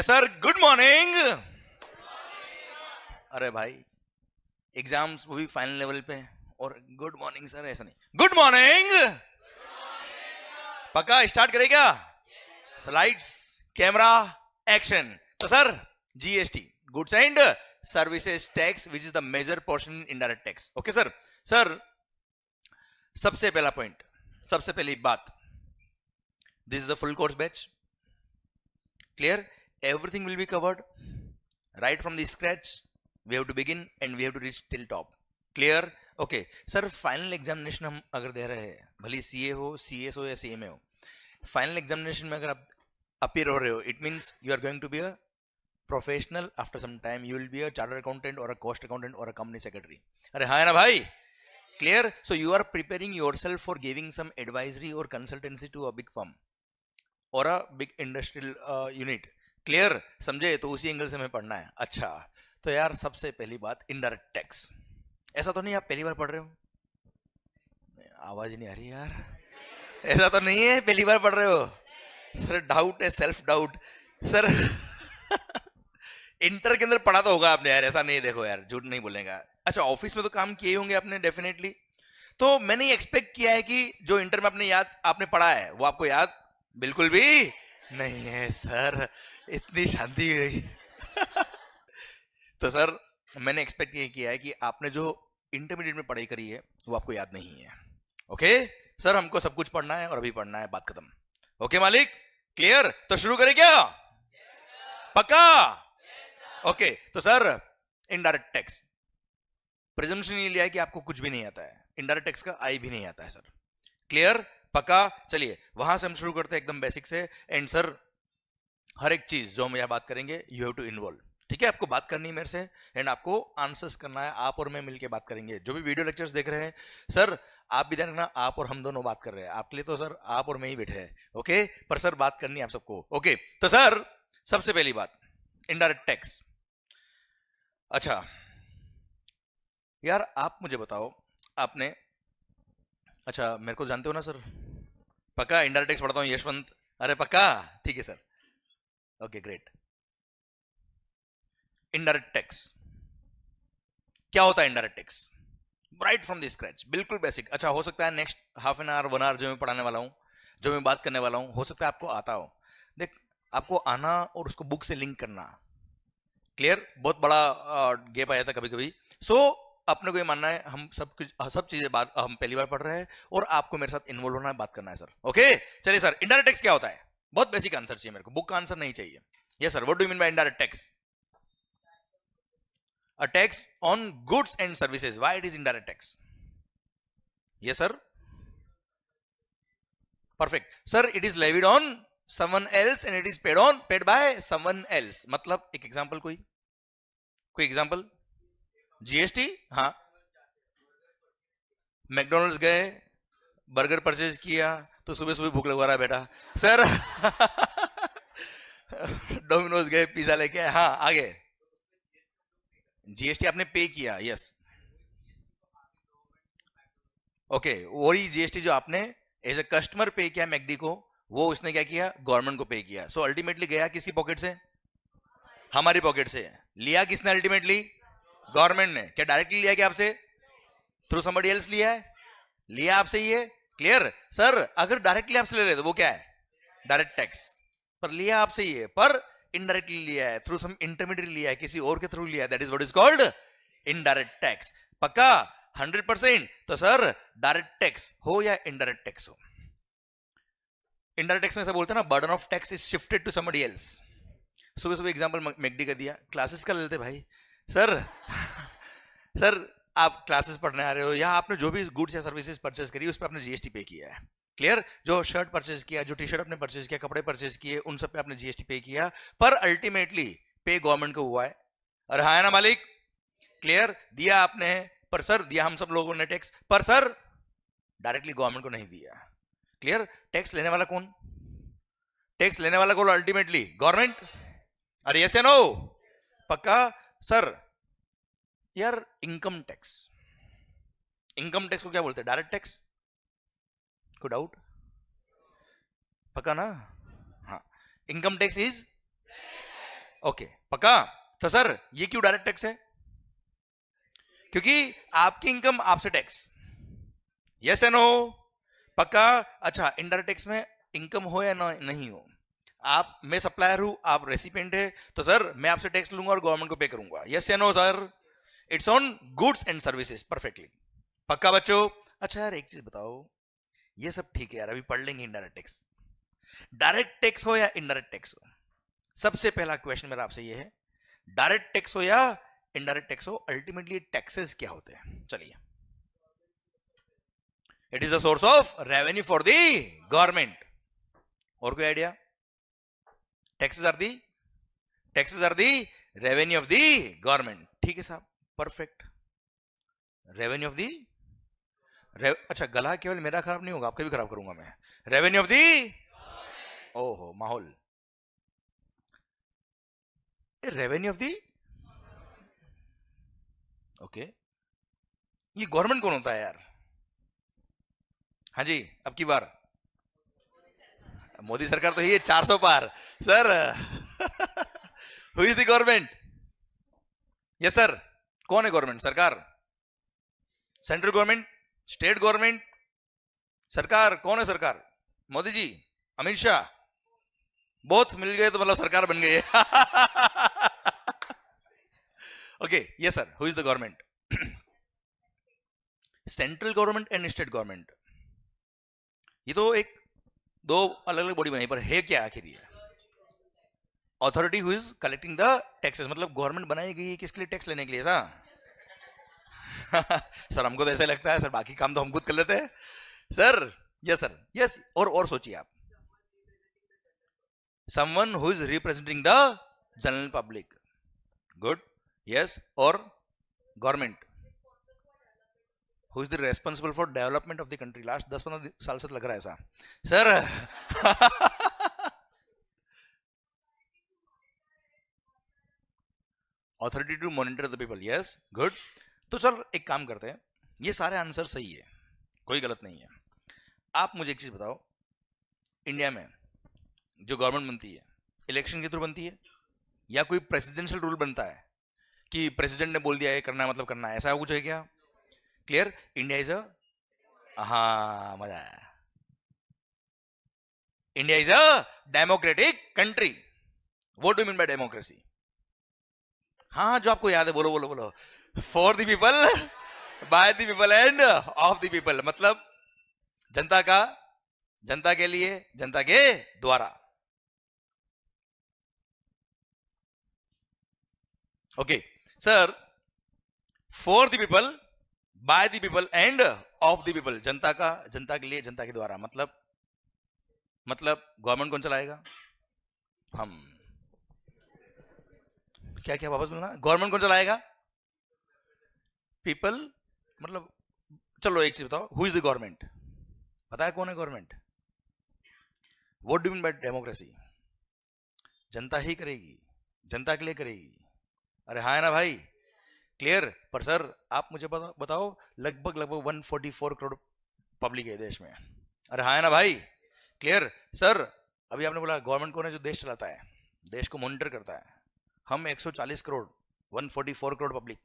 Sir good morning. अरे भाई exams वो भी फाइनल लेवल पे और गुड मॉर्निंग सर ऐसा नहीं, गुड मॉर्निंग। पक्का स्टार्ट करेगा? Slides, camera, action. तो sir GST, goods and services tax which is the major portion in indirect tax. Okay sir. Sir सबसे पहला पॉइंट, सबसे पहली बात, this is the full course batch. Clear? Everything will be covered right from the scratch. We have to begin and we have to reach till top. Clear? Okay. Sir final examination हम अगर दे रहे हैं, भले CA हो, CS हो या CMA हो, final examination में अगर आप अपीयर हो रहे हो, it means you are going to be a professional. After some time you will be a chartered accountant और अ कॉस्ट अकाउंटेंट और अ कंपनी सेक्रेटरी। अरे हाँ ना भाई? Clear? So you are preparing yourself for giving some advisory और consultancy to a big firm or a big industrial unit. Clear? समझे? तो उसी एंगल से हमें पढ़ना है। अच्छा, तो यार सबसे पहली बात इनडायरेक्ट टैक्स। ऐसा तो नहीं आप पहली बार पढ़ रहे हो? आवाज नहीं आ रही यार। ऐसा तो नहीं है पहली बार पढ़ रहे हो? सर डाउट है, सेल्फ डाउट। सर इंटर के अंदर पढ़ा तो होगा आपने यार, ऐसा नहीं, देखो यार झूठ नहीं बोलेगा। अच्छा, ऑफिस में तो काम किए होंगे आपने डेफिनेटली। तो मैंने एक्सपेक्ट किया है कि जो इंटर में आपने पढ़ा है वो आपको याद बिल्कुल भी नहीं है। सर इतनी शांति गई। तो सर मैंने एक्सपेक्ट ये किया है कि आपने जो इंटरमीडिएट में पढ़ाई करी है वो आपको याद नहीं है। ओके सर, हमको सब कुछ पढ़ना है और अभी पढ़ना है, बात खत्म। ओके मालिक? क्लियर? तो शुरू करें क्या? पक्का? ओके तो सर इनडायरेक्ट टैक्स, प्रिजम्पशन ये लिया है कि आपको कुछ भी नहीं आता है, इनडायरेक्ट टैक्स का आई भी नहीं आता है सर। क्लियर? पक्का? चलिए वहां से हम शुरू करते हैं एकदम बेसिक से। एंड सर हर एक चीज जो हम यहां बात करेंगे यू हैव टू इन्वॉल्व। ठीक है? आपको बात करनी है मेरे से एंड आपको आंसर्स करना है। आप और मैं मिलके बात करेंगे। जो भी वीडियो लेक्चर्स देख रहे हैं सर, आप भी ध्यान रखना, आप और हम दोनों बात कर रहे हैं। आपके लिए तो सर आप और मैं ही बैठे हैं। ओके, पर सर बात करनी है आप सबको। ओके तो सर सबसे पहली बात इनडायरेक्ट टैक्स। अच्छा यार आप मुझे बताओ, आपने, अच्छा मेरे को जानते हो ना सर? पक्का इनडायरेक्ट टैक्स पढ़ता हूँ यशवंत? अरे पक्का? ठीक है sir. Okay great. Indirect tax क्या होता है? Indirect tax right from the scratch, बिल्कुल बेसिक। अच्छा हो सकता है next half an hour 1 hour जो मैं पढ़ाने वाला हूं, जो मैं बात करने वाला हूं, हो सकता है आपको आता हो। देख, आपको आना और उसको बुक से लिंक करना। क्लियर? बहुत बड़ा गैप आ जाता है कभी कभी। सो अपने को ये मानना है हम सब चीजें बात हम पहली बार पढ़ रहे हैं और आपको मेरे साथ इन्वॉल्व होना है, बात करना है सर। ओके चलिए सर, इनडायरेक्ट टैक्स क्या होता है? बहुत बेसिक आंसर चाहिए मेरे को, बुक का आंसर नहीं चाहिए। Yes sir, what do you mean by indirect tax? A tax on goods and services. Why it is indirect tax? Yes sir, perfect sir. It is levied on someone else and it is paid by someone else. मतलब एक example, कोई example? GST. हाँ, McDonald's गए, burger purchase किया तो सुबह सुबह भूख लगवा रहा है बेटा सर। डोमिनोज गए, पिज्जा लेके आए। हाँ आगे, जीएसटी आपने पे किया। यस ओके, वही जीएसटी जो आपने एज ए कस्टमर पे किया मैकडी को, वो उसने क्या किया? गवर्नमेंट को पे किया। सो अल्टीमेटली गया किसकी पॉकेट से? हमारी पॉकेट से। लिया किसने अल्टीमेटली? गवर्नमेंट ने। क्या डायरेक्टली लिया क्या आपसे? थ्रू समबडी एल्स लिया है? लिया आपसे ही है। क्लियर? सर अगर डायरेक्टली आपसे ले रहे तो वो क्या है? Direct tax. पर लिया आपसे ही है, पर इनडायरेक्टली लिया है, थ्रू सम इंटरमीडिएट लिया है, किसी और के थ्रू लिया है, that is what is called indirect tax. पक्का? 100%। तो सर डायरेक्ट टैक्स हो या इनडायरेक्ट टैक्स हो, इनडायरेक्ट टैक्स में ऐसा बोलते हैं ना, burden of tax is shifted to somebody else. सुबह सुबह एग्जांपल मैकडी का दिया, क्लासेस का लेते भाई सर। सर आप क्लासेस पढ़ने आ रहे हो या आपने जो भी गुड्स या सर्विसेज परचेज करी उस पर आपने जीएसटी पे किया है। क्लियर? जो शर्ट परचेज किया, जो टी शर्ट आपने परचेज किया, कपड़े परचेज किए, उन सब पे आपने जीएसटी पे किया, पर अल्टीमेटली पे गवर्नमेंट को हुआ है। अरे हाँ ना मालिक? क्लियर? दिया आपने, पर सर दिया हम सब लोगों ने टैक्स, पर सर डायरेक्टली गवर्नमेंट को नहीं दिया। क्लियर? टैक्स लेने वाला कौन? टैक्स लेने वाला कौन? Ultimately government. अरे यस या नो? पक्का? सर यार इनकम टैक्स, इनकम टैक्स को क्या बोलते हैं? Direct tax. कोई डाउट? पक्का ना? हाँ, इनकम टैक्स इज ओके पक्का। तो सर ये क्यों डायरेक्ट टैक्स है? क्योंकि आपकी इनकम आपसे टैक्स, यस एंड नो, पक्का। अच्छा इनडायरेक्ट टैक्स में इनकम हो या नहीं हो, आप, मैं सप्लायर हूं, आप रेसिपिएंट है, तो सर मैं आपसे टैक्स लूंगा और गवर्नमेंट को पे करूंगा, यस या no sir? It's on goods and services, perfectly, पक्का बच्चों। अच्छा यार एक चीज बताओ, ये सब ठीक है यार, अभी पढ़ लेंगे इनडायरेक्ट टैक्स। डायरेक्ट टैक्स हो या इनडायरेक्ट टैक्स हो, सबसे पहला क्वेश्चन मेरा आपसे ये है, डायरेक्ट टैक्स हो या इनडायरेक्ट टैक्स हो, अल्टीमेटली टैक्सेस क्या होते हैं? चलिए, it is the source of revenue for the government. और कोई idea? Taxes are the revenue of the government, ठीक है साहब, परफेक्ट। रेवेन्यू ऑफ दी, अच्छा गला केवल मेरा खराब नहीं होगा, आपका भी खराब करूंगा मैं। रेवेन्यू ऑफ दी, ओहो माहौल, रेवेन्यू ऑफ दी, ओके, ये गवर्नमेंट कौन होता है यार? हाँ जी, अब की बार मोदी सरकार तो ये 400 पार sir. Who is the government? Yes sir, कौन है गवर्नमेंट? सरकार, सेंट्रल गवर्नमेंट, स्टेट गवर्नमेंट, सरकार कौन है? सरकार मोदी जी, अमित शाह, बहुत मिल गए तो मतलब सरकार बन गई है। Okay yes sir, who is the government? Central government and state government, ये तो एक दो अलग अलग बॉडी बनाई, पर है क्या आखिर ये? Authority who is collecting the taxes, मतलब गवर्नमेंट बनाई गई है किसके लिए? टैक्स लेने के लिए सा। सर हमको तो ऐसा लगता है सर, बाकी काम तो हम खुद कर लेते हैं सर। यस सर, यस, और सोचिए आप, someone who is representing the general public, good, yes, और government who is the responsible for development of the country. Last 10-15 साल से लग रहा है ऐसा सर। Authority to monitor the people, yes, good. तो सर एक काम करते हैं, ये सारे आंसर सही है, कोई गलत नहीं है। आप मुझे एक चीज बताओ, इंडिया में जो गवर्नमेंट बनती है इलेक्शन के थ्रू बनती है, या कोई प्रेसिडेंशियल रूल बनता है कि प्रेसिडेंट ने बोल दिया ये करना है मतलब करना है, ऐसा कुछ है क्या? क्लियर? इंडिया इज अ, हाँ मजा आया, India is a democratic country. What do mean by democracy? हाँ जो आपको याद है, बोलो बोलो बोलो। For the people, by the people and of the people, मतलब जनता का, जनता के लिए, जनता के द्वारा। Okay sir, for the people, by the people and of the people, जनता का, जनता के लिए, जनता के द्वारा, मतलब गवर्नमेंट कौन चलाएगा? हम। क्या क्या वापस बोलना, गवर्नमेंट कौन चलाएगा? पीपल, मतलब चलो एक चीज बताओ, हु इज द गवर्नमेंट? पता है कौन है government? What do mean by democracy? जनता ही करेगी, जनता के लिए करेगी। अरे हाँ है ना भाई, क्लियर? पर सर आप मुझे बताओ, लगभग 144 करोड़ पब्लिक है देश में। अरे हाँ है ना भाई, क्लियर? सर अभी आपने बोला गवर्नमेंट कौन है? जो देश चलाता है, देश को मॉनिटर करता है। हम 140 करोड़, 144 करोड़ पब्लिक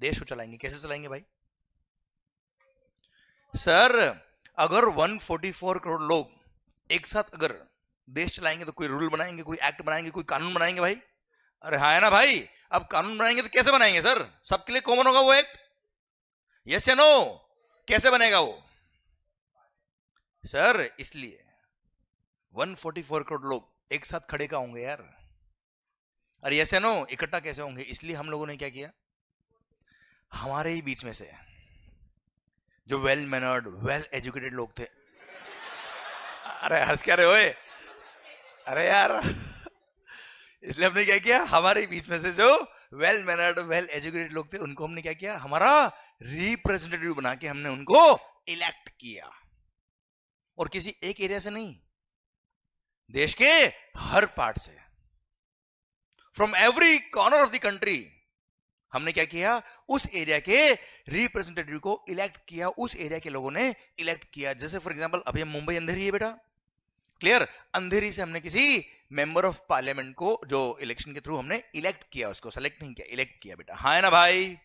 देश को चलाएंगे, कैसे चलाएंगे भाई? सर अगर 144 करोड़ लोग एक साथ अगर देश चलाएंगे तो कोई रूल बनाएंगे, कोई एक्ट बनाएंगे, कोई कानून बनाएंगे भाई। अरे हाँ है ना भाई, अब कानून बनाएंगे तो कैसे बनाएंगे सर? सबके लिए कॉमन होगा वो एक्ट, यस या नो? कैसे बनेगा वो सर? इसलिए 144 करोड़ लोग एक साथ खड़े का होंगे यार। अरे यस या नो, इकट्ठा कैसे होंगे? इसलिए हम लोगों ने क्या किया, हमारे ही बीच में से जो वेल मैनर्ड, वेल एजुकेटेड लोग थे, अरे हंस क्या रहे होए? अरे यार, इसलिए हमने क्या किया, हमारे बीच में से जो वेल मैनर्ड, वेल एजुकेटेड लोग थे, उनको हमने क्या किया, हमारा रिप्रेजेंटेटिव बना के हमने उनको इलेक्ट किया। और किसी एक एरिया से नहीं, देश के हर पार्ट से, from every corner of the country हमने क्या किया, उस एरिया के रिप्रेजेंटेटिव को इलेक्ट किया, उस एरिया के लोगों ने इलेक्ट किया। जैसे फॉर एग्जांपल अभी हम मुंबई अंदर ही है बेटा, क्लियर, अंधेरी से हमने किसी मेंबर ऑफ पार्लियामेंट को जो इलेक्शन के थ्रू हमने इलेक्ट किया, उसको सेलेक्ट नहीं किया, इलेक्ट किया बेटा, हाँ है ना भाई?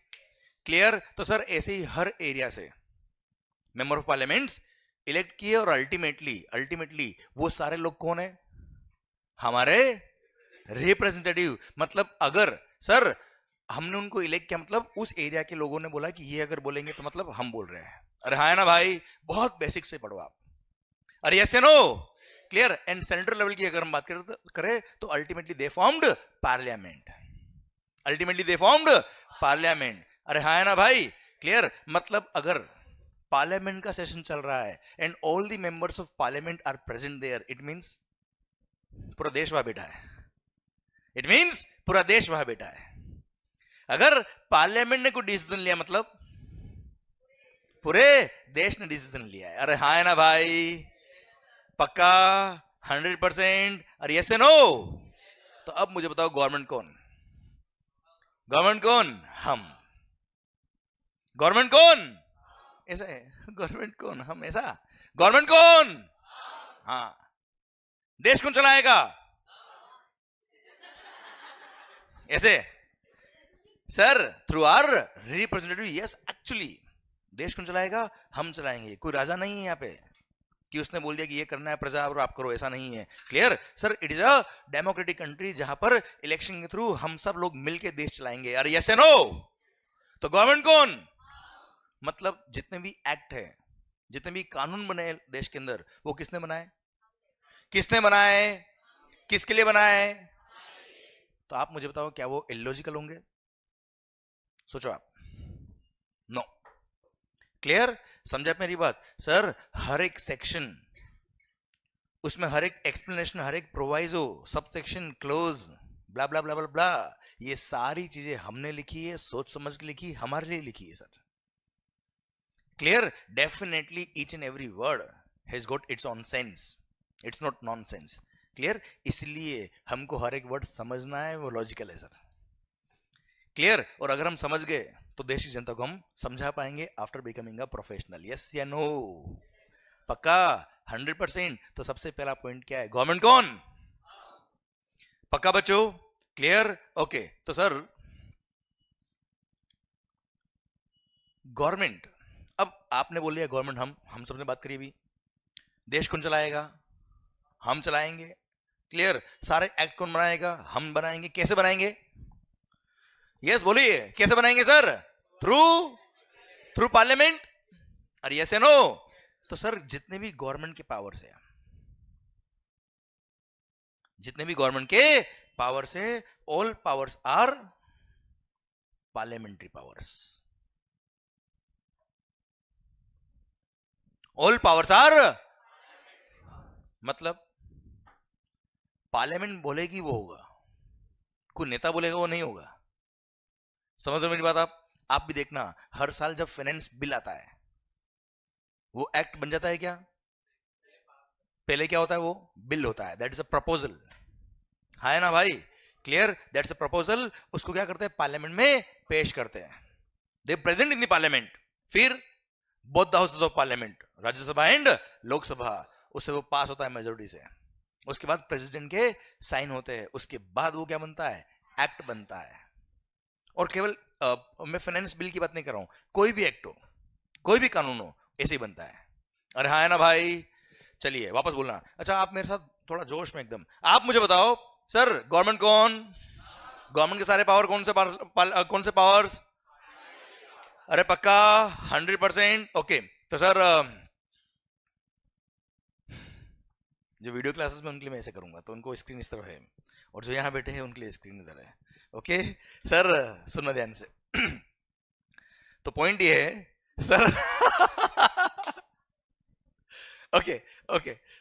क्लियर, तो सर ऐसे ही हर एरिया से मेंबर ऑफ पार्लियामेंट्स इलेक्ट किए और अल्टीमेटली वो सारे लोग कौन है? हमारे रिप्रेजेंटेटिव। मतलब अगर सर हमने उनको इलेक्ट किया, मतलब उस एरिया के लोगों ने बोला कि ये अगर बोलेंगे तो मतलब हम बोल रहे हैं। अरे हाँ ना भाई, बहुत बेसिक से पढ़ो आप। अरे यस या no? Clear. And central level की अगर हम बात करें तो अल्टीमेटली दे फॉर्म्ड पार्लियामेंट, अरे हाँ ना भाई? क्लियर। मतलब अगर पार्लियामेंट का सेशन चल रहा है and all the members of parliament are present there, it means पूरा देश वहां बैठा है। अगर पार्लियामेंट ने कोई डिसीजन लिया मतलब पूरे देश ने डिसीजन लिया है। अरे हाँ है ना भाई? पक्का 100%? अरे यस नो? तो अब मुझे बताओ गवर्नमेंट कौन? हम। गवर्नमेंट कौन? ऐसा है, गवर्नमेंट कौन? हम। ऐसा गवर्नमेंट कौन? हाँ। देश कौन चलाएगा? ऐसे sir through our representative. Yes, actually देश कौन चलाएगा? हम चलाएंगे। कोई राजा नहीं है यहाँ पे कि उसने बोल दिया कि ये करना है प्रजा और आप करो, ऐसा नहीं है। Clear sir? It is a democratic country जहां पर इलेक्शन के थ्रू हम सब लोग मिलके देश चलाएंगे। अरे यस या नो? तो गवर्नमेंट कौन? मतलब जितने भी एक्ट है, जितने भी कानून बने देश के अंदर, वो किसने बनाए? किसके लिए बनाए? तो आप मुझे बताओ, क्या वो इलॉजिकल होंगे? सोचो आप। नो। क्लियर? समझा मेरी बात? सर हर एक सेक्शन, उसमें हर एक एक्सप्लेनेशन, हर एक प्रोवाइजो, सब सेक्शन, क्लोज, ब्ला ब्ला ब्ला ब्ला ब्ला, ये सारी चीजें हमने लिखी है, सोच समझ के लिखी, हमारे लिए लिखी है sir. Clear? Definitely each and every word has got its on sense, it's not nonsense. Clear? इसलिए हमको हर एक वर्ड समझना है, वो लॉजिकल है सर। क्लियर? और अगर हम समझ गए तो देश की जनता को हम समझा पाएंगे after becoming a professional. Yes या नो? पक्का 100%? तो सबसे पहला पॉइंट क्या है? गवर्नमेंट कौन? पक्का बच्चों? क्लियर? ओके। तो सर गवर्नमेंट, अब आपने बोल दिया गवर्नमेंट, हम सबने बात करी अभी। देश कौन चलाएगा? हम चलाएंगे। क्लियर? सारे एक्ट कौन बनाएगा? हम बनाएंगे। कैसे बनाएंगे? यस बोलिए, कैसे बनाएंगे सर? Through parliament. अरे यस या नो? तो सर जितने भी गवर्नमेंट के पावर्स है, all powers are parliamentary powers. All powers are, मतलब पार्लियामेंट बोलेगी वो होगा, कोई नेता बोलेगा वो नहीं होगा। समझ रहे मेरी बात? आप भी देखना, हर साल जब फाइनेंस बिल आता है, वो एक्ट बन जाता है क्या? पहले क्या होता है? वो बिल होता है, दैट इज अ प्रपोजल, है ना भाई? क्लियर? That's a proposal. उसको क्या करते हैं? पार्लियामेंट में पेश करते हैं, they present in the parliament. फिर both the houses of parliament, Rajya Sabha and Lok Sabha, उससे वो पास होता है मेजोरिटी से। उसके बाद प्रेसिडेंट के साइन होते हैं, उसके बाद वो क्या बनता है? एक्ट बनता है। और केवल मैं फाइनेंस बिल की बात नहीं कर रहा हूं, कोई भी एक्ट हो, कोई भी कानून हो, ऐसे ही बनता है। अरे हाँ है ना भाई? चलिए वापस बोलना। अच्छा आप मेरे साथ थोड़ा जोश में एकदम, आप मुझे बताओ सर गवर्नमेंट कौन? गवर्नमेंट के सारे पावर कौन से पावर्स? अरे पक्का 100%? ओके। तो सर जो वीडियो क्लासेस में उनके लिए मैं ऐसे करूंगा, तो उनको स्क्रीन इस तरह है, और जो यहां बैठे हैं उनके लिए स्क्रीन इधर है। ओके सर, सुनना ध्यान से। तो पॉइंट ये है सर। ओके।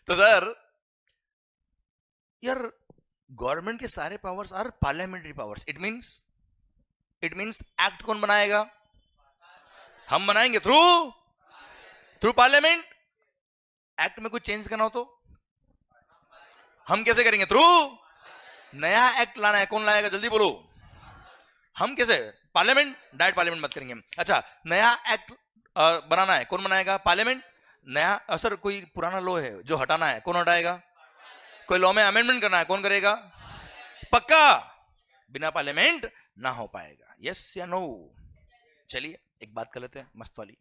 तो सर यार गवर्नमेंट के सारे powers are parliamentary powers. It means act कौन बनाएगा? हम बनाएंगे थ्रू पार्लियामेंट। एक्ट में कुछ चेंज करना हो तो हम कैसे करेंगे? थ्रू नया एक्ट लाना है, कौन लाएगा? जल्दी बोलो। हम कैसे? पार्लियामेंट। डायरेक्ट पार्लियामेंट मत करेंगे। अच्छा, नया एक्ट बनाना है, कौन बनाएगा? पार्लियामेंट। नया सर कोई पुराना लॉ है जो हटाना है, कौन हटाएगा? कोई लॉ में अमेंडमेंट करना है, कौन करेगा? पक्का बिना पार्लियामेंट ना हो पाएगा। यस या नो? चलिए एक बात कर लेते हैं मस्त वाली।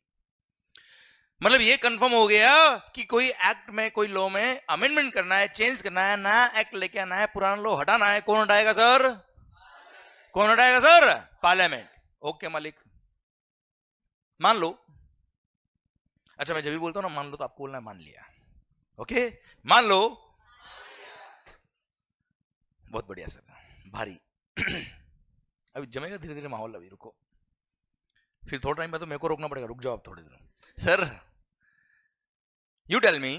मतलब ये कंफर्म हो गया कि कोई एक्ट में, कोई लॉ में अमेंडमेंट करना है, चेंज करना है, नया एक्ट लेके आना है, पुराना लॉ हटाना है, कौन हटाएगा सर? कौन हटाएगा सर? पार्लियामेंट। ओके मालिक, मान लो। अच्छा मैं जब भी बोलता हूं ना मान लो, तो आपको बोलना है मान लिया। ओके मान लो। बहुत बढ़िया सर, भारी। अभी जमेगा धीरे धीरे माहौल, अभी रुको, फिर थोड़ा टाइम बाद तो मेरे को रोकना पड़ेगा। रुक जाओ आप थोड़ी देर। सर यू टेल मी,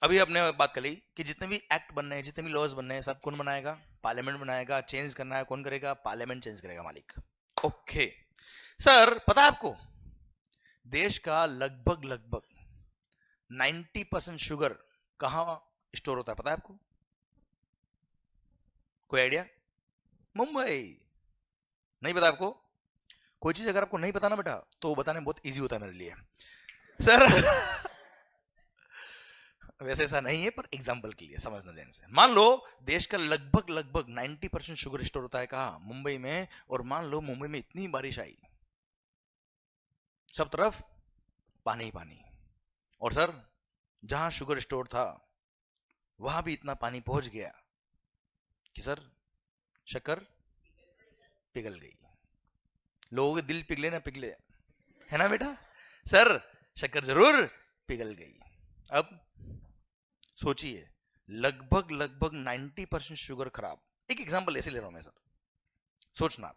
अभी आपने बात कर ली कि जितने भी एक्ट बनने हैं, जितने भी लॉज बनने हैं, सब कौन बनाएगा? पार्लियामेंट बनाएगा। चेंज करना है कौन करेगा? पार्लियामेंट चेंज करेगा मालिक। ओके सर, पता है आपको देश का लगभग 90% शुगर कहां स्टोर होता है, पता है आपको? कोई आइडिया? मुंबई। नहीं पता आपको? कोई चीज अगर आपको नहीं पता ना बेटा, तो बताने बहुत इजी होता है मेरे लिए सर। वैसे ऐसा नहीं है, पर एग्जांपल के लिए समझना ध्यान से। मान लो देश का लगभग 90% शुगर स्टोर होता है कहां? मुंबई में। और मान लो मुंबई में इतनी बारिश आई, सब तरफ पानी ही पानी, और सर जहां शुगर स्टोर था वहां भी इतना पानी पहुंच गया कि सर शक्कर पिघल गई। लोगों के दिल पिघले ना पिघले, है ना बेटा? सर शक्कर जरूर पिघल गई। अब सोचिए, लगभग 90% शुगर खराब। एक एग्जांपल ऐसे ले रहा हूं मैं सर, सोचना।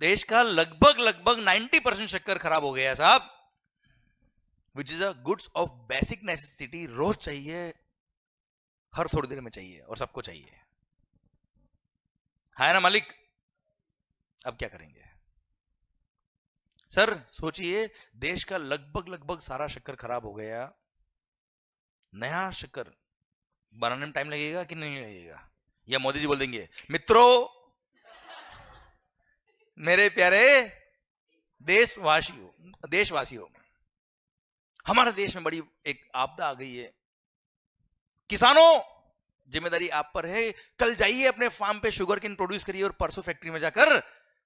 देश का लगभग 90% शक्कर खराब हो गया साहब, which is a goods of basic necessity. रोज चाहिए, हर थोड़ी देर में चाहिए, और सबको चाहिए, है ना मालिक? अब क्या करेंगे सर? सोचिए, देश का लगभग सारा शक्कर खराब हो गया। नया शक्कर बनाने में टाइम लगेगा कि नहीं लगेगा? या मोदी जी बोल देंगे मित्रों, मेरे प्यारे देशवासियों, हमारे देश में बड़ी एक आपदा आ गई है। किसानों, जिम्मेदारी आप पर है। कल जाइए अपने फार्म पे शुगर केन प्रोड्यूस करिए, और परसों फैक्ट्री में जाकर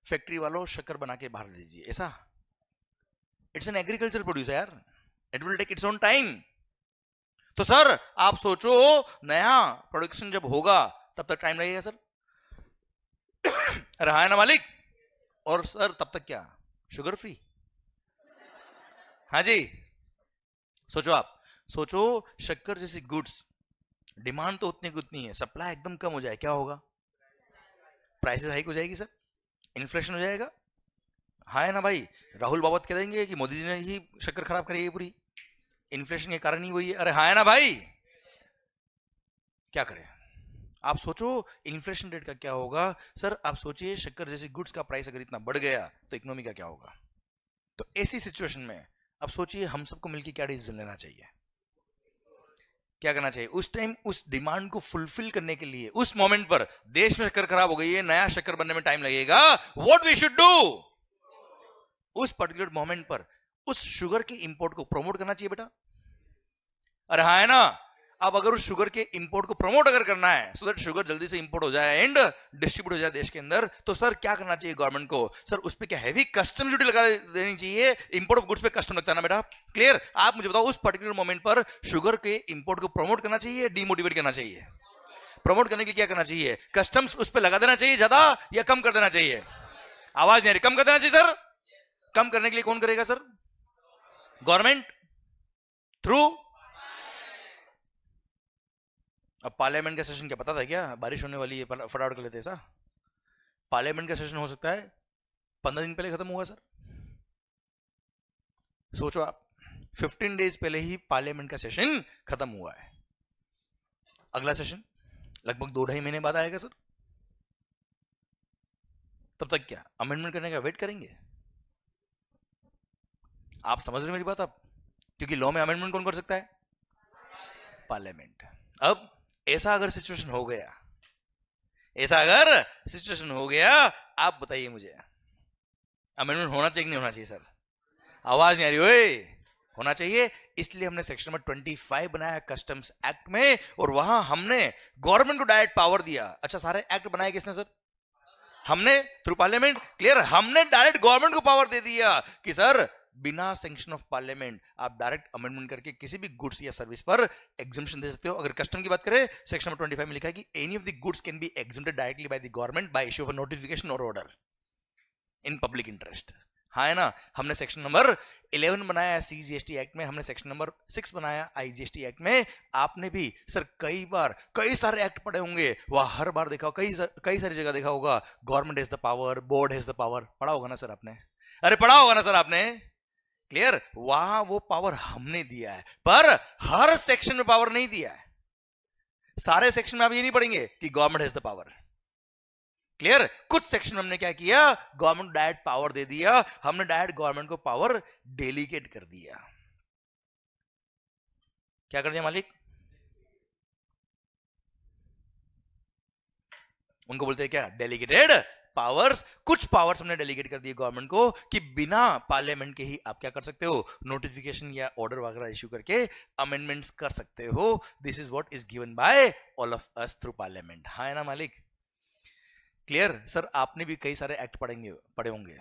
फैक्ट्री वालों शक्कर बना के बाहर दीजिए। ऐसा इट्स एन एग्रीकल्चर प्रोड्यूस यार, it will take its own time. तो सर आप सोचो, नया प्रोडक्शन जब होगा तब तक टाइम लगेगा सर। अरे हाँ ना मालिक? और सर तब तक क्या शुगर फ्री? हाँ जी, सोचो आप, सोचो शक्कर जैसी गुड्स डिमांड तो उतनी की उतनी है, सप्लाई एकदम कम हो जाए, क्या होगा? प्राइसेस हाइक हो जाएगी सर, इन्फ्लेशन हो जाएगा। हाँ है ना भाई? राहुल बाबा कह देंगे कि मोदी जी ने ही शक्कर खराब करी है पूरी, इन्फ्लेशन के कारण ही हुई है। अरे हाँ है ना भाई? क्या करें? आप सोचो इन्फ्लेशन रेट का क्या होगा सर। आप सोचिए शक्कर जैसी गुड्स का प्राइस अगर इतना बढ़ गया तो इकोनॉमी का क्या होगा? तो ऐसी सिचुएशन में अब सोचिए हम सबको मिलकर क्या डिसीजन लेना चाहिए, क्या करना चाहिए? उस टाइम उस डिमांड को फुलफिल करने के लिए, उस मोमेंट पर देश में शक्कर खराब हो गई है, नया शक्कर बनने में टाइम लगेगा। What we should do? उस पर्टिकुलर मोमेंट पर उस शुगर के इंपोर्ट को प्रमोट करना चाहिए बेटा। अरे हाँ है ना? अब अगर उस शुगर के इंपोर्ट को प्रमोट अगर करना है, सो दैट शुगर जल्दी से इंपोर्ट हो जाए एंड डिस्ट्रीब्यूट हो जाए देश के अंदर, तो सर क्या करना चाहिए गवर्नमेंट को? सर उस पे क्या हैवी कस्टम ड्यूटी लगा देनी चाहिए? इंपोर्ट ऑफ गुड्स पे कस्टम लगता है ना बेटा, क्लियर? आप मुझे बताओ, उस पर्टिकुलर मोमेंट पर शुगर के इंपोर्ट को प्रमोट करना चाहिए, डीमोटिवेट करना चाहिए? प्रमोट करने के लिए क्या करना चाहिए? कस्टम्स उस पर लगा देना चाहिए ज्यादा, या कम कर देना चाहिए? आवाज नहीं आ रही। कम कर देना चाहिए सर। कम करने के लिए कौन करेगा सर? Government through. अब पार्लियामेंट का सेशन क्या पता था क्या? बारिश होने वाली है, फटाफट कर लेते ऐसा। पार्लियामेंट का सेशन हो सकता है 15 दिन पहले खत्म हुआ सर। सोचो आप, 15 डेज पहले ही पार्लियामेंट का सेशन खत्म हुआ है। अगला सेशन लगभग 2-2.5 महीने बाद आएगा सर। तब तक क्या अमेंडमेंट करने का वेट करेंगे? आप समझ रहे मेरी बात? आप, क्योंकि लॉ में अमेंडमेंट कौन कर सकता है? पार्लियामेंट। अब ऐसा अगर सिचुएशन हो गया, ऐसा अगर सिचुएशन हो गया, आप बताइए मुझे, अमेंडमेंट होना चाहिए कि नहीं होना चाहिए सर? आवाज नहीं आ रही ओए? होना चाहिए, इसलिए हमने सेक्शन नंबर 25 बनाया कस्टम्स एक्ट में, और वहां हमने गवर्नमेंट को डायरेक्ट पावर दिया। अच्छा, सारे एक्ट बनाए किसने सर? हमने, थ्रू पार्लियामेंट। क्लियर, हमने डायरेक्ट गवर्नमेंट को पावर दे दिया कि सर बिना सैंक्शन ऑफ पार्लियामेंट आप डायरेक्ट अमेंडमेंट करके किसी भी गुड्स या सर्विस पर एग्जम्पशन दे सकते हो। अगर कस्टम की बात करें, सेक्शन नंबर 25 में लिखा है कि any of the goods can be exempted directly by the government by issue of notification और ऑर्डर इन पब्लिक इंटरेस्ट। हाँ है ना? हमने सेक्शन नंबर 11 बनाया CGST एक्ट में, हमने सेक्शन नंबर 6 बनाया IGST एक्ट में। आपने भी सर कई बार कई सारे एक्ट पढ़े होंगे, वह हर बार देखा, कई सारी जगह देखा होगा, government has the power, board has the power, पढ़ा होगा ना सर आपने? अरे पढ़ा होगा ना सर आपने? क्लियर, वहां वो पावर हमने दिया है, पर हर सेक्शन में पावर नहीं दिया है। सारे सेक्शन में आप ये नहीं पढ़ेंगे कि government has the power. Clear, कुछ सेक्शन में हमने क्या किया, गवर्नमेंट डायरेक्ट पावर दे दिया, हमने डायरेक्ट गवर्नमेंट को पावर डेलीगेट कर दिया। क्या कर दिया मालिक? उनको बोलते हैं क्या? Delegated powers. कुछ पावर्स हमने डेलीगेट कर दिए गवर्नमेंट को कि बिना पार्लियामेंट के ही आप क्या कर सकते हो, नोटिफिकेशन या ऑर्डर वगैरह इश्यू करके अमेंडमेंट्स कर सकते हो। This is what is given by all of us through parliament. हाँ है ना मालिक? क्लियर सर, आपने भी कई सारे एक्ट पढ़े होंगे,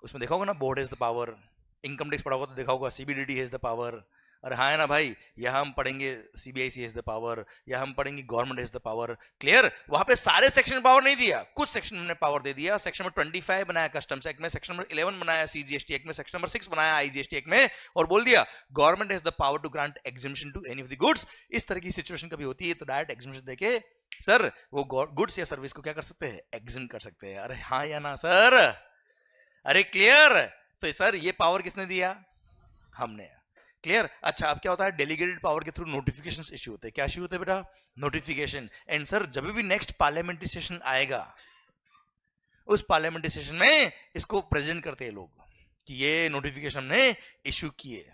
उसमें देखा होगा ना, board has the power. Income tax पढ़ा होगा तो देखा होगा CBDT हैज द पावर। अरे हाँ है ना भाई, यहां हम पढ़ेंगे CBIC हैज द पावर, या हम पढ़ेंगे government has the power. Clear, वहां पे सारे सेक्शन में पावर नहीं दिया, कुछ सेक्शन में पावर दे दिया। सेक्शन नंबर 25 बनाया कस्टम्स एक्ट में, सेक्शन नंबर 11 बनाया CGST एक्ट में, सेक्शन नंबर 6 बनाया IGST एक्ट में, और बोल दिया government has the power to grant exemption to any of the goods. इस तरह की सिचुएशन कभी होती है तो डायरेक्ट एग्जम्पशन देके सर वो गुड्स या सर्विस को क्या कर सकते हैं, एग्जम कर सकते हैं। अरे हाँ या ना सर? अरे क्लियर, तो सर ये पावर किसने दिया? हमने। क्लियर, अच्छा अब क्या होता है, डेलीगेटेड पावर के थ्रू नोटिफिकेशंस इश्यू होते हैं। क्या इश्यू होते हैं बेटा? नोटिफिकेशन। एंड सर जब भी नेक्स्ट पार्लियामेंट्री सेशन आएगा, उस पार्लियामेंट्री सेशन में इसको प्रेजेंट करते हैं लोग कि ये नोटिफिकेशन हमने इश्यू किए।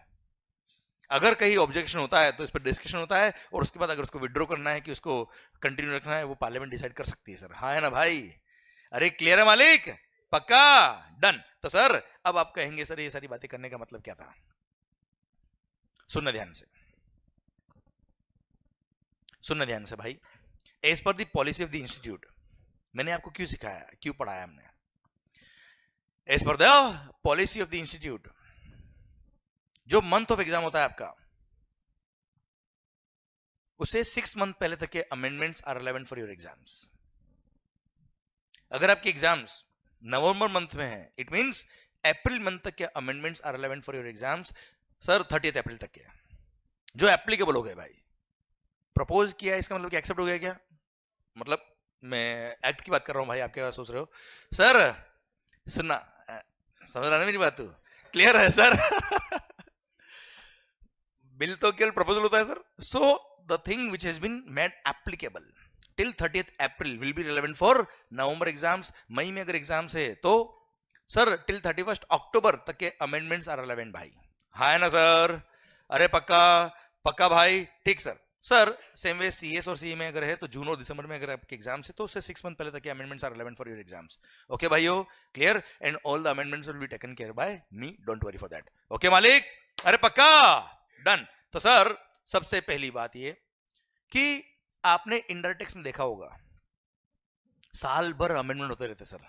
अगर कहीं ऑब्जेक्शन होता है तो इस पर डिस्कशन होता है, और उसके बाद अगर उसको विड्रॉ करना है कि उसको कंटिन्यू रखना है, वो पार्लियामेंट डिसाइड कर सकती है सर। हाँ है ना भाई? अरे क्लियर है मालिक? पक्का? डन। तो सर अब आप कहेंगे सर ये सारी बातें करने का मतलब क्या था? सुनना ध्यान से, सुनना ध्यान से भाई। As per the policy of the institute, मैंने आपको क्यों सिखाया, क्यों पढ़ाया हमने? As per the policy of the institute, जो मंथ ऑफ एग्जाम होता है आपका, उसे 6 मंथ पहले तक के amendments are relevant for your exams. अगर आपके एग्जाम्स नवंबर मंथ में है, इट मींस अप्रैल मंथ तक के amendments are relevant for your exams sir 30 April तक के, जो एप्लीकेबल हो गए भाई। प्रपोज किया इसका मतलब कि एक्सेप्ट हो गया क्या? मतलब मैं एक्ट की बात कर रहा हूं भाई, आप क्या सोच रहे हो? सर सुनना, समझ रहा ना मेरी बात? तो क्लियर है सर? बिल तो केवल प्रपोजल होता है sir. So the thing which has been made applicable till 30th April will be relevant for November exams. मई में अगर एग्जाम्स है तो सर टिल 31 अक्टूबर तक के अमेंडमेंट्स आर रिलेवेंट भाई। हाँ है ना सर? अरे पक्का? पक्का भाई? ठीक sir. Sir same way CS और CE में अगर है तो जून और दिसंबर में अगर आपके एग्जाम्स है तो उससे 6 मंथ पहले तक के amendments are relevant for your exams. Okay भाइयों, clear? And all the amendments will be taken care by me, don't worry for that. Okay मालिक? अरे पक्का? डन। तो सर सबसे पहली बात ये कि आपने इनडायरेक्ट टैक्स में देखा होगा साल भर अमेंडमेंट होते रहते सर।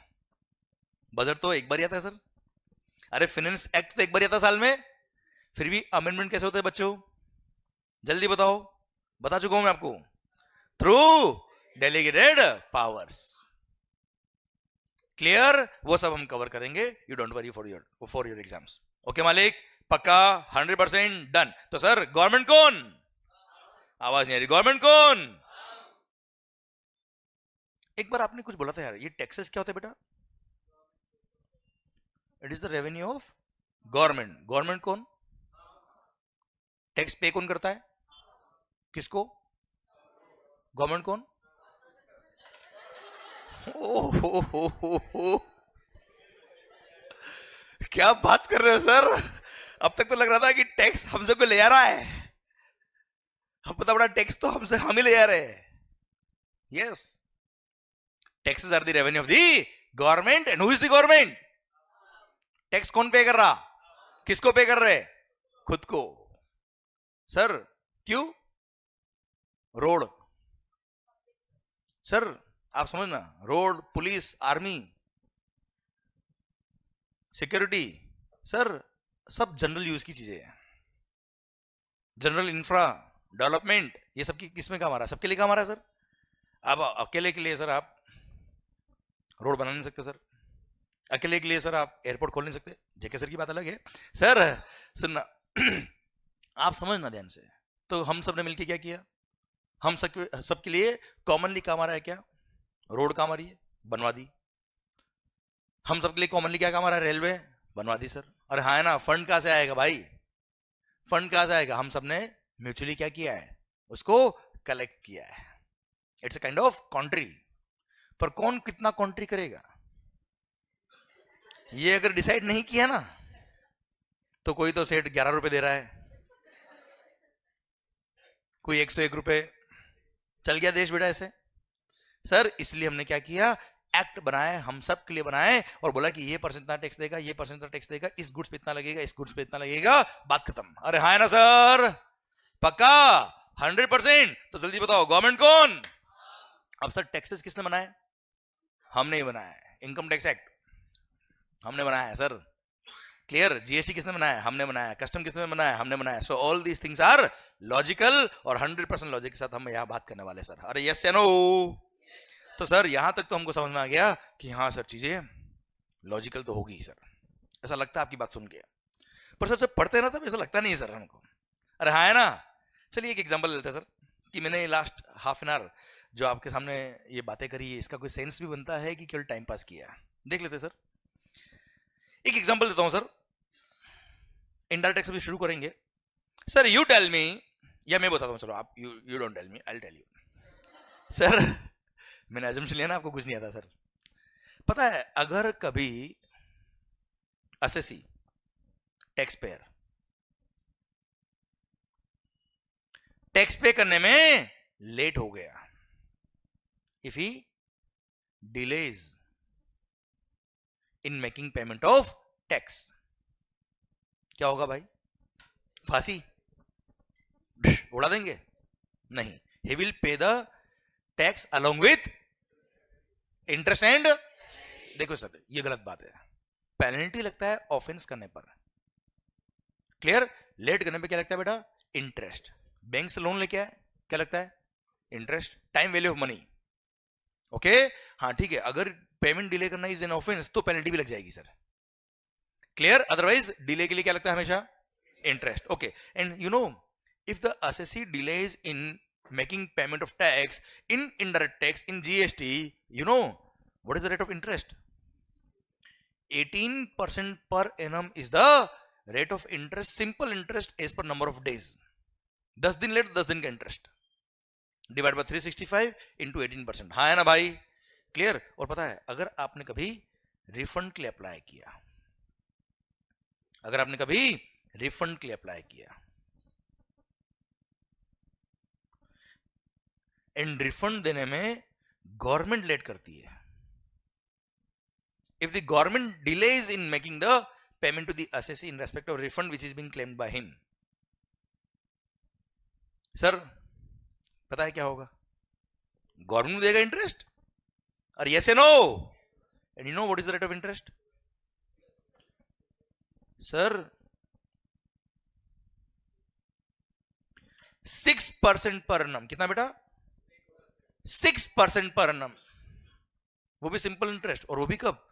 बजट तो एक बार आता है सर। अरे फाइनेंस एक्ट तो एक बार आता साल में, फिर भी अमेंडमेंट कैसे होते हैं बच्चों? जल्दी बताओ। बता चुका हूं मैं आपको, थ्रू डेलीगेटेड पावर्स। क्लियर? वो सब हम कवर करेंगे, you don't worry for your exams. Okay मालिक? पक्का? 100% डन। तो सर गवर्नमेंट कौन? आवाज नहीं आ रही। गवर्नमेंट कौन? एक बार आपने कुछ बोला था यार, ये टैक्सेस क्या होता है बेटा? It is the revenue of government. Government कौन? टैक्स पे कौन करता है? किसको? गवर्नमेंट कौन? हो। क्या बात कर रहे हो सर? अब तक तो लग रहा था कि टैक्स हमसे कोई ले आ रहा है, अब पता बड़ा टैक्स तो हमसे हम ही ले आ रहे हैं। Yes, taxes are the revenue of the government. And who is the government? Tax कौन पे कर रहा? किसको पे कर रहे? खुद को। सर क्यों? रोड, सर आप समझना, road, police, army, security, sir सब जनरल यूज की चीजें हैं। जनरल इंफ्रा डेवलपमेंट, ये सब की किसमें काम आ रहा है? सबके लिए काम आ रहा है सर। अब अकेले के लिए सर आप रोड बना नहीं सकते सर, अकेले के लिए सर आप एयरपोर्ट खोल नहीं सकते। जेके सर की बात अलग है सर, सुनना आप समझना ध्यान से। तो हम सब ने मिलकर क्या किया? हम सबके लिए कॉमनली काम आ रहा है क्या? रोड काम आ रही है, बनवा दी। हम सबके लिए कॉमनली क्या काम आ रहा है? रेलवे, बनवा दी सर। अरे हाँ है ना, फंड कहां से आएगा भाई? फंड कहां से आएगा? हम सबने म्यूचुअली क्या किया है? उसको कलेक्ट किया है। It's a kind of country. पर कौन कितना कॉन्ट्री करेगा, ये अगर डिसाइड नहीं किया ना, तो कोई तो सेठ 11 रुपए दे रहा है, कोई 101 रुपए, चल गया देश बेटा ऐसे। सर इसलिए हमने क्या किया? एक्ट बनाए, हम सब के लिए बनाए, और बोला कि ये परसेंट इतना टैक्स देगा, ये परसेंट इतना टैक्स देगा, इस गुड्स पे इतना लगेगा, इस गुड्स पे इतना लगेगा, बात खत्म। अरे हाँ ना सर, पक्का 100%। तो जल्दी बताओ गवर्नमेंट कौन? अब सर टैक्सेस किसने बनाए? हमने ही बनाया है। इनकम टैक्स एक्ट हमने बनाया है सर, क्लियर। जीएसटी किसने बनाया? हमने बनाया। कस्टम किसने बनाया? हमने बनाया। So all these things are logical, और 100% लॉजिक के साथ हम यहां बात करने वाले सर। अरे यस या नो? तो सर यहां तक तो हमको समझ में आ गया कि हाँ सर चीजें लॉजिकल तो होगी सर, ऐसा लगता है आपकी बात सुन के। पर सर जब पढ़ते ना तब ऐसा लगता नहीं है सर हमको। अरे हाँ है ना। चलिए एक एग्जांपल लेते हैं सर, कि मैंने लास्ट हाफ एन आवर जो आपके सामने ये बातें करी है, इसका कोई सेंस भी बनता है कि केवल टाइम पास किया? देख लेते सर। एक एग्जांपल देता हूं सर, इनडायरेक्ट टैक्स भी शुरू करेंगे सर। यू टेल मी, या मैं बताता हूं, चलो आप, you don't tell me, I will tell you sir. मैंने अजम्पशन लिया ना, आपको कुछ नहीं आता सर। पता है अगर कभी असेसी टैक्स पेयर टैक्स पे करने में लेट हो गया, if he delays in making payment of tax, क्या होगा भाई? फांसी उड़ा देंगे? नहीं, he will pay the tax along with interest and, देखो सर ये गलत बात है। पेनल्टी लगता है ऑफेंस करने पर, क्लियर। लेट करने पे क्या लगता है बेटा? इंटरेस्ट। बैंक से लोन लेके आए, क्या लगता है? Interest. Time value of money, okay. हाँ ठीक है, अगर पेमेंट डिले करना इज एन ऑफेंस तो पेनल्टी भी लग जाएगी सर, क्लियर। अदरवाइज डिले के लिए क्या लगता है हमेशा? Interest, okay. And you no, if the assessee delays in making payment of tax in indirect tax in GST, you know what is the rate of interest? 18% per annum is the rate of interest, simple interest as per number of days. 10 दिन late 10 दिन का interest divide by 365 into 18%। हाँ है ना भाई, clear. और पता है अगर आपने कभी रिफंड के लिए अप्लाई किया, अगर आपने कभी रिफंड के लिए अप्लाई किया एंड रिफंड देने में गवर्नमेंट लेट करती है, if the government delays in making the payment to the assessee in respect of refund which is being claimed by him, sir पता है क्या होगा? गवर्नमेंट देगा इंटरेस्ट, और yes no, and you know what is the rate of interest sir? 6% per annum। कितना बेटा? 6% per annum, वो भी सिंपल इंटरेस्ट। और वो भी कब?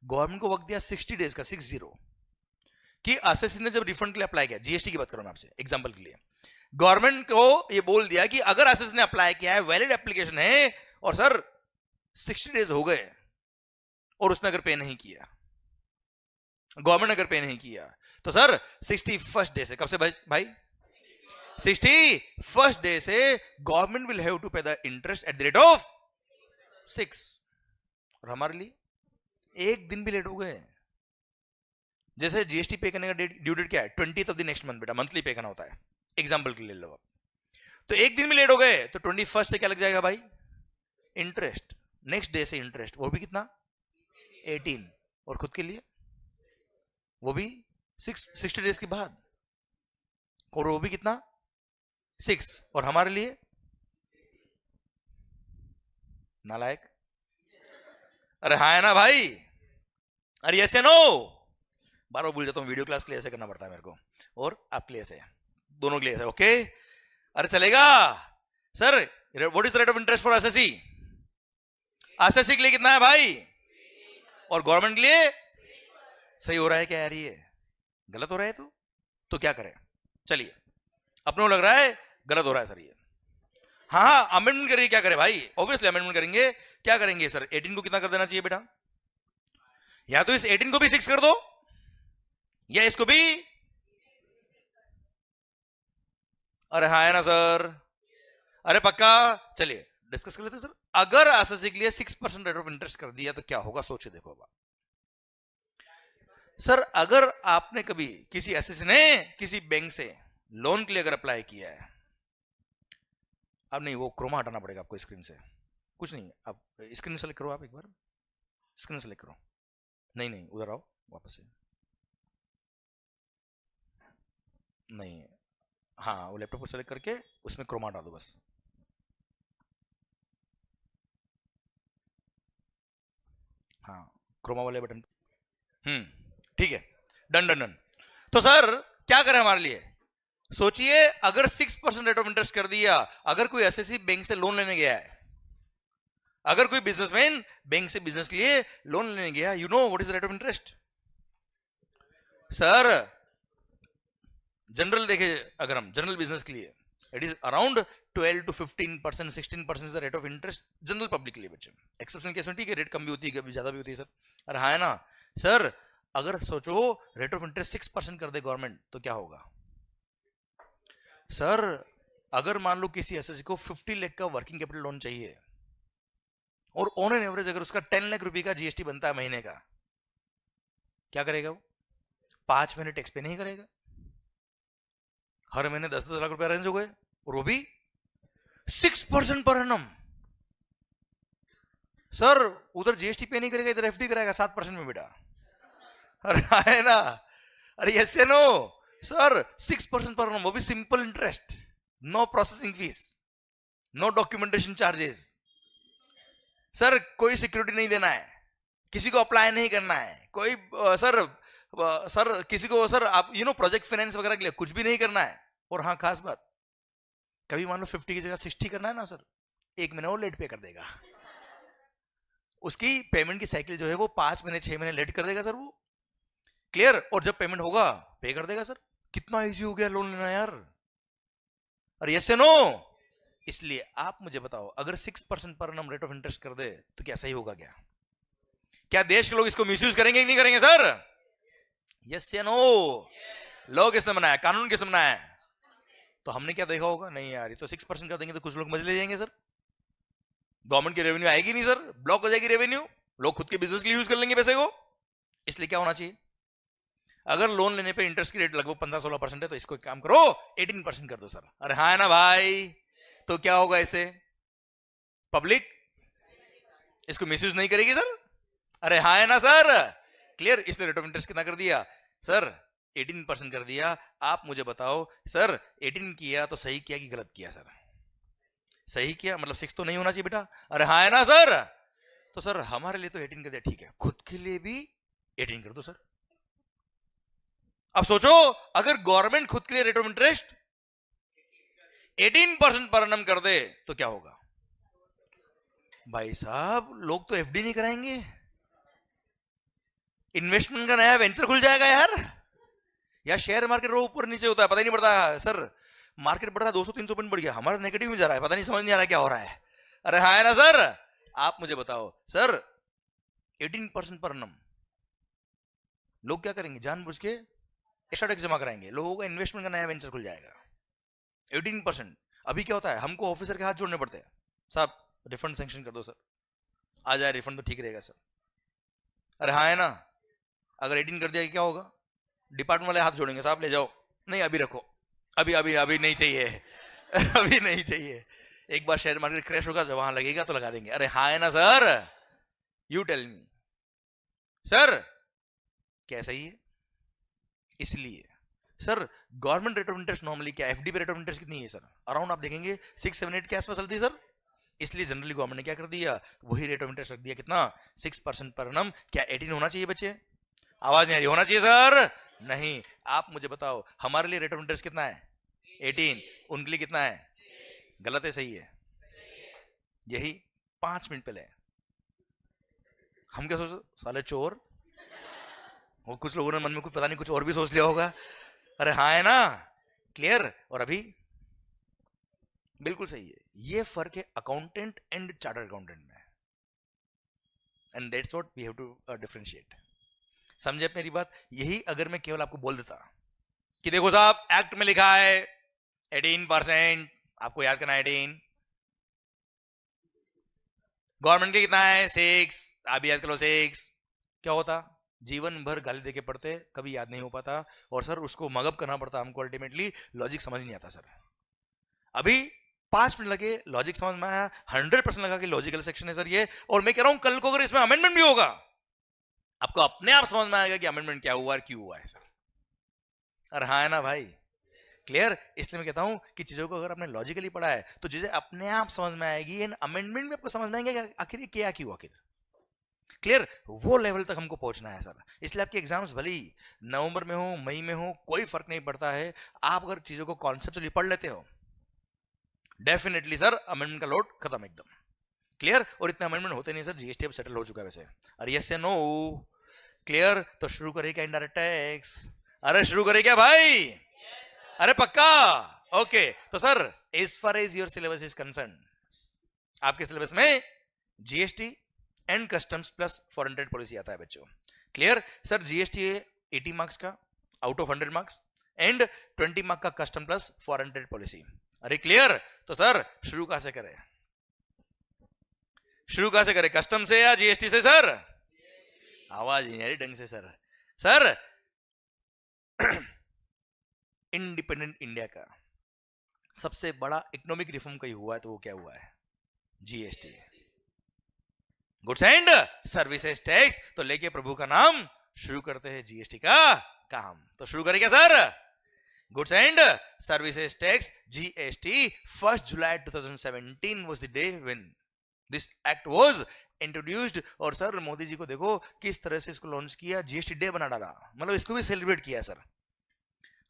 गवर्नमेंट को वक्त दिया 60 डेज का, 60, कि असेसी ने जब रिफंड के लिए अप्लाई किया, जीएसटी की बात करूं मैं आपसे एग्जांपल के लिए, गवर्नमेंट को ये बोल दिया कि अगर असेसी ने अप्लाई किया है, वैलिड एप्लीकेशन है, और सर 60 डेज हो गए और उसने अगर पे नहीं किया, गवर्नमेंट ने अगर पे नहीं किया, तो सर 61st डे से, कब से भाई? 61st डे से government will have to pay the interest at the rate of 6। और हमारे लिए एक दिन भी लेट हो गए, जैसे जीएसटी पे करने का ड्यू डेट क्या है? 20th of the next month बेटा, मंथली पे करना होता है, एग्जांपल के लिए लो आप। तो एक दिन भी लेट हो गए तो 21st से क्या लग जाएगा भाई? इंटरेस्ट। नेक्स्ट डे से इंटरेस्ट, वो भी कितना? 18। और खुद के लिए वो भी 60 डेज के बाद। और वो भी कितना 6, और हमारे लिए नालायक। अरे हाँ है ना भाई, अरे यस या नो? बार बार भूल जाता हूँ, वीडियो क्लास के लिए ऐसे करना पड़ता है मेरे को, और आपके लिए ऐसे, दोनों के लिए ऐसे। ओके, अरे चलेगा sir. What is the rate of interest for SSC? SSC के लिए कितना है भाई, और गवर्नमेंट के लिए? सही हो रहा है क्या यार? ये गलत हो रहा है तो क्या करें? चलिए, अपने को लग रहा है गलत हो रहा है सर ये। हाँ हाँ, अमेंडमेंट करिए। क्या करें भाई? ऑब्वियसली अमेंडमेंट करेंगे। क्या करेंगे सर? 18 को कितना कर देना चाहिए बेटा? या तो इस 18 को भी 6 कर दो, या इसको भी। अरे हाँ है ना सर? अरे पक्का? चलिए डिस्कस कर लेते सर। अगर एसएससी के लिए 6% रेट ऑफ इंटरेस्ट कर दिया तो क्या होगा, सोचे देखो। अब सर अगर आपने कभी किसी एसएससी ने किसी बैंक से लोन के लिए अगर अप्लाई किया है, अब नहीं, वो क्रोमा हटाना पड़ेगा आपको स्क्रीन से, कुछ नहीं, आप स्क्रीन सेलेक्ट करो, आप एक बार स्क्रीन सेलेक्ट करो। नहीं नहीं, उधर आओ वापस से। नहीं, हाँ वो लैपटॉप को सेलेक्ट करके उसमें क्रोमा हटा दो बस। हाँ, क्रोमा वाले बटन। ठीक है, डन डन डन। तो सर क्या करें हमारे लिए? सोचिए, अगर 6% रेट ऑफ इंटरेस्ट कर दिया, अगर कोई एसएससी बैंक से लोन लेने गया है, अगर कोई बिजनेसमैन बैंक से बिजनेस के लिए लोन लेने गया, you know what is rate of interest sir? General देखे, अगर हम जनरल बिजनेस के लिए, it is around 12 to 15%, 16% is the rate of interest general public के लिए बच्चे। एक्सेप्शनल केस में ठीक है, रेट कम भी होती है, कभी ज्यादा भी होती है सर। अरे हाँ है ना सर? अगर सोचो रेट ऑफ इंटरेस्ट 6% कर दे गवर्नमेंट तो क्या होगा सर? अगर मान लो किसी एसएससी को 50 लाख का वर्किंग कैपिटल लोन चाहिए, और ऑन एन एवरेज अगर उसका 10 लाख रुपए का जीएसटी बनता है महीने का, क्या करेगा वो? 5 महीने टैक्स पे नहीं करेगा, हर महीने 10-10 लाख रुपए अरेंज हो गए, और वो भी 6% पर एनम। सर उधर जीएसटी पे नहीं करेगा, इधर एफडी कराएगा 7% में बेटा। अरे है ना? अरे यस या नो सर? 6% पर एनम, वो भी simple interest, no processing fees, no documentation charges. Sir कोई सिक्योरिटी नहीं देना है, किसी को अप्लाई नहीं करना है, कोई सर किसी को सर आप प्रोजेक्ट फाइनेंस वगैरह के लिए कुछ भी नहीं करना है। और हाँ खास बात, कभी मान लो 50 की जगह 60 करना है ना सर, 1 महीना वो लेट पे कर देगा, उसकी पेमेंट की साइकिल जो है वो 5 महीने 6 महीने लेट कर देगा सर वो। क्लियर? और जब पेमेंट होगा पे कर देगा सर। कितना इजी हो गया लोन लेना यार। अरे यस या नो? इसलिए आप मुझे बताओ, अगर 6% per annum rate of interest कर दे तो क्या सही होगा? क्या देश के लोग इसको मिसयूज करेंगे कि नहीं करेंगे सर? यस या नो? लोग किसने बनाया, कानून किसने बनाया? तो हमने क्या देखा होगा? नहीं यार, ये तो 6% कर देंगे तो कुछ लोग मजे ले जाएंगे सर, गवर्नमेंट की रेवेन्यू आएगी नहीं सर, ब्लॉक हो जाएगी रेवेन्यू, लोग खुद के बिजनेस के लिए यूज कर लेंगे पैसे को। इसलिए क्या होना चाहिए? अगर लोन लेने पे इंटरेस्ट की रेट लगभग 15-16% है, तो इसको एक काम करो 18% कर दो सर। अरे हाँ है ना भाई? तो क्या होगा इससे? पब्लिक इसको मिसयूज नहीं करेगी सर। अरे हाँ है ना सर? क्लियर? इसलिए रेट ऑफ इंटरेस्ट कितना कर दिया सर? 18% कर दिया। आप मुझे बताओ सर, 18 किया तो सही किया कि गलत किया सर? सही किया, मतलब 6 तो नहीं होना चाहिए बेटा। अरे हाँ है ना सर? तो सर हमारे लिए तो 18 कर दिया, ठीक है, खुद के लिए भी 18 कर दो सर। अब सोचो, अगर गवर्नमेंट खुद के लिए rate of interest 18% per annum कर दे तो क्या होगा? भाई साहब लोग तो एफडी नहीं कराएंगे, इन्वेस्टमेंट का नया वेंचर खुल जाएगा यार। यार शेयर मार्केट रो ऊपर नीचे होता है, पता ही नहीं पड़ता सर। मार्केट बढ़ रहा है 200-300 पॉइंट बढ़ गया, हमारा नेगेटिव में जा रहा है, पता नहीं, समझ नहीं आ रहा क्या हो रहा है। अरे हाँ है ना सर? आप मुझे बताओ सर, 18% पर एनम लोग क्या करेंगे? जानबूझ के एक्स्ट्रा टैक्स जमा कराएंगे, लोगों का इन्वेस्टमेंट का नया वेंचर खुल जाएगा। 18%। अभी क्या होता है, हमको ऑफिसर के हाथ जोड़ने पड़ते हैं, साहब रिफंड सैंक्शन कर दो सर, आ जाए रिफंड तो ठीक रहेगा सर। अरे हाँ है ना? अगर 18 कर दिया क्या होगा? डिपार्टमेंट वाले हाथ जोड़ेंगे, साहब ले जाओ, नहीं अभी रखो, अभी अभी अभी नहीं चाहिए अभी नहीं चाहिए, एक बार शेयर मार्केट क्रैश होगा जब वहां लगेगा तो लगा देंगे। अरे हाँ है ना sir? You tell me sir, क्या सही है? इसलिए sir government rate of interest normally क्या, एफडी पे रेट ऑफ इंटरेस्ट कितनी है सर? अराउंड आप देखेंगे 6-7-8 के आसपास चलती है सर। इसलिए जनरली गवर्नमेंट ने क्या कर दिया, वही रेट ऑफ इंटरेस्ट रख दिया, कितना 6% पर annum। क्या 18 होना चाहिए बच्चे? आवाज नहीं आ रही, होना चाहिए सर? नहीं। आप मुझे बताओ हमारे लिए रेट ऑफ इंटरेस्ट कितना है? 18। उनके लिए कितना है? गलत है सही है? यही 5 मिनट पहले हम क्या सोच, साले चोर, और कुछ लोगों ने मन में कुछ पता नहीं कुछ और भी सोच लिया होगा। अरे हाँ है ना, क्लियर? और अभी बिल्कुल सही है। ये फर्क है अकाउंटेंट एंड चार्टर्ड अकाउंटेंट में, and that's what we have to differentiate. समझे मेरी बात? यही अगर मैं केवल आपको बोल देता कि देखो साहब एक्ट में लिखा है 18%, आपको याद करना है 18, गवर्नमेंट के कितना है 6, आप भी याद कर लो 6, क्या होता? जीवन भर गाली देके पढ़ते, कभी याद नहीं हो पाता, और सर उसको मगअप करना पड़ता हमको, अल्टीमेटली लॉजिक समझ नहीं आता सर। अभी 5 मिनट लगे, लॉजिक समझ में आया, 100% लगा कि लॉजिकल सेक्शन है सर ये, और मैं कह रहा हूं कल को अगर इसमें अमेंडमेंट भी होगा आपको अपने आप समझ में आएगा कि अमेंडमेंट क्या हुआ और क्यों हुआ है सर। अरे हाँ है ना भाई, क्लियर? इसलिए मैं कहता हूं कि चीजों को अगर आपने लॉजिकली पढ़ा है तो चीजें अपने आप समझ में आएगी, एंड अमेंडमेंट भी आपको समझ में आएंगे आखिर ये क्या क्यों आखिर। क्लियर? वो लेवल तक हमको पहुंचना है सर। इसलिए आपके एग्जाम्स भले ही नवंबर में हो, मई में हो, कोई फर्क नहीं पड़ता है। आप अगर चीजों को कॉन्सेप्चुअली पढ़ लेते हो, डेफिनेटली सर अमेंडमेंट का लोड खत्म एकदम। क्लियर? और इतने अमेंडमेंट होते नहीं सर, जीएसटी अब सेटल हो चुका है वैसे। अरे यस या नो? क्लियर? तो शुरू करें क्या इनडायरेक्ट टैक्स? अरे शुरू करें क्या भाई? अरे पक्का? ओके। तो sir as far as your syllabus is concern, आपके सिलेबस में GST and customs plus foreign trade policy आता है बच्चों। क्लियर? सर जीएसटी 80 मार्क्स का out of 100 marks, and 20 marks का custom plus foreign trade policy. अरे clear? तो sir शुरू कहां से करें? शुरू कहां से करें, कस्टम से या जीएसटी से सर? आवाज नहीं आ रही ढंग से सर। सर इंडिपेंडेंट इंडिया का सबसे बड़ा इकोनॉमिक रिफॉर्म कहीं हुआ है तो वो क्या हुआ है? GST, goods and services tax. तो लेके प्रभु का नाम शुरू करते हैं जीएसटी का काम। तो शुरू करें क्या sir? Goods and services tax GST 1 July 2017 was the day when this act was introduced। और सर मोदी जी को देखो किस तरह से इसको लॉन्च किया, जीएसटी डे बना डाला, मतलब इसको भी सेलिब्रेट किया सर।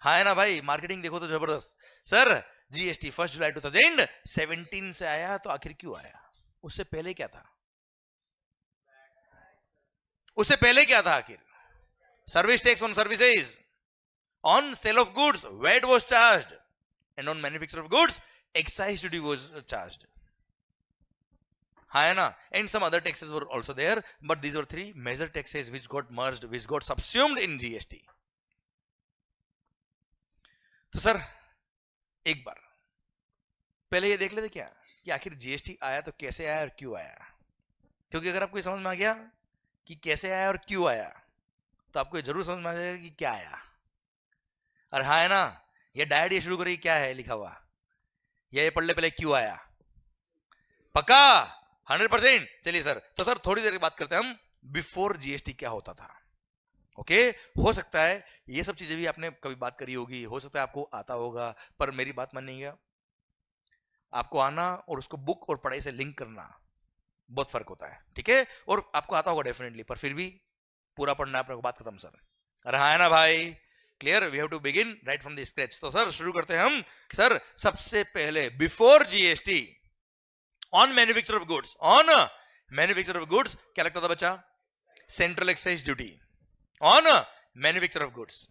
हाँ है ना भाई, मार्केटिंग देखो तो जबरदस्त। सर जीएसटी 1 जुलाई 2017 से आया, तो आखिर क्यों आया? उससे पहले क्या था? उससे पहले क्या था आखिर? Service tax on services, on sale of goods VAT was charged, and on manufacture of goods excise duty was charged. हाँ है ना? And some other taxes were also there, but these were 3 major taxes which got merged, which got subsumed in GST. तो sir एक बार पहले ये देख लेते क्या कि आखिर जीएसटी आया तो कैसे आया और क्यों आया। क्योंकि अगर आपको समझ में आ गया कि कैसे आया और क्यों आया, तो आपको जरूर समझ में आ जाएगा कि क्या आया। और हाँ है ना, ये डायट ये शुरू करेगी क्या है लिखा हुआ, ये पढ़ ले पहले क्यों आया। पक्का 100%? चलिए सर, तो सर थोड़ी देर की बात करते हैं हम बिफोर जीएसटी क्या होता था। ओके हो सकता है ये सब चीजें भी आपने कभी बात करी होगी, हो सकता है आपको आता होगा, पर मेरी बात मानिएगा, आपको आना और उसको बुक और पढ़ाई से लिंक करना बहुत फर्क होता है, ठीक है? और आपको आता होगा डेफिनेटली, पर फिर भी पूरा पढ़ना है, आपने बात खत्म सर। अरे हाँ है ना भाई, clear? We have to begin right from the scratch. तो सर शुरू करते हैं हम। सर सबसे पहले before GST on manufacture of goods, on manufacture of goods क्या लगता था बच्चा? Central excise duty. On manufacture of goods,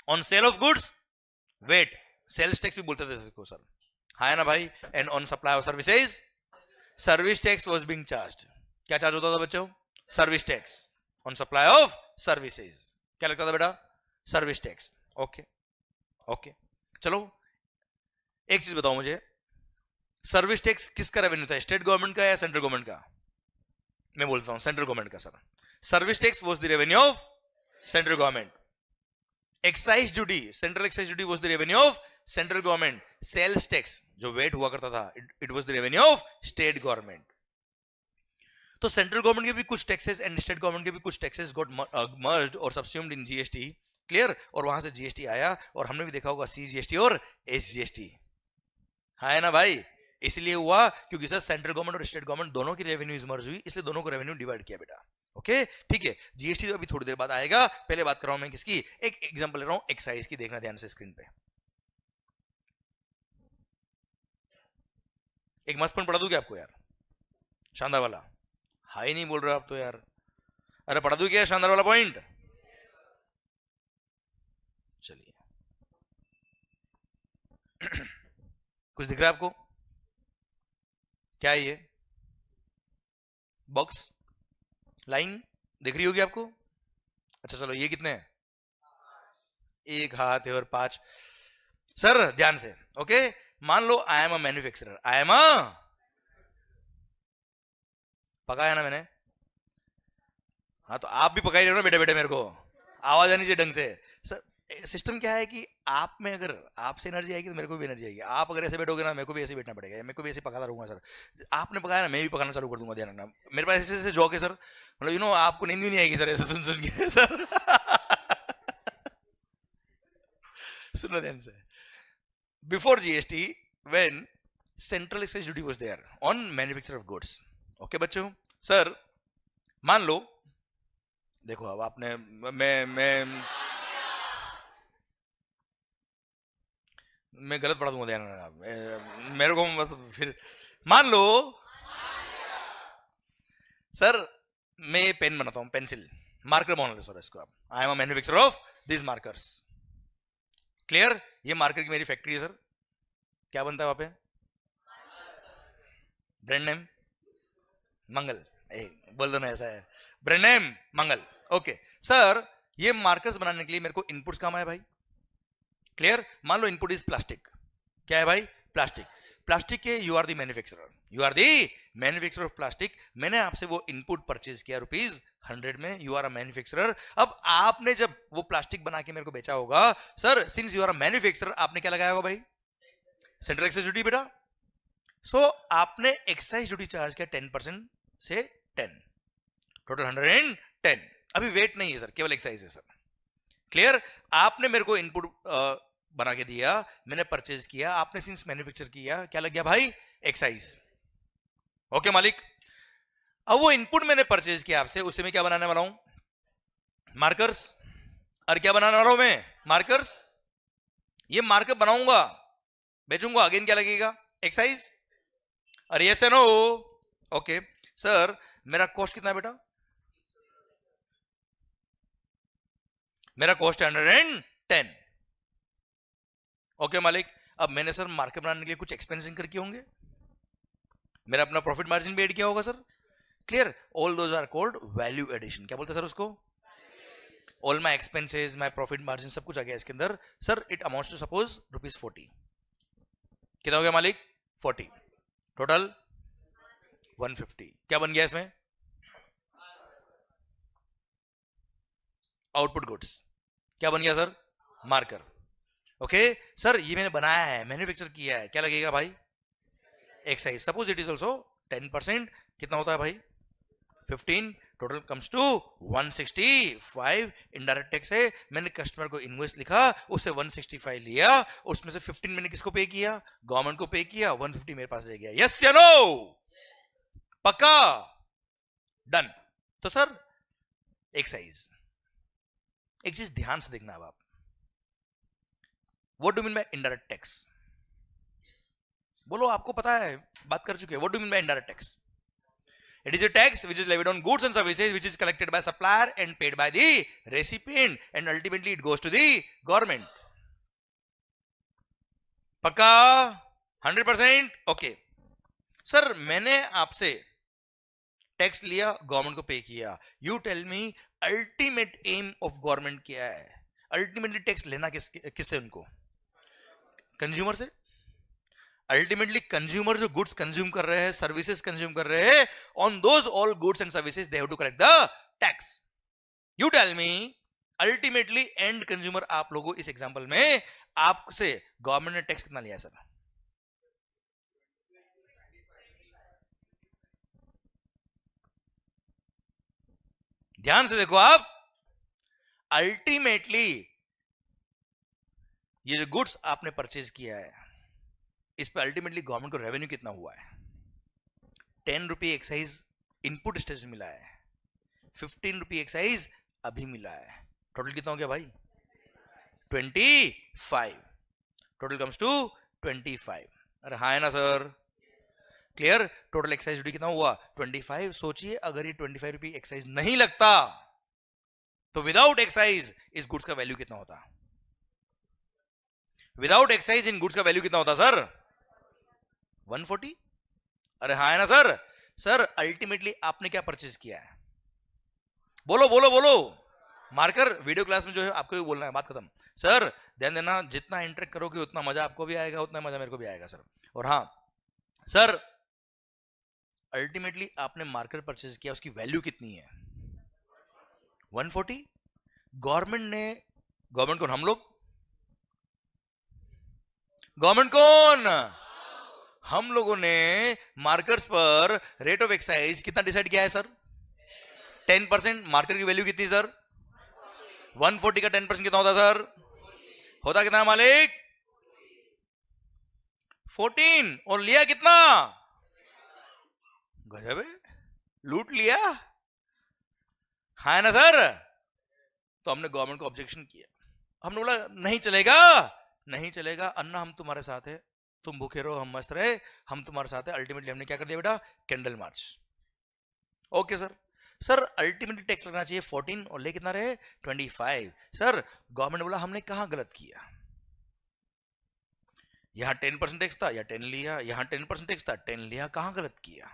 on sale of goods VAT, sales tax भी बोलते थे इसको सर, हाँ है ना भाई? And on supply of services service tax was being charged. क्या चार्ज होता था बच्चों? Service tax. On supply of services क्या लगता था बेटा? Service tax. ओके ओके, चलो एक चीज बताओ मुझे, सर्विस टैक्स किसका रेवेन्यू था, स्टेट गवर्नमेंट का या सेंट्रल गवर्नमेंट का? मैं बोलता हूं सेंट्रल गवर्नमेंट का sir. Service tax was the revenue of central government. Excise duty, central excise duty was the revenue of central government. Sales tax जो वेट हुआ करता था, it was the revenue of state government. तो central government के भी कुछ taxes and state government के भी कुछ टैक्सेस गॉट मर्ज्ड और सबस्यूम्ड इन जीएसटी क्लियर? और वहां से जीएसटी आया और हमने भी देखा होगा सीजीएसटी और एसजीएसटी, हाँ है ना भाई? इसलिए हुआ क्योंकि सर सेंट्रल गवर्नमेंट और स्टेट गवर्नमेंट दोनों की रेवेन्यू मर्ज हुई, इसलिए दोनों को रेवेन्यू डिवाइड किया बेटा। ओके ठीक है, जीएसटी तो अभी थोड़ी देर बाद आएगा, पहले बात कर रहा हूं मैं किसकी, एक एग्जांपल ले रहा हूं एक्साइज की, देखना ध्यान से स्क्रीन पे। एक मस्त पॉइंट पढ़ा दूं क्या आपको यार, शानदार वाला? हाई नहीं बोल रहे आप तो यार, अरे पढ़ा दूं क्या शानदार वाला पॉइंट? चलिए कुछ दिख रहा है आपको? क्या है ये बॉक्स लाइन दिख रही होगी आपको? अच्छा चलो, ये कितने हैं? एक हाथ है और 5। सर ध्यान से, ओके, मान लो I am a manufacturer, I am a, पकाया ना मैंने? हाँ तो आप भी पका ही रहे हो ना बेटे बेटे, मेरे को आवाज आनी चाहिए ढंग से। सर सिस्टम क्या है कि आप में अगर आपसे एनर्जी आएगी तो मेरे को भी एनर्जी आएगी, आप अगर ऐसे बैठोगे ना मेरे को भी ऐसे बैठना पड़ेगा, मेरे को भी ऐसे पकाता रहूंगा सर। आपने पकाया ना मैं भी पकाना चालू कर दूंगा, ध्यान रखना। मेरे पास ऐसे ऐसे जॉक है सर, मतलब यू नो आपको नींद भी नहीं आएगी सर ऐसे सुन सुन के सर सुनो ध्यान से, before GST when central excise duty was there on manufacture of goods, okay बच्चों। सर मान लो, देखो अब आपने, मैं गलत पढ़ा दूंगा, ध्यान रखना मेरे को बस फिर। मान लो सर मैं ये पेन बनाता हूं, पेंसिल मार्कर बना लो सर इसको आप, आई am a manufacturer of this markers, clear? ये मार्कर की मेरी फैक्ट्री है सर, क्या बनता है वहां पे? ब्रांड नेम मंगल, बोल दो ना ऐसा है, ब्रांड नेम मंगल, ओके। सर ये मार्कर्स बनाने के लिए मेरे को इनपुट्स काम आए भाई, क्लियर? मान लो इनपुट इज प्लास्टिक, क्या है भाई? प्लास्टिक। प्लास्टिक के you are the manufacturer, you are the manufacturer of plastic. मैंने आपसे वो इनपुट परचेज किया ₹100 में, यू आर अ मैन्युफैक्चरर। अब आपने जब वो प्लास्टिक बना के मेरे को बेचा होगा sir, since you are a manufacturer, आपने क्या लगाया होगा भाई? सेंट्रल एक्साइज ड्यूटी बेटा। सो आपने एक्साइज ड्यूटी चार्ज किया 10% से 10, टोटल 110। अभी वेट नहीं है सर, केवल एक्साइज है सर, क्लियर? आपने मेरे को इनपुट बना के दिया, मैंने परचेज किया, आपने सिंस मैन्युफैक्चर किया, क्या लग गया भाई? एक्साइज, ओके मालिक। अब वो इनपुट मैंने परचेज किया आपसे, उससे मैं क्या बनाने वाला हूं? मार्कर्स। और क्या बनाने वाला हूं मैं? मार्कर्स। ये मार्कर बनाऊंगा, बेचूंगा, अगेन क्या लगेगा? एक्साइज। और यस है नो? ओके सर मेरा कॉस्ट कितना है बेटा? मेरा कॉस्ट है 110, ओके मालिक। अब मैंने सर मार्केट बनाने के लिए कुछ एक्सपेंस इंकर किए होंगे, मेरा अपना प्रॉफिट मार्जिन भी ऐड किया होगा sir, clear? All those are called value addition. क्या बोलते हैं सर उसको? All my expenses, my profit margin, सब कुछ आ गया इसके अंदर sir. It amounts to suppose ₹40। कितना हो गया मालिक? 40, टोटल 150। क्या बन गया इसमें? Output goods. क्या बन गया सर? Marker, okay sir. ये मैंने बनाया है, मैन्युफैक्चर किया है, क्या लगेगा भाई? Excise. Suppose it is also 10%, कितना होता है भाई? 15, total comes to 165। Indirect tax है, मैंने कस्टमर को इनवॉइस लिखा, उससे 165 लिया, उसमें से 15 मैंने किसको पे किया? गवर्नमेंट को पे किया, 150 मेरे पास रह गया। यस या नो? पक्का? डन। तो सर एक्साइज, एक चीज ध्यान से देखना अब आप, what do mean by indirect tax? बोलो, आपको पता है, बात कर चुके हैं। What do mean by indirect tax? It is a tax which is levied on goods and services which is collected by supplier and paid by the recipient and ultimately it goes to the government. पक्का? 100%? Okay sir मैंने आपसे tax लिया, government को pay किया, you tell me ultimate aim of government क्या है? Ultimately tax लेना किससे? उनको कंज्यूमर से। अल्टीमेटली कंज्यूमर जो गुड्स कंज्यूम कर रहे हैं, सर्विसेज कंज्यूम कर रहे हैं, on those all goods and services they have to collect the tax. You tell me ultimately end consumer, आप लोगों इस एग्जांपल में आपसे गवर्नमेंट ने टैक्स कितना लिया सर? ध्यान से देखो आप, अल्टीमेटली ये जो गुड्स आपने परचेज किया है इस पे अल्टीमेटली गवर्नमेंट को रेवेन्यू कितना हुआ है? 10 रुपये एक्साइज इनपुट स्टेज में मिला है, 15 रुपये एक्साइज अभी मिला है, टोटल कितना हो गया भाई? 25. Total comes to 25. अरे हाँ है ना sir? Clear? Total excise duty कितना हुआ? 25. सोचिए अगर ये 25 रुपये एक्साइज नहीं लगता तो विदाउट एक्साइज इस गुड्स का वैल्यू कितना होता? विदाउट एक्साइज इन गुड्स का वैल्यू कितना होता सर? 140. अरे हाँ है ना सर? सर अल्टीमेटली आपने क्या परचेज किया है? बोलो बोलो बोलो. मार्कर वीडियो क्लास में जो है आपको भी बोलना है, बात खत्म. सर ध्यान देना, जितना इंटरेक्ट करोगे उतना मजा आपको भी आएगा, उतना मजा मेरे को भी आएगा सर. और हाँ सर, अल्टीमेटली आपने मार्कर परचेज किया, उसकी वैल्यू कितनी है? 140. गवर्नमेंट कौन? हम लोग. गवर्नमेंट कौन? हम लोगों ने मार्कर्स पर रेट ऑफ एक्साइज कितना डिसाइड किया है सर? 10%. मार्कर की वैल्यू कितनी सर? 140 का 10% कितना होता सर? होता कितना मालिक? 14. और लिया कितना? गजब है, लूट लिया. हाँ ना सर? तो हमने गवर्नमेंट को ऑब्जेक्शन किया. हमने बोला नहीं चलेगा, नहीं चलेगा अन्ना, हम तुम्हारे साथ है, तुम भूखे रहो हम मस्त रहे, हम तुम्हारे साथ है. अल्टीमेटली हमने क्या कर दिया बेटा? Candle march. Okay sir. Sir ultimately tax लगना चाहिए 14 और ले कितना रहे? 25. सर गवर्नमेंट बोला हमने कहां गलत किया? यहां 10% टैक्स था या 10 लिया, यहां 10% टैक्स था 10 लिया, कहां गलत किया?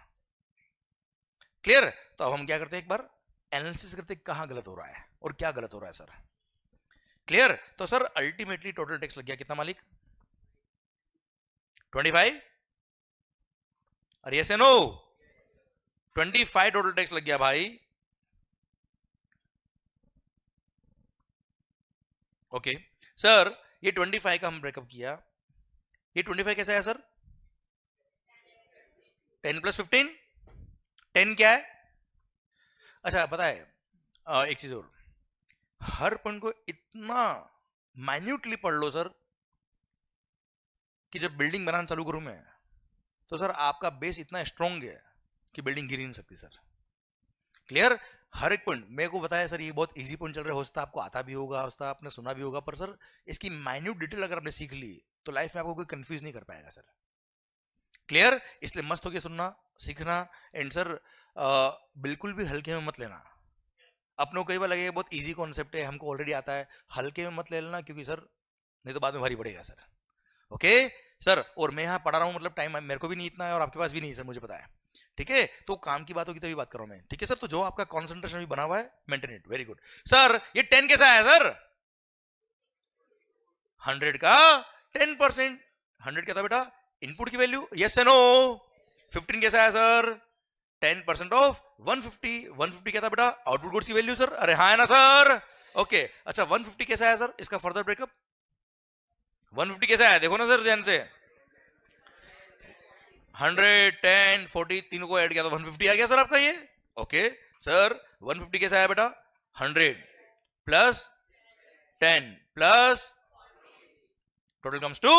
क्लियर? तो अब हम क्या करते हैं, एक बार एनालिसिस करते हैं कहां गलत हो रहा है और क्या गलत हो रहा है सर. क्लियर? तो सर अल्टीमेटली टोटल टैक्स लग गया कितना मालिक? 25. अरे यस नो? 25 टोटल टैक्स लग गया भाई. ओके सर, ये 25 का हम ब्रेकअप किया. ये 25 कैसा है सर? 10 + 15. 10 क्या है? अच्छा पता है एक चीज और, हर पॉइंट को इतना माइन्यूटली पढ़ लो सर कि जब बिल्डिंग बनाना चालू करूं मैं तो सर आपका बेस इतना स्ट्रांग है कि बिल्डिंग गिर ही नहीं सकती सर. क्लियर? हर एक पॉइंट मेरे को बताया सर, ये बहुत इजी पॉइंट चल रहा है, हो सकता है आपको आता भी होगा, हो सकता है आपने सुना भी होगा, पर सर इसकी माइन्यूट डिटेल अगर आपने सीख ली तो लाइफ में आपको कोई कंफ्यूज नहीं कर पाएगा सर. क्लियर? इसलिए मस्त होकर सुनना, सीखना. एंड सर बिल्कुल भी हल्के में मत लेना. अपनों को कई बार लगेगा बहुत इजी कॉन्सेप्ट है, हमको ऑलरेडी आता है, हल्के में मत ले लेना, क्योंकि सर नहीं तो बाद में भारी पड़ेगा सर. Okay sir? और मैं यहाँ पढ़ा रहा हूँ, मतलब टाइम मेरे को भी नहीं इतना है और आपके पास भी नहीं सर, मुझे पता है. ठीक है? तो काम की बात होगी तभी बात कर रहा हूं मैं. ठीक है सर? तो जो आपका कॉन्सेंट्रेशन भी बना हुआ है, maintain it. Very good sir. ये 10 कैसा है सर? 100 का 10%. 100 क्या था बेटा? इनपुट की वैल्यू. Yes no? 15 कैसा है सर? 10% ऑफ 150. 150 क्या था बेटा? आउटपुट गुड्स की वैल्यू सर. अरे हाँ है ना सर? ओके. अच्छा 150 कैसा है सर? इसका फर्दर ब्रेकअप. 150 कैसा है देखो ना सर ध्यान से. 100, 10, 40 तीनों को ऐड किया तो 150 आ गया सर आपका ये. ओके सर 150 कैसा है बेटा? 100 plus 10 plus total comes to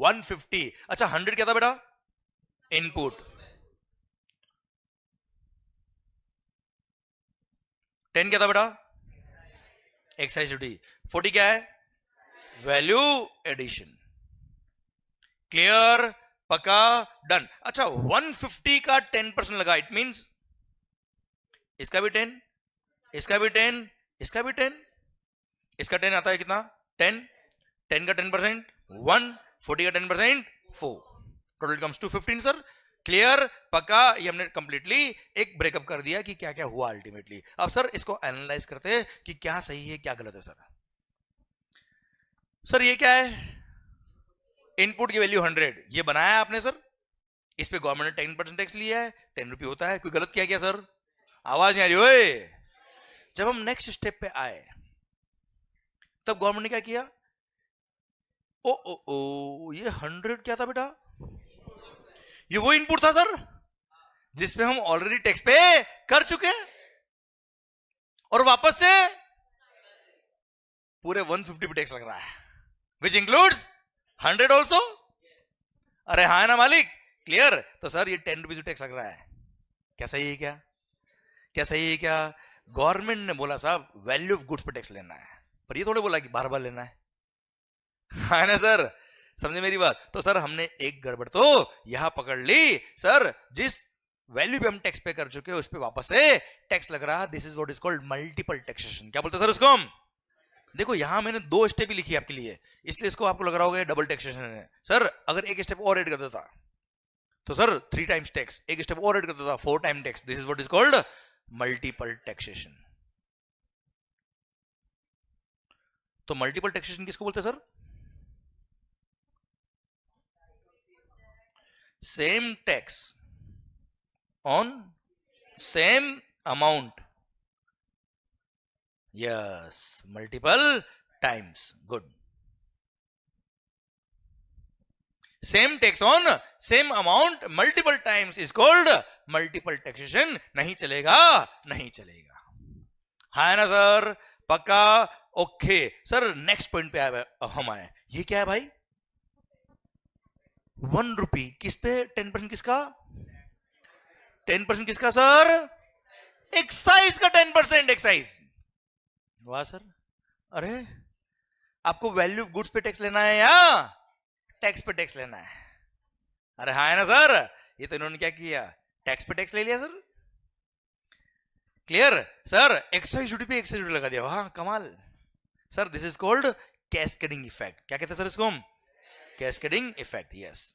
150. अच्छा 100 क्या था बेटा? इनपुट. 10 क्या था बेटा? Excise duty. 40 क्या है? Value addition. क्लियर? पक्का? डन. अच्छा 150 का 10% लगा, इट मींस इसका भी 10, इसका भी 10, इसका भी 10, इसका 10 आता है कितना? 10. 10 का 10% 1, 40 का 10% 4. Total comes to 15 sir. Clear? पक्का? ये हमने कंप्लीटली एक ब्रेकअप कर दिया कि क्या क्या हुआ अल्टीमेटली. अब सर इसको एनालाइज करते हैं कि क्या सही है क्या गलत है सर. सर ये क्या है? इनपुट की वैल्यू 100, ये बनाया आपने सर, इस पे गवर्नमेंट ने 10% टैक्स लिया है, 10 रुपये होता है. कोई गलत किया क्या सर? आवाज नहीं आ रही ओए. जब हम नेक्स्ट स्टेप पे आए तब गवर्नमेंट ने क्या किया? ओ ओ ओ ये 100 क्या था बेटा? ये वो इनपुट था सर जिसपे हम ऑलरेडी टैक्स पे कर चुके हैं और वापस से पूरे 150 पे टैक्स लग रहा है. Which includes 100 also. अरे हाँ ना मालिक, क्लियर। तो सर ये 10 रुपीज टैक्स लग रहा है, क्या सही है? क्या सही है? क्या गवर्नमेंट ने बोला साहब वैल्यू ऑफ गुड्स पर टैक्स लेना है, पर ये थोड़े बोला कि बार बार लेना है। है ना सर, समझे मेरी बात? तो सर हमने एक गड़बड़ तो यहां पकड़ ली सर, जिस वैल्यू पे हम टैक्स पे कर चुके हैं उस पे वापस से टैक्स लग रहा है। This is what is called multiple taxation. क्या बोलते हैं सर उसको हम? देखो यहां मैंने 2 स्टेप ही लिखी है आपके लिए, इसलिए इसको आपको लग रहा होगा डबल टैक्सेशन है। सर अगर एक स्टेप और ऐड कर देता तो सर 3 टाइम्स टैक्स, एक स्टेप और ऐड कर देता 4 time tax. This is what is called multiple taxation. तो मल्टीपल टैक्सेशन किसको बोलते हैं sir? Same tax on same amount, yes, multiple times, good. Same tax on same amount multiple times is called multiple taxation. नहीं चलेगा, नहीं चलेगा। है ना सर, पक्का? ओके सर, नेक्स्ट पॉइंट पे हम आए। ये क्या है भाई? 1 रुपी किस पे 10% किसका? 10% किसका सर? एक्साइज का 10%, एक्साइज। वाह सर। अरे आपको वैल्यू ऑफ गुड्स पे टैक्स लेना है या टैक्स पे टैक्स लेना है? अरे हाँ है ना सर, ये तो इन्होंने क्या किया, टैक्स पे टैक्स ले लिया sir. Clear sir, excise duty पे एक्साइज ड्यूटी लगा दिया, वाह कमाल। Sir this is called cascading effect. क्या कहते हैं सर इसको हम? Cascading effect, yes.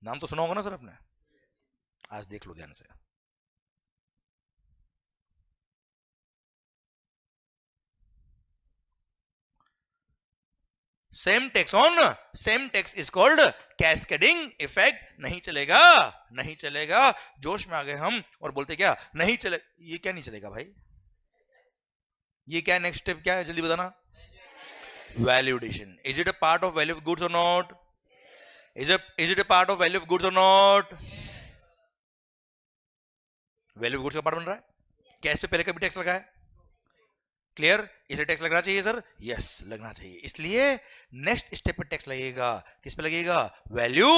नाम तो सुना होगा ना सर आपने, आज देख लो ध्यान से। Same tax on same tax is called cascading effect. नहीं चलेगा, नहीं चलेगा। जोश में आ गए हम और बोलते क्या नहीं चले। ये क्या नहीं चलेगा भाई? ये क्या नेक्स्ट स्टेप क्या है, जल्दी बताना। Value addition. Is it a part of value of goods or not? Is it a part of value of goods or not? Value of goods का पार्ट बन रहा है। क्या इस पे पहले कभी टैक्स लगा है? क्लियर, इसे टैक्स लगना चाहिए सर, यस लगना चाहिए। इसलिए नेक्स्ट स्टेप पे टैक्स लगेगा। किस पे लगेगा? वैल्यू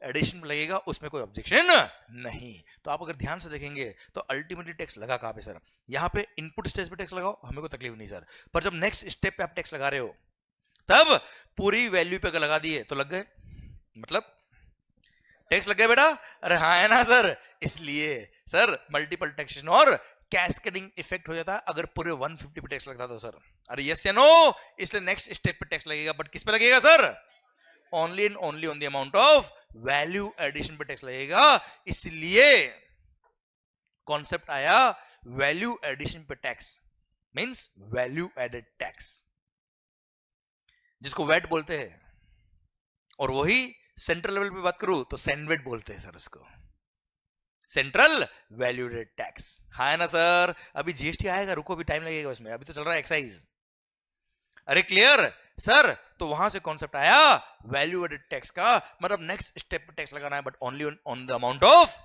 एडिशन पे लगेगा, उसमें कोई ऑब्जेक्शन नहीं। तो आप अगर ध्यान से देखेंगे तो अल्टीमेटली टैक्स लगा कहां पे सर? यहां पे इनपुट स्टेज पे टैक्स लगाओ, हमें कोई तकलीफ नहीं सर। पर जब नेक्स्ट स्टेप पे आप टैक्स लगा रहे हो तब पूरी वैल्यू पे अगर लगा दिए तो लग गए, मतलब टैक्स लग गया बेटा। अरे हाँ है ना सर, इसलिए सर मल्टीपल टैक्सेशन और कैस्केडिंग इफेक्ट हो जाता है अगर पूरे 150 पे टैक्स लगता तो सर। अरे यस या नो? इसलिए नेक्स्ट स्टेप पे टैक्स लगेगा, बट किस पे लगेगा sir? Only and only on the amount of value addition पे टैक्स लगेगा। इसलिए कॉन्सेप्ट आया वैल्यू एडिशन पे tax, means value added tax, जिसको वैट बोलते हैं। और वही सेंट्रल लेवल पे बात करूं तो सेंवेट बोलते हैं सर उसको, सेंट्रल वैल्यू एडेड टैक्स। है ना सर? अभी जीएसटी आएगा, रुको अभी टाइम लगेगा उसमें, अभी तो चल रहा है एक्साइज। अरे क्लियर सर, तो वहां से कॉन्सेप्ट आया वैल्यू एडेड टैक्स का, मतलब नेक्स्ट स्टेप पे टैक्स लगाना है but only on the amount of.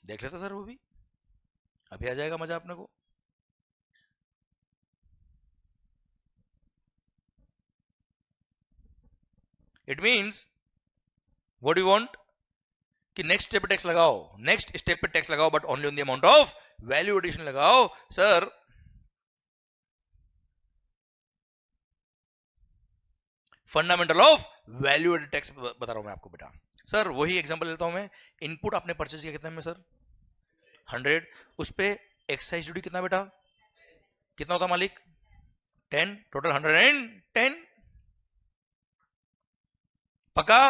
देख लेते सर, वो भी अभी आ जाएगा मजा अपने को। It means what you want कि नेक्स्ट स्टेप पे टैक्स लगाओ, नेक्स्ट स्टेप पे टैक्स लगाओ but only on the amount of value addition लगाओ। Sir fundamental of value added tax बता रहा हूं मैं आपको बेटा। सर वही एग्जांपल लेता हूं मैं, इनपुट आपने परचेज किया कितने में सर? 100। उस पे एक्साइज ड्यूटी कितना बेटा? कितना होता मालिक? 10, टोटल 110। पक्का?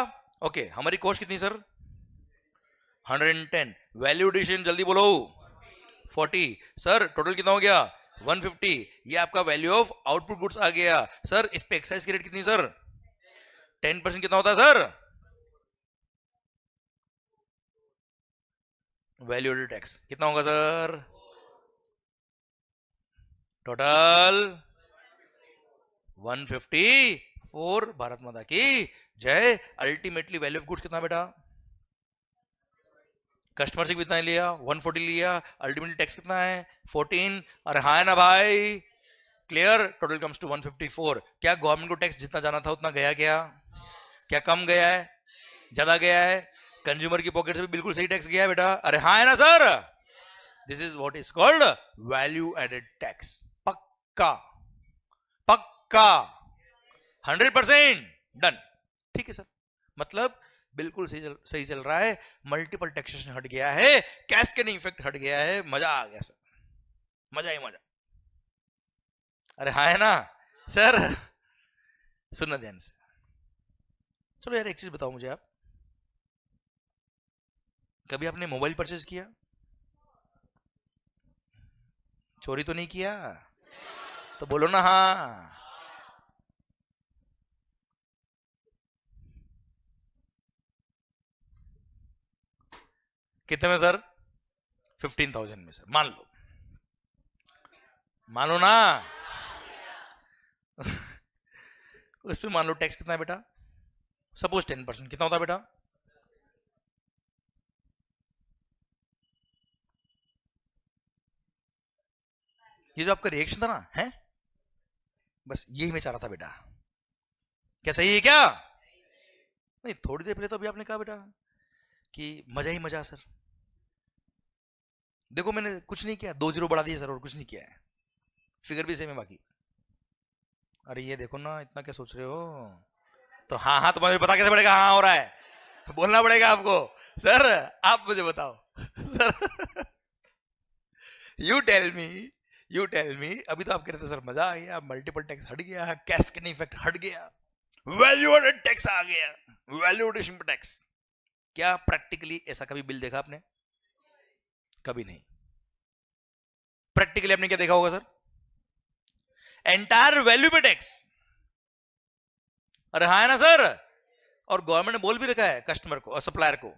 ओके, हमारी कॉस्ट कितनी सर? 110। वैल्यू एडिशन जल्दी बोलो? 40। सर टोटल कितना हो गया? 150। ये आपका वैल्यू ऑफ आउटपुट गुड्स आ गया। सर इस पे एक्साइज की रेट कितनी सर? 10% कितना होता है सर? वैल्यू एडेड टैक्स कितना होगा सर? टोटल 154। भारत माता की जय। अल्टीमेटली वैल्यू ऑफ गुड्स कितना बेटा? कस्टमर से कितना लिया? 140 लिया। अल्टीमेटली टैक्स कितना है? 14। अरे हाँ ना भाई, क्लियर, टोटल कम्स टू 154। क्या गवर्नमेंट को टैक्स जितना जाना था उतना गया? क्या कम गया है, ज्यादा गया है? कंज्यूमर की पॉकेट से भी बिल्कुल सही टैक्स गया है बेटा, अरे हाँ है ना sir? This is what is called value added tax. पक्का पक्का 100% डन। ठीक है सर, मतलब बिल्कुल सही चल रहा है, मल्टीपल टैक्सेशन हट गया है, कैस्केडिंग इफेक्ट हट गया है, मजा आ गया सर, मजा ही मजा। अरे हाँ है ना सर? सुनना ध्यान से। चलो यार एक चीज बताओ मुझे, आप कभी आपने मोबाइल परचेज किया? चोरी तो नहीं किया? तो बोलो ना हाँ। कितने में सर? 15,000 में सर, मान लो, मानो ना। उस पे मान लो टैक्स कितना है बेटा? सपोज 10%। कितना होता है बेटा? ये जो आपका रिएक्शन था ना, है बस यही मैं चाह रहा था बेटा। क्या सही है क्या? नहीं, थोड़ी देर पहले तो अभी आपने कहा बेटा कि मजा ही मजा सर। देखो मैंने कुछ नहीं किया, 2 जीरो बढ़ा दिए सर और कुछ नहीं किया है, फिगर भी सेम है बाकी। अरे ये देखो ना, इतना क्या सोच रहे हो? तो हाँ हाँ तुम्हें पता कैसे पड़ेगा हाँ हो रहा है? बोलना पड़ेगा आपको। सर आप मुझे बताओ sir. You tell me, you tell me. अभी तो आप कह रहे थे सर मजा आ गया, मल्टीपल टैक्स हट गया, कैस्केडिंग इफेक्ट हट गया, वैल्यू एडेड टैक्स आ गया, वैल्यू एडिशन टैक्स। क्या प्रैक्टिकली ऐसा कभी बिल देखा आपने? कभी नहीं। प्रैक्टिकली आपने क्या देखा होगा सर? एंटायर वैल्यू पे टैक्स। अरे हाँ है ना सर? और गवर्नमेंट ने बोल भी रखा है कस्टमर को और सप्लायर को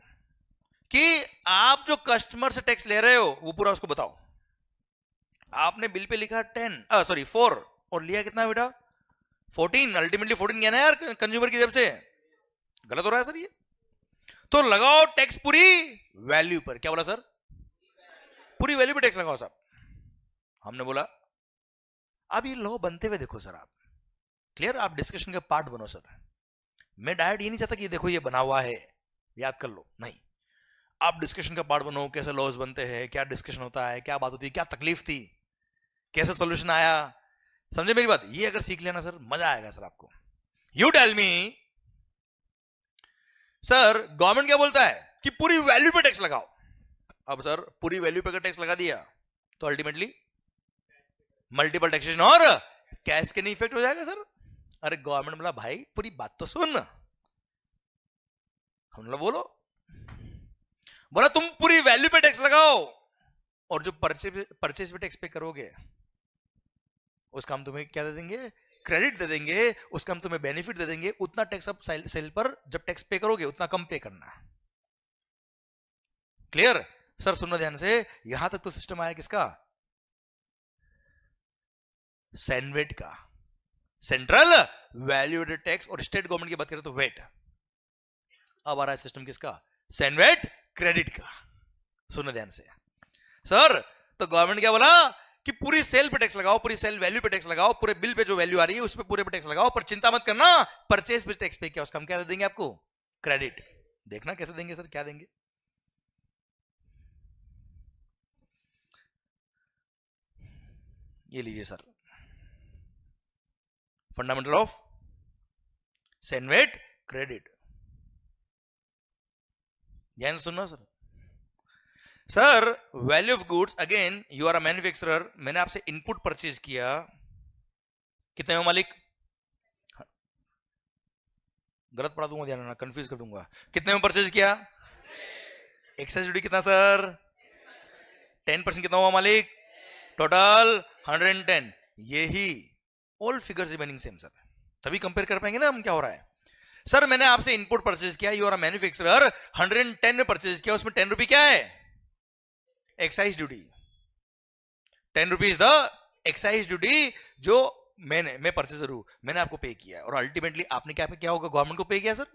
कि आप जो कस्टमर से टैक्स ले रहे हो वो पूरा उसको बताओ। आपने बिल पे लिखा 4 और लिया कितना बेटा? 14। अल्टीमेटली 14 गया ना यार कंज्यूमर की जेब से। गलत हो रहा है सर ये। तो लगाओ टैक्स पूरी वैल्यू पर। क्या बोला सर? पूरी वैल्यू पे टैक्स लगाओ साहब। हमने बोला अब ये लॉ बनते हुए देखो सर आप, क्लियर? आप डिस्कशन का पार्ट बनो सर। मैं डायरेक्ट ये नहीं चाहता कि ये देखो ये बना हुआ है याद कर लो, नहीं। आप डिस्कशन का पार्ट बनो, कैसे लॉज बनते हैं, क्या डिस्कशन होता है, क्या बात होती है, क्या तकलीफ थी, कैसे सॉल्यूशन आया। समझे मेरी बात? ये अगर सीख लेना सर मजा आएगा सर आपको। You tell me sir, government क्या बोलता है कि पूरी वैल्यू पे टैक्स लगाओ। अब सर पूरी वैल्यू पे अगर टैक्स लगा दिया तो अल्टीमेटली मल्टीपल टैक्सेशन और कैस्केडिंग इफेक्ट हो जाएगा सर। अरे गवर्नमेंट बोला भाई पूरी बात तो सुन। हम लोग बोला तुम पूरी वैल्यू पे टैक्स लगाओ और जो परचेज पे टैक्स पे करोगे उसका हम तुम्हें क्या दे देंगे? क्रेडिट दे देंगे। उसका हम तुम्हें बेनिफिट दे देंगे। उतना टैक्स आप सेल पर जब टैक्स पे करोगे उतना कम पे करना। क्लियर? सर सुनना ध्यान से, यहां तक तो सिस्टम आया किसका? सेनवेट का, सेंट्रल वैल्यू एडेड टैक्स। और स्टेट गवर्नमेंट की बात करें तो वेट। अब आ रहा है सिस्टम किसका? सेनवेट क्रेडिट का। सुनना ध्यान से सर, तो गवर्नमेंट क्या बोला कि पूरी सेल पे टैक्स लगाओ, पूरी सेल वैल्यू पे टैक्स लगाओ, पूरे बिल पे जो वैल्यू आ रही है उस पे पूरे पे टैक्स लगाओ, पर चिंता मत करना परचेज पे टैक्स पे क्या उसका हम क्या दे देंगे आपको? क्रेडिट। देखना कैसे देंगे सर, क्या देंगे? ये लीजिए sir, fundamental of CENVAT credit. ध्यान सुनना sir. Sir value of goods, again you are a manufacturer, मैंने आपसे इनपुट परचेज किया, कितने में मालिक? गलत पढ़ा दूंगा, ध्यान रखना, कंफ्यूज कर दूंगा। कितने में परचेज किया? एक्साइज ड्यूटी कितना सर? 10%। कितना हुआ मालिक? टोटल 110। यही all figures remaining same sir, तभी कंपेयर कर पाएंगे ना हम क्या हो रहा है। सर मैंने आपसे इनपुट परचेज किया, यू आर अ मैन्युफैक्चरर, 110 में परचेज किया, उसमें 10 रुपए क्या है? Excise duty. 10 rupees the excise duty जो मैं परचेजर हूं, मैंने आपको पे किया और अल्टीमेटली आपने क्या किया होगा? गवर्नमेंट को पे किया सर।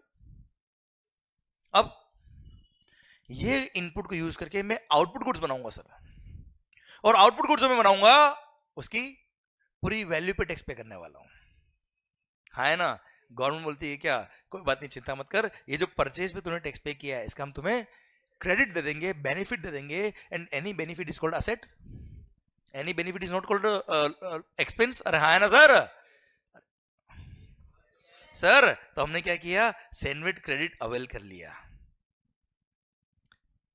अब ये इनपुट को यूज करके मैं आउटपुट गुड्स बनाऊंगा सर, और आउटपुट गुड्स में बनाऊंगा उसकी पूरी वैल्यू पे टैक्स पे करने वाला हूं, हाँ है ना। गवर्नमेंट बोलती है क्या, कोई बात नहीं, चिंता मत कर, ये जो परचेज पे तूने टैक्स पे किया है इसका हम तुम्हें क्रेडिट दे देंगे, बेनिफिट दे देंगे, and any benefit is called asset, any benefit is not called expense. अरे हाँ है ना सर, सर तो हमने क्या किया, सेनवेट क्रेडिट अवेल कर लिया,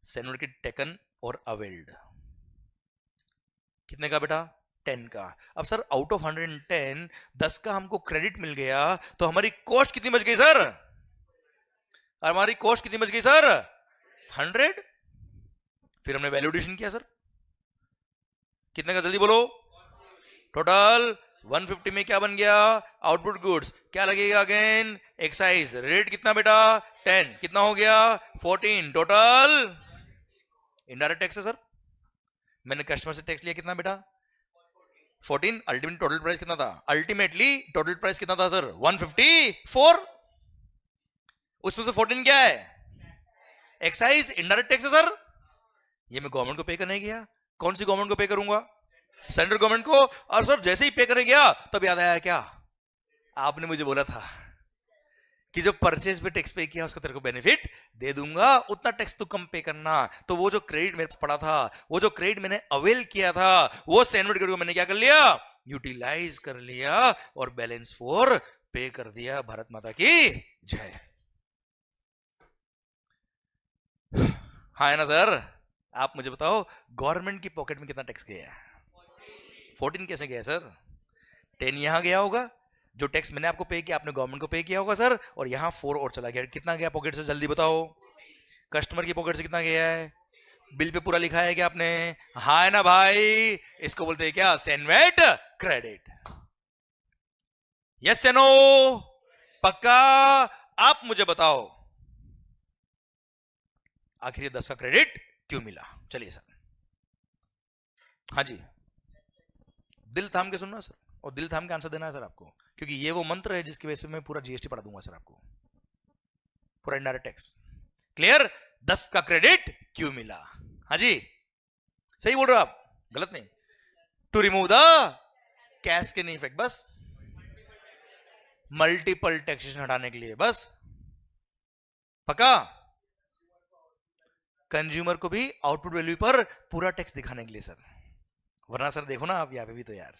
सेनवेट क्रेडिट टेकन और अवेल्ड, कितने का बेटा, 10 का। अब सर आउट ऑफ 110 10 का हमको क्रेडिट मिल गया, तो हमारी कॉस्ट कितनी बच गई सर, हमारी कॉस्ट कितनी बच गई सर, 100। फिर हमने वैल्यू एडिशन किया सर, कितने का जल्दी बोलो, टोटल 150 में क्या बन गया, आउटपुट गुड्स, क्या लगेगा अगेन, एक्साइज रेट कितना बेटा 10, कितना हो गया 14, टोटल इनडायरेक्ट टैक्स है सर, मैंने कस्टमर से टैक्स लिया कितना बेटा 14, अल्टीमेट टोटल प्राइस कितना था, अल्टीमेटली टोटल प्राइस कितना था सर 154, उसमें से 14 क्या है, एक्साइज इनडायरेक्ट टैक्स है सर, ये मैं गवर्नमेंट को पे करने गया, कौन सी गवर्नमेंट को पे करूंगा, सेंट्रल गवर्नमेंट को। और सर जैसे ही पे करने गया तब याद आया क्या, आपने मुझे बोला था कि जो परचेज पे टैक्स पे किया उसका तेरे को बेनिफिट दे दूंगा, उतना टैक्स तो कम पे करना। तो वो जो क्रेडिट मेरे पास पड़ा था, वो जो क्रेडिट मैंने अवेल किया था, वो सेनवेट क्रेडिट को मैंने क्या कर लिया, यूटिलाइज कर लिया और बैलेंस फॉर पे कर दिया। भारत माता की जय। हाँ है ना सर, आप मुझे बताओ गवर्नमेंट की पॉकेट में कितना टैक्स गया है, 14 कैसे गया सर, 10 यहां गया होगा, जो टैक्स मैंने आपको पे किया आपने गवर्नमेंट को पे किया होगा सर, और यहां 4 और चला गया, कितना गया पॉकेट से जल्दी बताओ, कस्टमर की पॉकेट से कितना गया है, बिल पे पूरा लिखा है क्या आपने, हाँ है ना भाई, इसको बोलते हैं क्या, सेनवेट क्रेडिट, यस या नो, पक्का। आप मुझे बताओ आखिर ये 10 का क्रेडिट क्यों मिला, चलिए सर, हाँ जी, दिल थाम के सुनना सर, और दिल थाम के आंसर देना है सर आपको, क्योंकि ये वो मंत्र है जिसकी वजह से मैं पूरा जीएसटी पढ़ा दूंगा सर आपको, पूरा इनडायरेक्ट टैक्स, क्लियर। 10 का क्रेडिट क्यों मिला, हाँ जी, सही बोल रहे हो आप, गलत नहीं, to remove the cascading effect, बस मल्टीपल टैक्सेशन हटाने के लिए, बस, पक्का। कंज्यूमर को भी आउटपुट वैल्यू पर पूरा टैक्स दिखाने के लिए सर, वरना सर देखो ना आप यहाँ पे भी तो यार,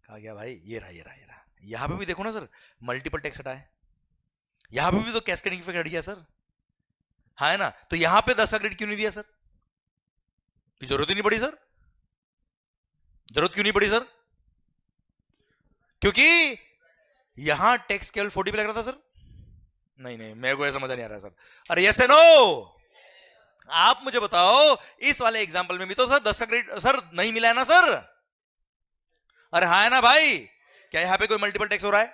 कहा गया भाई, ये रहा ये रहा ये रहा, यहां पे भी देखो ना सर, मल्टीपल टैक्स हटाए, यहां पे भी तो कैस्केडिंग इफेक्ट हट गया सर, हाँ है ना। तो यहां पे 10 का क्रेडिट क्यों नहीं दिया सर, की जरूरत ही नहीं पड़ी सर, जरूरत क्यों नहीं पड़ी सर, क्योंकि यहां टैक्स केवल 40 पे लग रहा था सर, नहीं नहीं मेरे को ऐसा मजा नहीं आ रहा सर, अरे यस एंड नो, आप मुझे बताओ इस वाले एग्जांपल में भी तो सर 10 का क्रेडिट सर नहीं मिला है ना सर, अरे हाँ है ना भाई, क्या यहां पे कोई मल्टीपल टैक्स हो रहा है,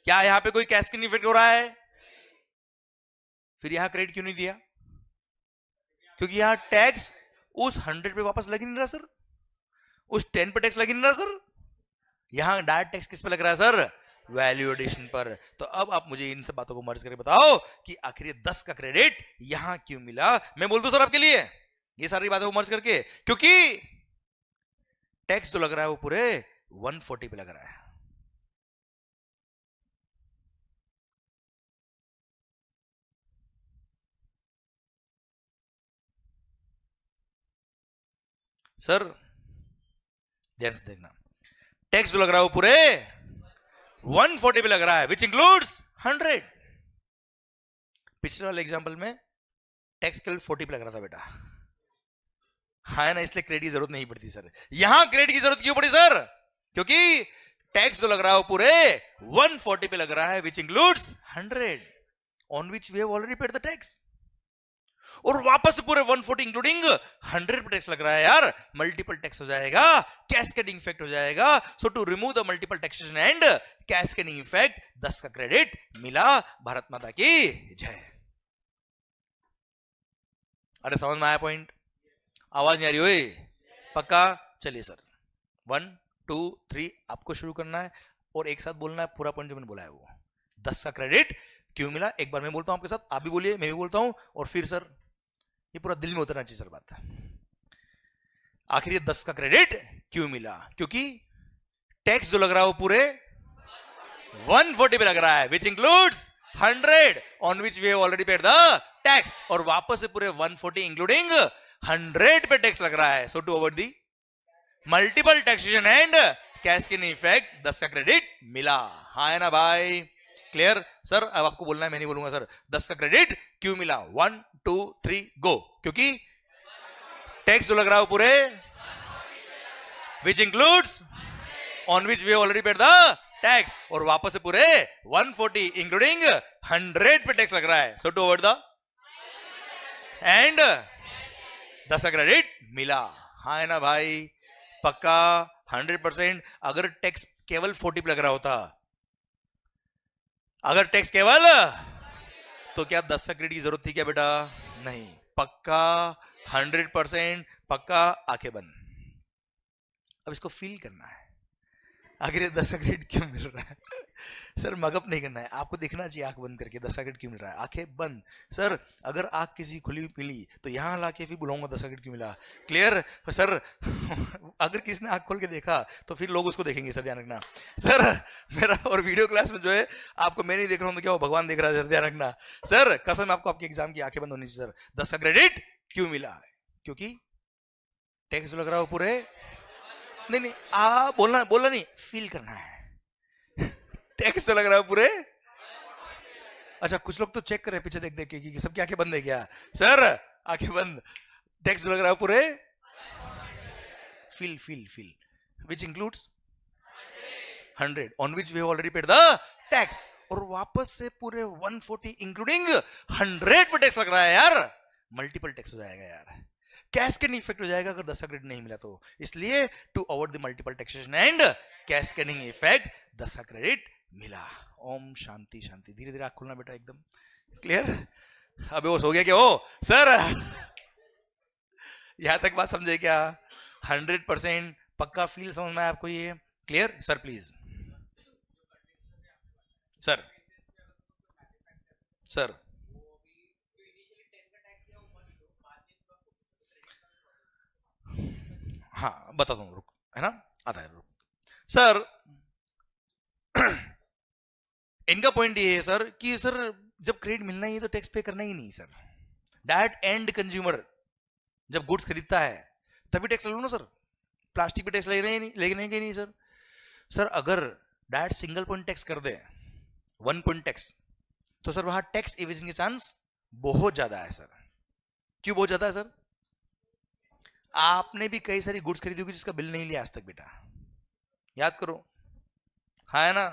क्या यहां पे कोई कैस्केडिंग इफेक्ट हो रहा है, फिर यहां क्रेडिट क्यों नहीं दिया, क्योंकि यहां टैक्स उस 100 पे वापस लग ही नहीं रहा सर, उस 10 पे टैक्स लग ही नहीं रहा सर, यहां डायरेक्ट टैक्स किस पे लग रहा है सर, वैल्यू एडिशन पर। तो अब आप मुझे इन सब बातों को मर्ज करके बताओ कि आखिर ये 10 का क्रेडिट यहां क्यों मिला। मैं बोल दूं सर आपके लिए ये सारी बातों को मर्ज करके, क्योंकि टैक्स जो लग रहा है वो पूरे 140 पे लग रहा है, सर ध्यान से देखना, टैक्स जो लग रहा है वो पूरे 140 पे लग रहा है, विच इंक्लूड्स 100। पिछले वाले एग्जांपल में टैक्स केवल 40 पे लग रहा था बेटा, हाँ ना, इसलिए क्रेडिट की जरूरत नहीं पड़ती सर, यहां क्रेडिट की जरूरत क्यों पड़ी सर, क्योंकि टैक्स जो लग रहा है वो पूरे 140 पे लग रहा है, which includes 100 on which we have already paid the tax, और वापस से पूरे 140 इंक्लूडिंग 100 पे टैक्स लग रहा है यार, मल्टीपल टैक्स हो जाएगा, कैस्केडिंग इफेक्ट हो जाएगा। So to remove the multiple taxation and cascading effect 10 का क्रेडिट मिला। भारत माता की जय। अरे समझ में आया पॉइंट, आवाज नहीं आ रही हुई, पक्का। चलिए सर 1 2 3 आपको शुरू करना है और एक साथ बोलना है पूरा पॉइंट जो मैंने बोला है वो, 10 का क्रेडिट क्यों मिला। एक बार मैं बोलता हूं आपके साथ, आप भी बोलिए, मैं भी बोलता हूं, और फिर सर ये पूरा दिल में उतरना चाहिए सर बात। आखिर ये 10 का क्रेडिट क्यों मिला? क्योंकि टैक्स जो लग रहा है वो पूरे 140 पे लग रहा है, which includes 100 on which we have already paid the tax, और वापस से पूरे 140 इंक्लूडिंग 100 पे टैक्स लग रहा है. So to avoid the multiple taxation and cascading effect 10 का क्रेडिट मिला. हाँ है ना भाई? क्लियर? सर अब आपको बोलना है, मैं नहीं बोलूंगा सर. 10 का क्रेडिट क्यों मिला? 1 2 3 गो. क्योंकि टैक्स जो लग रहा है वो पूरे which includes on which we already paid the tax, और वापस से पूरे 140 इंक्लूडिंग 100 पे टैक्स लग रहा है. So to avoid the end 10 का क्रेडिट मिला. हाँ है ना भाई? पक्का 100%. अगर टैक्स केवल 40 पे लग रहा होता, अगर टैक्स केवल, तो क्या 10 का क्रेडिट की जरूरत थी क्या बेटा? नहीं. पक्का 100%. पक्का. आंखें बंद. अब इसको फील करना है, आखिर ये 10 का क्रेडिट क्यों मिल रहा है? सर मगअप नहीं करना है, आपको देखना चाहिए आंख बंद करके 10 का क्रेडिट क्यों मिल रहा है. आंखें बंद. सर अगर आंख किसी खुली हुई मिली तो यहां लाके फिर बुलाऊंगा 10 का क्रेडिट क्यों मिला. क्लियर? सर अगर किसी ने आंख खोल के देखा तो फिर लोग उसको देखेंगे. सर ध्यान रखना. सर मेरा और वीडियो क्लास में जो है आपको मैं नहीं देख रहा हूं तो क्या वो भगवान देख रहा है. सर ध्यान रखना. सर कसम आपको आपके एग्जाम की आंखें बंद होनी चाहिए. सर 10 का क्रेडिट क्यों मिला? क्योंकि टैक्स लग रहा है वो पूरे, नहीं नहीं बोलना नहीं, फील करना है. टैक्स तो लग रहा है पूरे. अच्छा कुछ लोग तो चेक कर रहे पीछे देख देख के कि सबकी आंखें बंद है क्या. सर आंखें बंद. टैक्स लग रहा है पूरे, feel feel feel, which includes 100 on which we have already paid the tax, और वापस से पूरे 140 इंक्लूडिंग 100 पे टैक्स लग रहा है यार. मल्टीपल टैक्स हो जाएगा यार. कैस्केडिंग इफेक्ट हो जाएगा अगर 10 का क्रेडिट नहीं मिला तो. इसलिए to avoid the multiple taxation and cascading effect 10 का क्रेडिट मिला. ओम शांति शांति. धीरे धीरे आंख खुलना बेटा एकदम. क्लियर? अबे वो सो गया क्या? हो सर यहां तक बात समझे क्या? 100% पक्का फील समझ में आया आपको ये? Clear? Sir please. Sir sir हाँ बता दूं, रुक, है ना, आता है, रुक. सर इनका पॉइंट ये है सर कि सर जब क्रेडिट मिलना ही है तो टैक्स पे करना ही नहीं. सर दैट एंड कंज्यूमर जब गुड्स खरीदता है तभी टैक्स ले लो ना सर. प्लास्टिक पे टैक्स लेने के नहीं सर. सर अगर डैट सिंगल पॉइंट टैक्स कर दे, 1 पॉइंट टैक्स, तो सर वहां टैक्स एवेजन के चांस बहुत ज्यादा है सर. क्यों बहुत ज्यादा है सर? आपने भी कई सारी गुड्स खरीदी होगी जिसका बिल नहीं लिया आज तक बेटा. याद करो. हाँ है ना?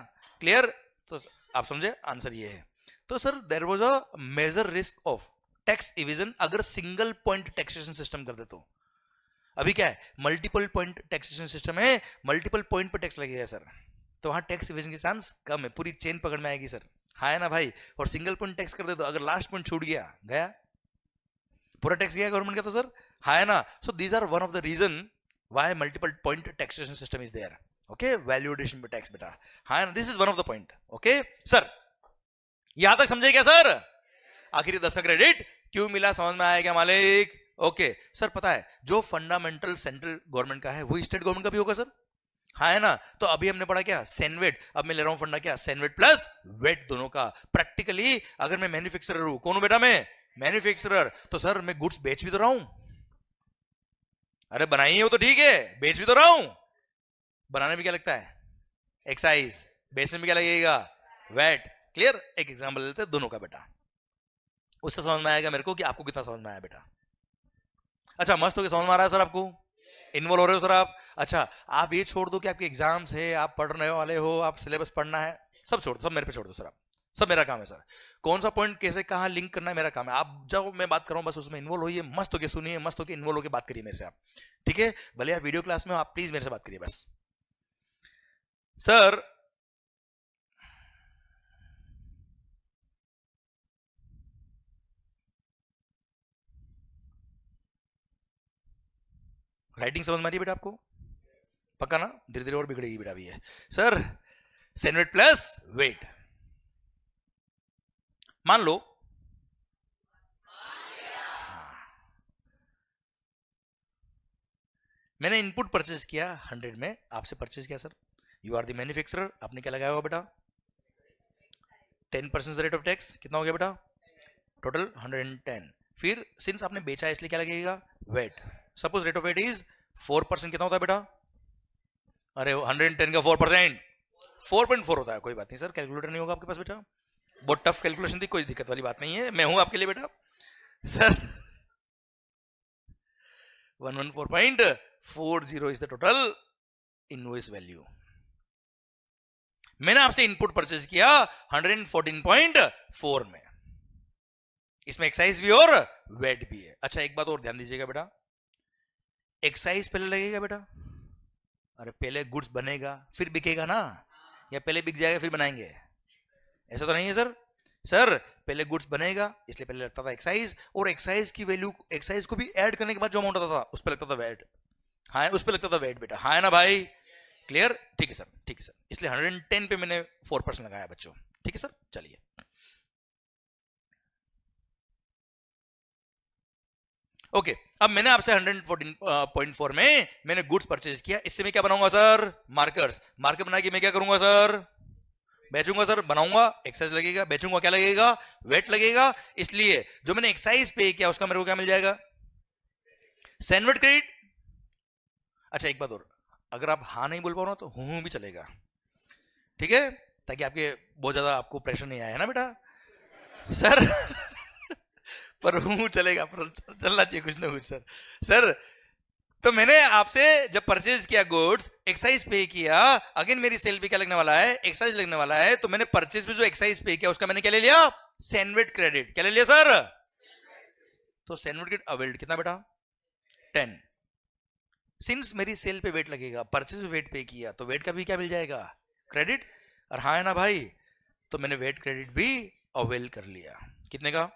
क्लियर? तो आप समझे आंसर ये है. तो sir there was a major risk of tax evasion अगर सिंगल पॉइंट टैक्सेशन सिस्टम कर दे तो. अभी क्या है? मल्टीपल पॉइंट टैक्सेशन सिस्टम है, मल्टीपल पॉइंट पे टैक्स लगेगा सर, तो वहां टैक्स इवेजन के चांस कम है. पूरी चेन पकड़ में आएगी सर. हाँ है ना भाई? और सिंगल पॉइंट टैक्स कर दे तो अगर लास्ट पॉइंट छूट गया, गया पूरा टैक्स गया गवर्नमेंट का. तो सर हाँ है ना? So these are one of the reason why multiple point taxation system is there. Okay, value addition पे टैक्स बेटा. हाँ है ना? This is one of the point. Okay sir यहां तक समझे क्या सर? आखिर 10 का क्रेडिट क्यों मिला समझ में आया क्या मालिक? ओके सर पता है जो फंडामेंटल सेंट्रल गवर्नमेंट का है वो स्टेट गवर्नमेंट का भी होगा सर. हाँ है ना? तो अभी हमने पढ़ा क्या? सेनवेट. अब मैं ले रहा हूं फंडा क्या? सेनवेट प्लस वेट दोनों का. प्रैक्टिकली अगर मैं मैन्युफैक्चरर हूं, कौन हूं बेटा मैं? मैन्युफैक्चरर. तो सर मैं गुड्स बेच भी तो रहा हूं. अरे बनाई है वो तो ठीक है, बेच भी तो रहा हूं. बनाने में क्या लगता है? एक्साइज. बेचने में क्या लगेगा? वेट. क्लियर? एक एग्जांपल लेते हैं दोनों का बेटा, उससे समझ में आएगा मेरे को कि आपको कितना समझ में आया बेटा. अच्छा मस्त हो गया, समझ में आ रहा है सर आपको? इन्वॉल्व हो रहे हो सर आप? अच्छा आप ये छोड़ दो कि आपके एग्जाम्स है, आप पढ़ने वाले हो, आप सिलेबस पढ़ना है, सब छोड़ दो, सब मेरे पे छोड़ दो सर. आप सब मेरा काम है सर. कौन सा पॉइंट कैसे कहां लिंक करना है मेरा काम है. आप जब मैं बात कर रहा हूं बस उसमें इन्वॉल्व होइए, मस्त होके सुनिए, मस्त होके इन्वॉल्व होके बात करिए मेरे से आप. ठीक है? भले आप वीडियो क्लास में हो, आप प्लीज मेरे से बात करिए बस. सर राइटिंग समझ में आ रही है बेटा आपको? पक्का ना? धीरे धीरे और बिगड़ेगी बेटा. भी है सर सेनवेट प्लस वेट. मान लो मैंने इनपुट परचेज किया 100 में, आपसे परचेज किया sir, you are the manufacturer, आपने क्या लगाया होगा बेटा 10% रेट ऑफ टैक्स, कितना हो गया बेटा टोटल 110। फिर सिंस आपने बेचा इसलिए क्या लगेगा VAT, suppose rate of VAT is 4%, कितना होता है बेटा, अरे 110 का 4% 4.4 होता है, कोई बात नहीं सर, कैलकुलेटर नहीं होगा आपके पास बेटा, बहुत टफ कैलकुलेशन थी, कोई दिक्कत वाली बात नहीं है, मैं हूं आपके लिए बेटा sir 114.40 is the total invoice value. मैंने आपसे इनपुट परचेज किया 114.4 में, इसमें एक्साइज भी और वेट भी है। अच्छा एक बात और ध्यान दीजिएगा बेटा, एक्साइज पहले लगेगा बेटा, अरे पहले गुड्स बनेगा फिर बिकेगा ना, या पहले बिक जाएगा फिर बनाएंगे, ऐसा तो नहीं है सर। सर पहले गुड्स बनेगा इसलिए पहले लगता था एक्साइज, और एक्साइज की वैल्यू, एक्साइज को भी ऐड करने के बाद जो अमाउंट आता था उस पर लगता था वेट, हाँ उस पर लगता था वेट बेटा, हाँ ना भाई, क्लियर, ठीक है सर, ठीक है सर, इसलिए 110 पे मैंने 4% लगाया बच्चों, ठीक है सर। चलिए ओके, अब मैंने आपसे 114.4 में मैंने गुड्स परचेज किया, इससे मैं क्या बनाऊंगा सर मार्कर्स, मार्कर बना के मैं क्या करूंगा सर बेचूंगा सर, बनाऊंगा एक्साइज लगेगा, बेचूंगा क्या लगेगा वेट लगेगा, इसलिए जो मैंने एक्साइज पे किया उसका मेरे को क्या मिल जाएगा सैनवर्ड क्रेडिट। अच्छा एक बात और, अगर आप हाँ नहीं बोल पाओ ना तो हूं भी चलेगा, ठीक है, ताकि आपके बहुत ज्यादा आपको प्रेशर नहीं आया ना बेटा सर पर हूं चलेगा, पर चलना चाहिए कुछ ना कुछ सर। सर तो मैंने आपसे जब परचेज किया गुड्स, एक्साइज पे किया, अगेन मेरी सेल पे क्या लगने वाला है एक्साइज लगने वाला है, तो मैंने परचेज पे जो एक्साइज पे किया उसका मैंने क्या ले लिया सैनवर्ड क्रेडिट, क्या ले लिया सर, तो सैनवर्ड क्रेडिट अवेल्ड कितना बेटा 10, सिंस मेरी सेल पे वेट लगेगा, परचेज वेट पे किया तो वेट का भी क्या मिल जाएगा क्रेडिट, और हाँ है ना भाई, तो मैंने वेट क्रेडिट भी अवेल कर लिया, कितने का।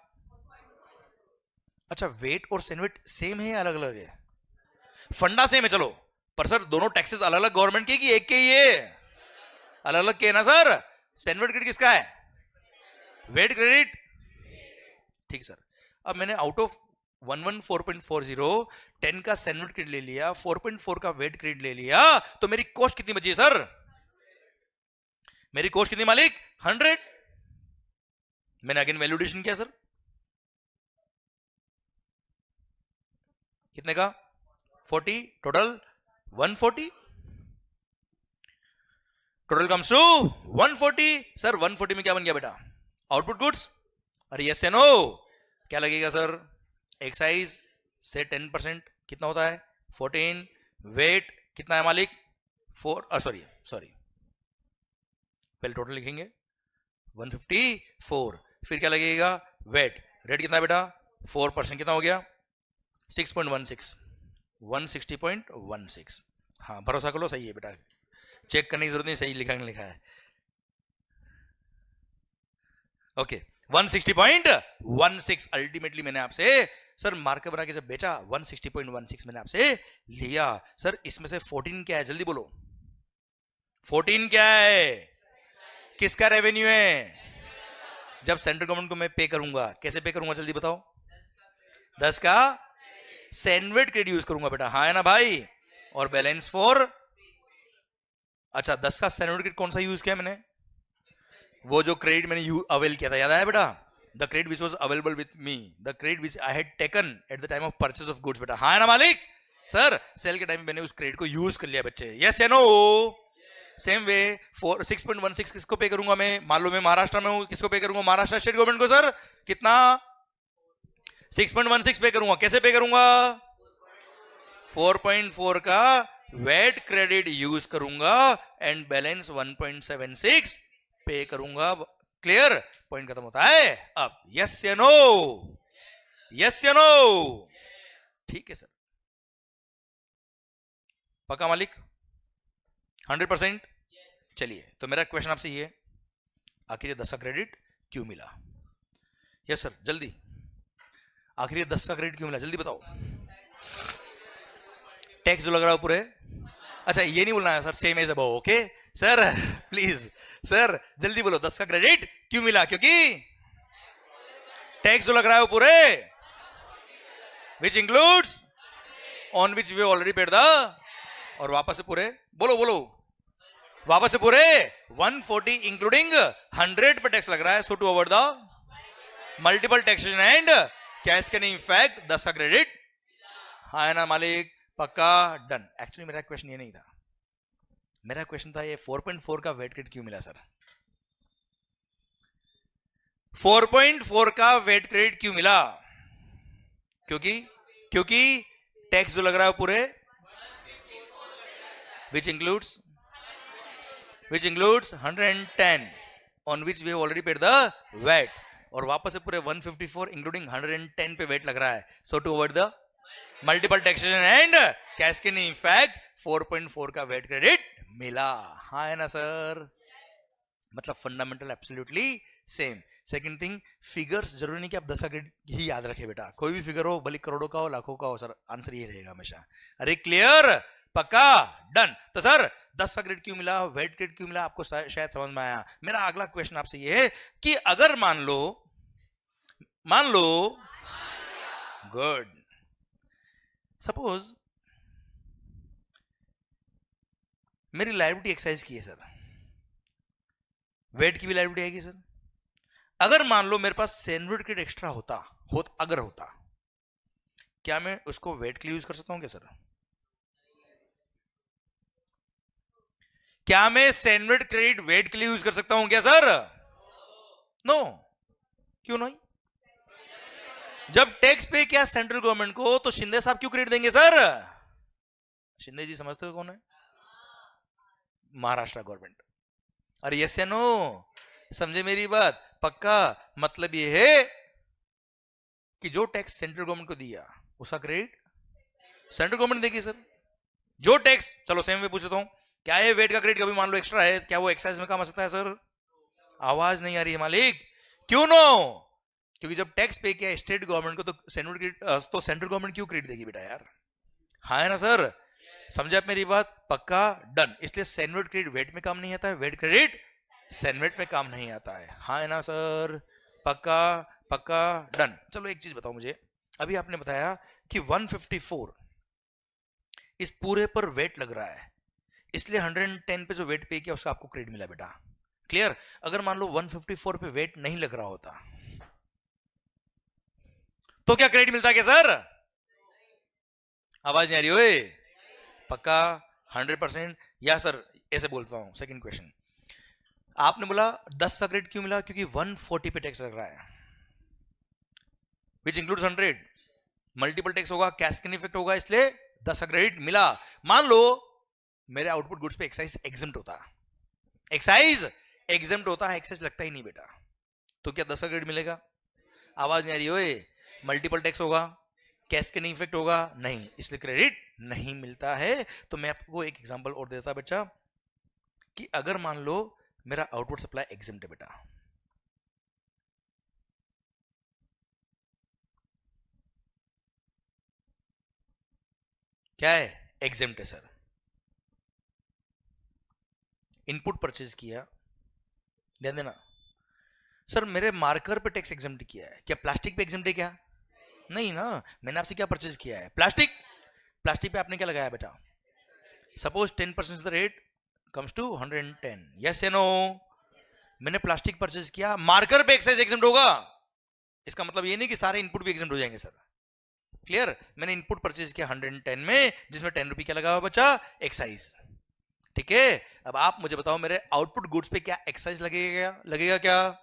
अच्छा वेट और सैनवर्ड सेम है अलग अलग है, फंडा सेम है चलो, पर सर दोनों टैक्सेस अलग अलग गवर्नमेंट के कि एक के ही है, अलग अलग के है ना सर, सैनवर्ड क्रेडिट किसका है वेट क्रेडिट, ठीक सर। अब मैंने आउट ऑफ 114.40 10 का सैनवर्ड क्रेडिट ले लिया, 4.4 का वेट क्रेडिट ले लिया, तो मेरी कॉस्ट कितनी बची है सर, मेरी कॉस्ट कितनी मालिक 100, मैंने अगेन वैल्यूडेशन किया सर, कितने का 40, total 140, total comes to 140, sir 140 में क्या बन गया बेटा आउटपुट गुड्स, अरे यस नो क्या लगेगा सर एक्साइज से 10% कितना होता है 14, वेट कितना है मालिक 4, सॉरी पहले टोटल लिखेंगे 154, फिर क्या लगेगा वेट, रेट कितना है बेटा 4%, कितना हो गया 6.16, 160.16, हाँ भरोसा करो सही है बेटा, चेक करने की जरूरत नहीं, सही लिखा है ओके 160.16, अल्टीमेटली मैंने आपसे सर मार्कर बना के जब बेचा 160.16 मैंने आपसे लिया, सर इसमें से 14 क्या है जल्दी बोलो, 14 क्या है किसका रेवेन्यू है, जब सेंट्रल गवर्नमेंट को मैं पे करूंगा कैसे पे करूंगा जल्दी बताओ, 10 का सैनवर्ड क्रेडिट यूज करूंगा बेटा, हाँ है ना भाई, और बैलेंस फॉर, अच्छा 10 का सैनवर्ड क्रेडिट कौन सा यूज किया मैंने, वो जो क्रेडिट मैंने अवेल किया था याद आया बेटा, the credit which was available with me, the credit which I had taken at the time of purchase of goods बेटा, हाँ है ना मालिक, सर सेल के टाइम में मैंने उस क्रेडिट को यूज कर लिया बच्चे, यस या नो, सेम वे 6.16 किसको पे करूंगा मैं, मान लो मैं महाराष्ट्र में हूं, किसको पे करूंगा महाराष्ट्र स्टेट गवर्नमेंट को, सर कितना 6.16 पे करूंगा, कैसे पे करूंगा 4.4 का वेट क्रेडिट यूज करूंगा एंड बैलेंस 1.76 पे करूंगा, क्लियर, पॉइंट खत्म होता है। अब यस या नो, यस या नो, ठीक है सर, पक्का मालिक 100%, चलिए तो मेरा क्वेश्चन आपसे ये, आखिर 10 का क्रेडिट क्यों मिला, यस सर जल्दी, आखिर 10 का क्रेडिट क्यों मिला जल्दी बताओ, टैक्स जो लग रहा है पूरे, अच्छा ये नहीं बोलना है sir same as above, okay sir please sir जल्दी बोलो 10 का क्रेडिट क्यों मिला, क्योंकि टैक्स जो लग रहा है वो पूरे which includes, on which we already paid the, और वापस से पूरे बोलो बोलो, वापस से पूरे 140 इंक्लूडिंग 100 पे टैक्स लग रहा है. So to avoid the multiple taxation and cascading effect 10 का क्रेडिट. हाँ है ना मालिक, पक्का, डन. एक्चुअली मेरा क्वेश्चन ये नहीं था, मेरा क्वेश्चन था ये 4.4 का वेट क्रेडिट क्यों मिला सर. 4.4 का वेट क्रेडिट क्यों मिला? क्योंकि टैक्स जो लग रहा है पूरे which includes 110 on which we have already paid the VAT, और वापस से पूरे 154 इंक्लूडिंग 110 पे वेट लग रहा है. So to avoid the multiple taxation and cascading effect 4.4 का वेट क्रेडिट मिला. हाँ है ना सर, मतलब fundamental absolutely same. Second thing, figures जरूरी नहीं कि आप 10 का क्रेडिट ही याद रखे बेटा, कोई भी फिगर हो, भले करोड़ों का हो लाखों का हो, सर आंसर ये रहेगा हमेशा. अरे क्लियर, पक्का, डन. तो सर 10 का क्रेडिट क्यों मिला, वेट क्रेडिट क्यों मिला, आपको शायद समझ में आया. मेरा अगला क्वेश्चन आपसे ये है कि अगर मान लो गुड, सपोज मेरी लायबिलिटी एक्साइज की है सर, वेट की भी लायबिलिटी आएगी सर. अगर मान लो मेरे पास सैंडविच क्रेडिट एक्स्ट्रा होता, क्या मैं उसको वेट के लिए यूज कर सकता हूं क्या सर? क्या मैं सैंडविच क्रेडिट वेट के लिए यूज कर सकता हूं क्या सर? नो. क्यों नहीं? जब टैक्स पे किया सेंट्रल गवर्नमेंट को, तो शिंदे साहब क्यों क्रेडिट देंगे सर? शिंदे जी समझते हो कौन है? महाराष्ट्र गवर्नमेंट. अरे यस या नो, समझे मेरी बात? पक्का. मतलब ये है कि जो टैक्स सेंट्रल गवर्नमेंट को दिया उसका क्रेडिट सेंट्रल गवर्नमेंट देगी सर. जो टैक्स, चलो सेम वे पूछता हूं, क्या ये वेट का क्रेडिट कभी मान लो एक्स्ट्रा है, क्या वो एक्साइज में काम आ सकता है सर? आवाज नहीं आ रही है मालिक. क्यों नो? क्योंकि जब टैक्स पे किया स्टेट गवर्नमेंट को, तो सेंट्रल गवर्नमेंट क्यों क्रेडिट देगी बेटा यार? हाँ है ना सर, समझे आप मेरी बात? पक्का, डन. इसलिए सैंडविच क्रेडिट वेट में काम नहीं आता है, वेट क्रेडिट सैंडविच में काम नहीं आता है. हाँ है ना सर, पक्का, डन. चलो एक चीज बताओ मुझे, अभी आपने बताया कि 154 इस पूरे पर वेट लग रहा है, इसलिए 110 पे जो वेट पे किया उसका आपको क्रेडिट मिला बेटा. क्लियर? अगर मान लो 154 पे वेट नहीं लग रहा होता तो क्या क्रेडिट मिलता क्या सर? आवाज नहीं आ रही ओए? पक्का 100%. या सर ऐसे बोलता हूं, सेकंड क्वेश्चन, आपने बोला 10 का क्रेडिट क्यों मिला? क्योंकि 140 पे टैक्स लग रहा है, विच इंक्लूड्स 100. मल्टीपल टैक्स होगा, कैस्केडिंग इफेक्ट होगा, इसलिए 10 का क्रेडिट मिला. मान लो मेरे आउटपुट गुड्स पे एक्साइज एग्जम्प्ट होता, एक्साइज लगता ही नहीं बेटा, तो क्या 10 का क्रेडिट मिलेगा? आवाज नहीं आ रही ओए? मल्टीपल टैक्स होगा, कैस्केडिंग इफेक्ट होगा, नहीं, इसलिए क्रेडिट नहीं मिलता है. तो मैं आपको एक एग्जांपल और देता बच्चा, कि अगर मान लो मेरा आउटपुट सप्लाई एग्जम्प्ट है बेटा, क्या है? एग्जम्प्ट है सर. इनपुट परचेज किया, ध्यान देना सर, मेरे मार्कर पे टैक्स एग्जम्प्ट किया है, क्या प्लास्टिक पे एग्जम्प्ट है क्या? नहीं ना. मैंने आपसे क्या परचेज किया है? प्लास्टिक पे आपने क्या लगाया बेटा? Suppose 10% the rate comes to 110. Yes या नो? मैंने प्लास्टिक परचेज किया, मार्कर पे एक्साइज एग्जम्प्ट होगा, इसका मतलब ये नहीं कि सारे इनपुट भी एग्जम्प्ट हो जाएंगे सर. क्लियर? मैंने इनपुट परचेज किया 110 में, जिसमें 10 रुपये क्या लगा हुआ बच्चा? एक्साइज. ठीक है, अब आप मुझे बताओ मेरे आउटपुट गुड्स पे क्या एक्साइज लगेगा क्या?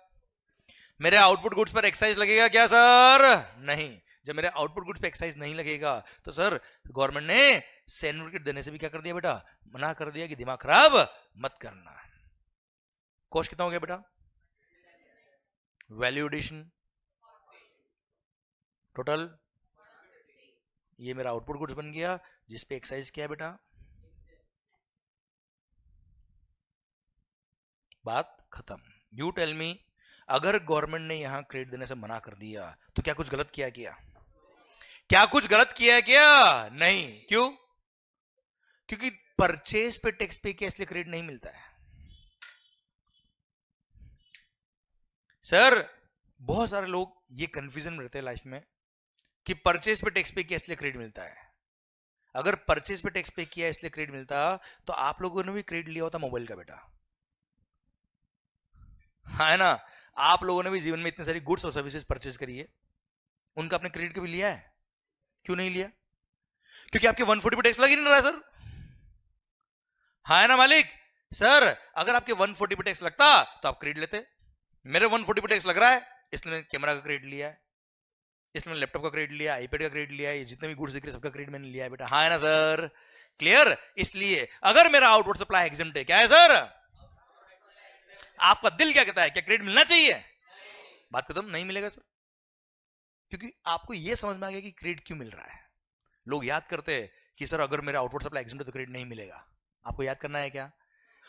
मेरे आउटपुट गुड्स पर एक्साइज लगेगा क्या सर? नहीं. जब मेरे आउटपुट गुड्स पे एक्साइज नहीं लगेगा, तो सर गवर्नमेंट ने सैंडविच देने से भी क्या कर दिया बेटा? मना कर दिया कि दिमाग खराब मत करना. कॉस्ट कितना हो गया बेटा? वैल्यू एडिशन टोटल, ये मेरा आउटपुट गुड्स बन गया, जिस पे एक्साइज किया बेटा. बात खत्म. यू टेल मी, अगर गवर्नमेंट ने यहां क्रेडिट देने से मना कर दिया तो क्या कुछ गलत किया क्या? नहीं. क्यों? क्योंकि परचेज पे टैक्स पे किया, इसलिए क्रेडिट नहीं मिलता है सर. बहुत सारे लोग ये कंफ्यूजन में रहते हैं लाइफ में कि परचेज पे टैक्स पे किया इसलिए क्रेडिट मिलता है. अगर परचेज पे टैक्स पे किया इसलिए क्रेडिट मिलता, तो आप लोगों ने भी क्रेडिट लिया होता मोबाइल का बेटा, हाँ है ना। आप लोगों ने भी जीवन में इतनी सारी गुड्स और सर्विसेज परचेज करी है, उनका आपने क्रेडिट कभी लिया है? क्यों नहीं लिया? क्योंकि आपके 140 पे टैक्स लग ही नहीं रहा सर, हाँ है ना मालिक। सर अगर आपके 140 पे टैक्स लगता तो आप क्रेडिट लेते। मेरे 140 पे टैक्स लग रहा है इसलिए मैंने कैमरा का क्रेडिट लिया है, इसलिए मैंने लैपटॉप का क्रेडिट लिया, आईपैड का क्रेडिट लिया है, जितने भी गुड्स दिख रहे सबका क्रेडिट मैंने लिया है बेटा, हाँ है ना सर। क्लियर? इसलिए अगर मेरा आउटवर्ड सप्लाई एग्जम्प्ट है, क्या है सर? आपका दिल क्या कहता है, क्या क्रेडिट मिलना चाहिए? बात खत्म, नहीं मिलेगा सर। क्योंकि आपको यह समझ में आ गया कि क्रेडिट क्यों मिल रहा है। लोग याद करते हैं कि सर अगर मेरा आउटवर्ड सप्लाई एग्जम्प्ट है तो क्रेडिट नहीं मिलेगा। आपको याद करना है क्या?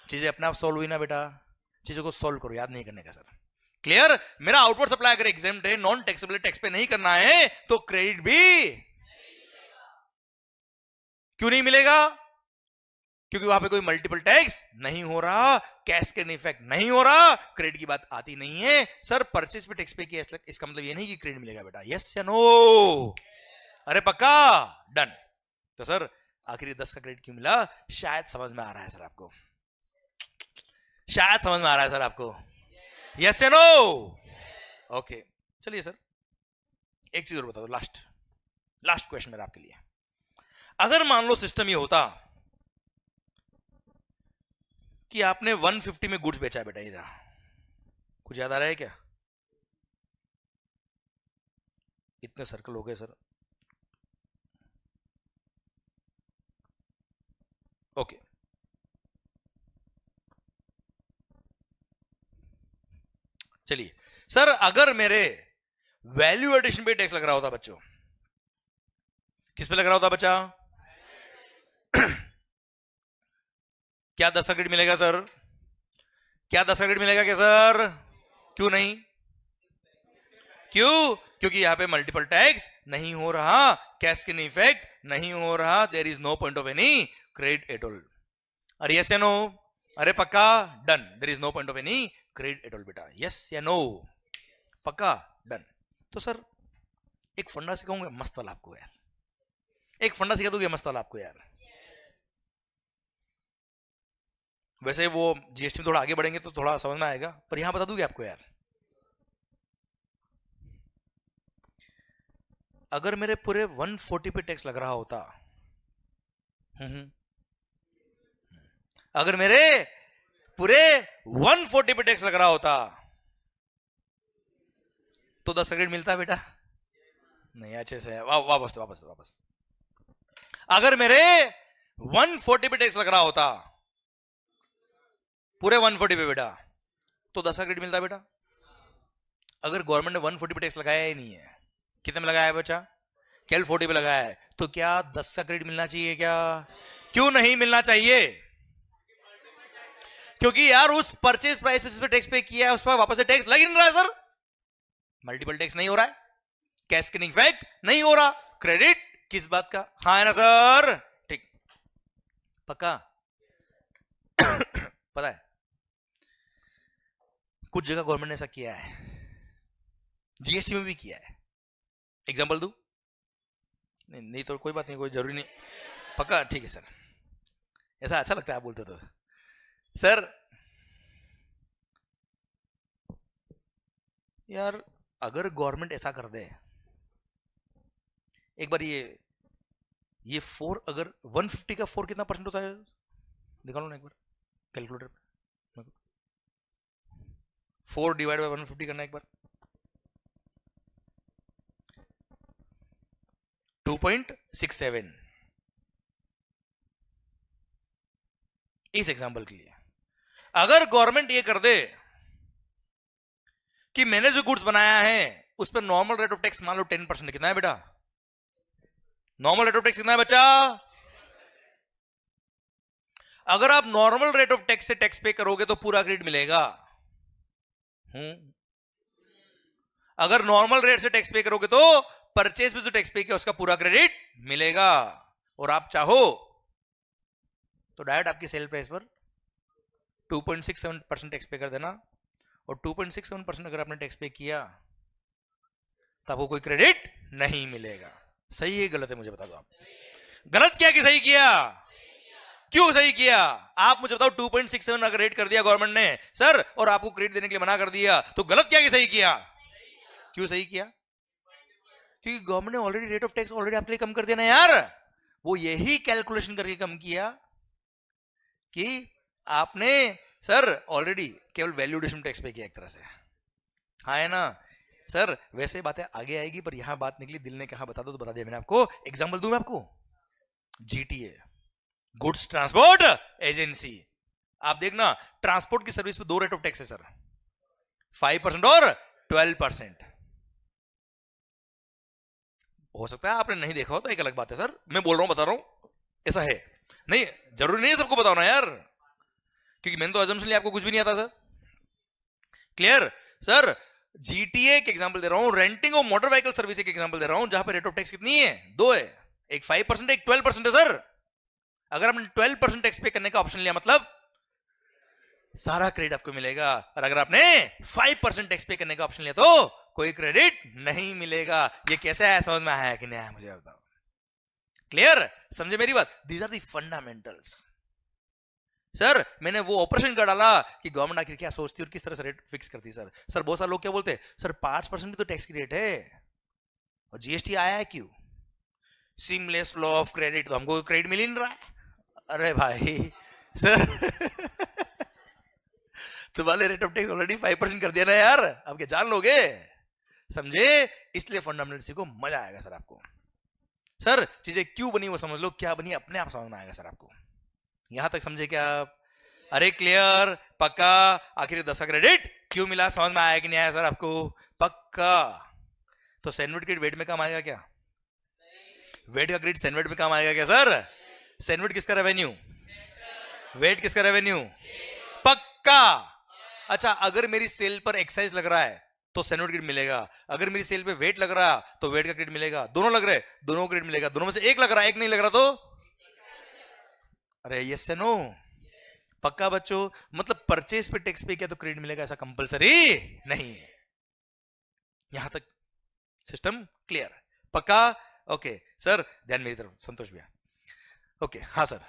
चीजें अपने आप सॉल्व हुई ना बेटा, चीजों को सॉल्व करो, याद नहीं करने का सर। क्लियर? मेरा आउटवर्ड सप्लाई अगर एग्जम्प्ट है, नॉन टैक्सेबल टैक्स पे नहीं करना है, तो क्रेडिट भी क्यों नहीं मिलेगा? क्योंकि वहां पे कोई मल्टीपल टैक्स नहीं हो रहा, कैस्केड इफेक्ट नहीं हो रहा, क्रेडिट की बात आती नहीं है। सर परचेज पे टैक्स पे किया इसका मतलब ये नहीं कि क्रेडिट मिलेगा बेटा, यस या नो? अरे पक्का? डन। तो सर आखिरी 10 का क्रेडिट क्यों मिला, शायद समझ में आ रहा है सर आपको, शायद समझ में आ रहा है सर आपको, यस या नो? ओके चलिए सर एक चीज और बता दो, लास्ट क्वेश्चन मेरा आपके लिए। अगर मान लो सिस्टम ये होता कि आपने 150 में गुड्स बेचा है बेटा, इधर कुछ याद आ रहा है क्या? इतने सर्कल हो गए सर। ओके चलिए सर, अगर मेरे वैल्यू एडिशन पे टैक्स लग रहा होता बच्चों, किस पे लग रहा होता बच्चा? क्या 10 का क्रेडिट मिलेगा सर? क्या 10 का क्रेडिट मिलेगा क्या सर? क्यों नहीं? क्यों? क्योंकि यहां पे मल्टीपल टैक्स नहीं हो रहा, कैस्केड इफेक्ट नहीं हो रहा, there is no point of any credit at all. अरे यस या नो? अरे पक्का? Done, there is no point of any credit at all बेटा, यस या नो? पक्का? डन। तो सर एक फंडा सिखाऊंगा मस्त वाला आपको यार, एक फंडा सिखा दूंगा मस्त वाला आपको यार। वैसे वो जीएसटी में थोड़ा आगे बढ़ेंगे तो थोड़ा समझ में आएगा, पर यहां बता दूंगी आपको यार। अगर मेरे पूरे 140 पे टैक्स लग रहा होता, अगर मेरे पूरे 140 पे टैक्स लग रहा होता तो 10 क्रेडिट मिलता बेटा? नहीं, अच्छे से वापस वापस वापस। अगर मेरे 140 पे टैक्स लग रहा होता पूरे 140 पे बेटा, तो 10 का क्रेडिट मिलता बेटा? अगर गवर्नमेंट ने 140 पे टैक्स लगाया ही नहीं है, कितने में लगाया है बच्चा? केवल 40 पे लगाया है, तो क्या 10 का क्रेडिट मिलना चाहिए क्या? क्यों नहीं मिलना चाहिए? क्योंकि यार उस परचेज प्राइस पे टैक्स पे किया है, उस पर वापस से टैक्स लग ही नहीं रहा है सर, मल्टीपल टैक्स नहीं हो रहा है, कैस्केड इफेक्ट नहीं हो रहा, क्रेडिट किस बात का? हाँ है ना सर? ठीक, पक्का? पता है कुछ जगह गवर्नमेंट ने ऐसा किया है, जीएसटी में भी किया है, एग्जांपल दूं? नहीं तो कोई बात नहीं, कोई जरूरी नहीं, पक्का? ठीक है सर, ऐसा अच्छा लगता है आप बोलते तो। सर यार अगर गवर्नमेंट ऐसा कर दे, एक बार ये 4, अगर 150 का 4 कितना परसेंट होता है निकालो ना एक बार कैलकुलेटर पे, 4 डिवाइड बाय 150 करना एक बार, 2.67। इस एग्जांपल के लिए अगर गवर्नमेंट ये कर दे कि मैंने जो गुड्स बनाया है उस पर नॉर्मल रेट ऑफ टैक्स मान लो 10%, कितना है बेटा? नॉर्मल रेट ऑफ टैक्स कितना है बच्चा? अगर आप नॉर्मल रेट ऑफ टैक्स से टैक्स पे करोगे तो पूरा क्रेडिट मिलेगा। अगर नॉर्मल रेट से टैक्स पे करोगे तो परचेज पे जो टैक्स पे किया उसका पूरा क्रेडिट मिलेगा, और आप चाहो तो डायरेक्ट आपकी सेल प्राइस पर 2.67% टैक्स पे कर देना, और 2.67% अगर आपने टैक्स पे किया तो आपको कोई क्रेडिट नहीं मिलेगा। सही है गलत है मुझे बता दो आप। गलत किया कि सही किया? क्यों सही किया? आप मुझे बताओ, 2.67 अगर रेट कर दिया गवर्नमेंट ने सर और आपको क्रेडिट देने के लिए मना कर दिया, तो गलत किया कि सही किया? क्यों सही किया? क्योंकि गवर्नमेंट ने already rate of tax already आपके लिए कम कर दिया ना यार। वो यही कैलकुलेशन करके कम किया कि आपने सर ऑलरेडी केवल वैल्यूएशन टैक्स पे किया एक तरह से। हाँ है ना सर? वैसे बातें आगे आएगी, पर यहां बात निकली, दिल ने कहा बता दो तो बता दिया मैंने आपको। एग्जांपल दूं मैं आपको, जीटीए, गुड्स ट्रांसपोर्ट एजेंसी। आप देखना, ट्रांसपोर्ट की सर्विस पे 2 रेट ऑफ टैक्स है सर, 5% और 12%। हो सकता है आपने नहीं देखा हो तो एक अलग बात है सर, मैं बोल रहा हूं, बता रहा हूं, ऐसा है। नहीं, जरूरी नहीं है सबको बताना यार, क्योंकि मैंने तो अजम्पशन लिया आपको कुछ भी नहीं आता सर। Clear sir? जीटीए के एग्जांपल दे रहा हूं, रेंटिंग और मोटर व्हीकल सर्विस के एग्जांपल दे रहा हूं, जहां पे रेट ऑफ टैक्स कितनी है? 2 है, एक 5% एक 12% है सर। अगर आपने 12% टैक्स पे करने का ऑप्शन लिया, मतलब सारा क्रेडिट आपको मिलेगा, और अगर आपने 5% टैक्स पे करने का ऑप्शन लिया तो कोई क्रेडिट नहीं मिलेगा। ये कैसे है, समझ में आया कि नहीं आया मुझे बताओ? क्लियर? समझे मेरी बात? These are the fundamentals. Sir मैंने वो ऑपरेशन कर डाला कि गवर्नमेंट आखिर क्या सोचती है और किस तरह से रेट फिक्स करती है। सर बहुत सारे लोग क्या बोलते हैं, सर 5% भी तो टैक्स की रेट है और जीएसटी आया है क्यों? सीमलेस फ्लो ऑफ क्रेडिट, तो हमको क्रेडिट मिल ही नहीं रहा है। अरे भाई सर तुम्हारे रेट ऑफ टैक्स ऑलरेडी 5% कर दिया ना यार, अब क्या जान लोगे? समझे? इसलिए फंडामेंटल को मजा आएगा सर आपको। सर चीजें क्यों बनी वो समझ लो, क्या बनी अपने आप समझ में आएगा सर आपको। यहां तक समझे क्या आप? अरे क्लियर? पक्का? आखिर 10 का क्रेडिट क्यों मिला, समझ में आया कि नहीं आया सर आपको? पक्का? तो सैंडविच क्रेडिट वेट में काम आएगा क्या? वेट का क्रेडिट सैंडविच में काम आएगा क्या सर? सैंडविच किसका रेवेन्यू? वेट किसका रेवेन्यू? पक्का? अच्छा, अगर मेरी सेल पर एक्साइज लग रहा है तो सैंडविच क्रेडिट मिलेगा, अगर मेरी सेल पे वेट लग रहा तो वेट का क्रेडिट मिलेगा, दोनों लग रहे दोनों क्रेडिट मिलेगा, दोनों में से एक लग रहा, एक नहीं लग रहा तो? अरे यस से नो? पक्का बच्चों? मतलब परचेज पे टैक्स पे किया तो क्रेडिट मिलेगा ऐसा कंपलसरी नहीं है। यहां तक सिस्टम क्लियर? पक्का? ओके सर, ध्यान मेरी तरफ, संतोष भैया। ओके हाँ सर,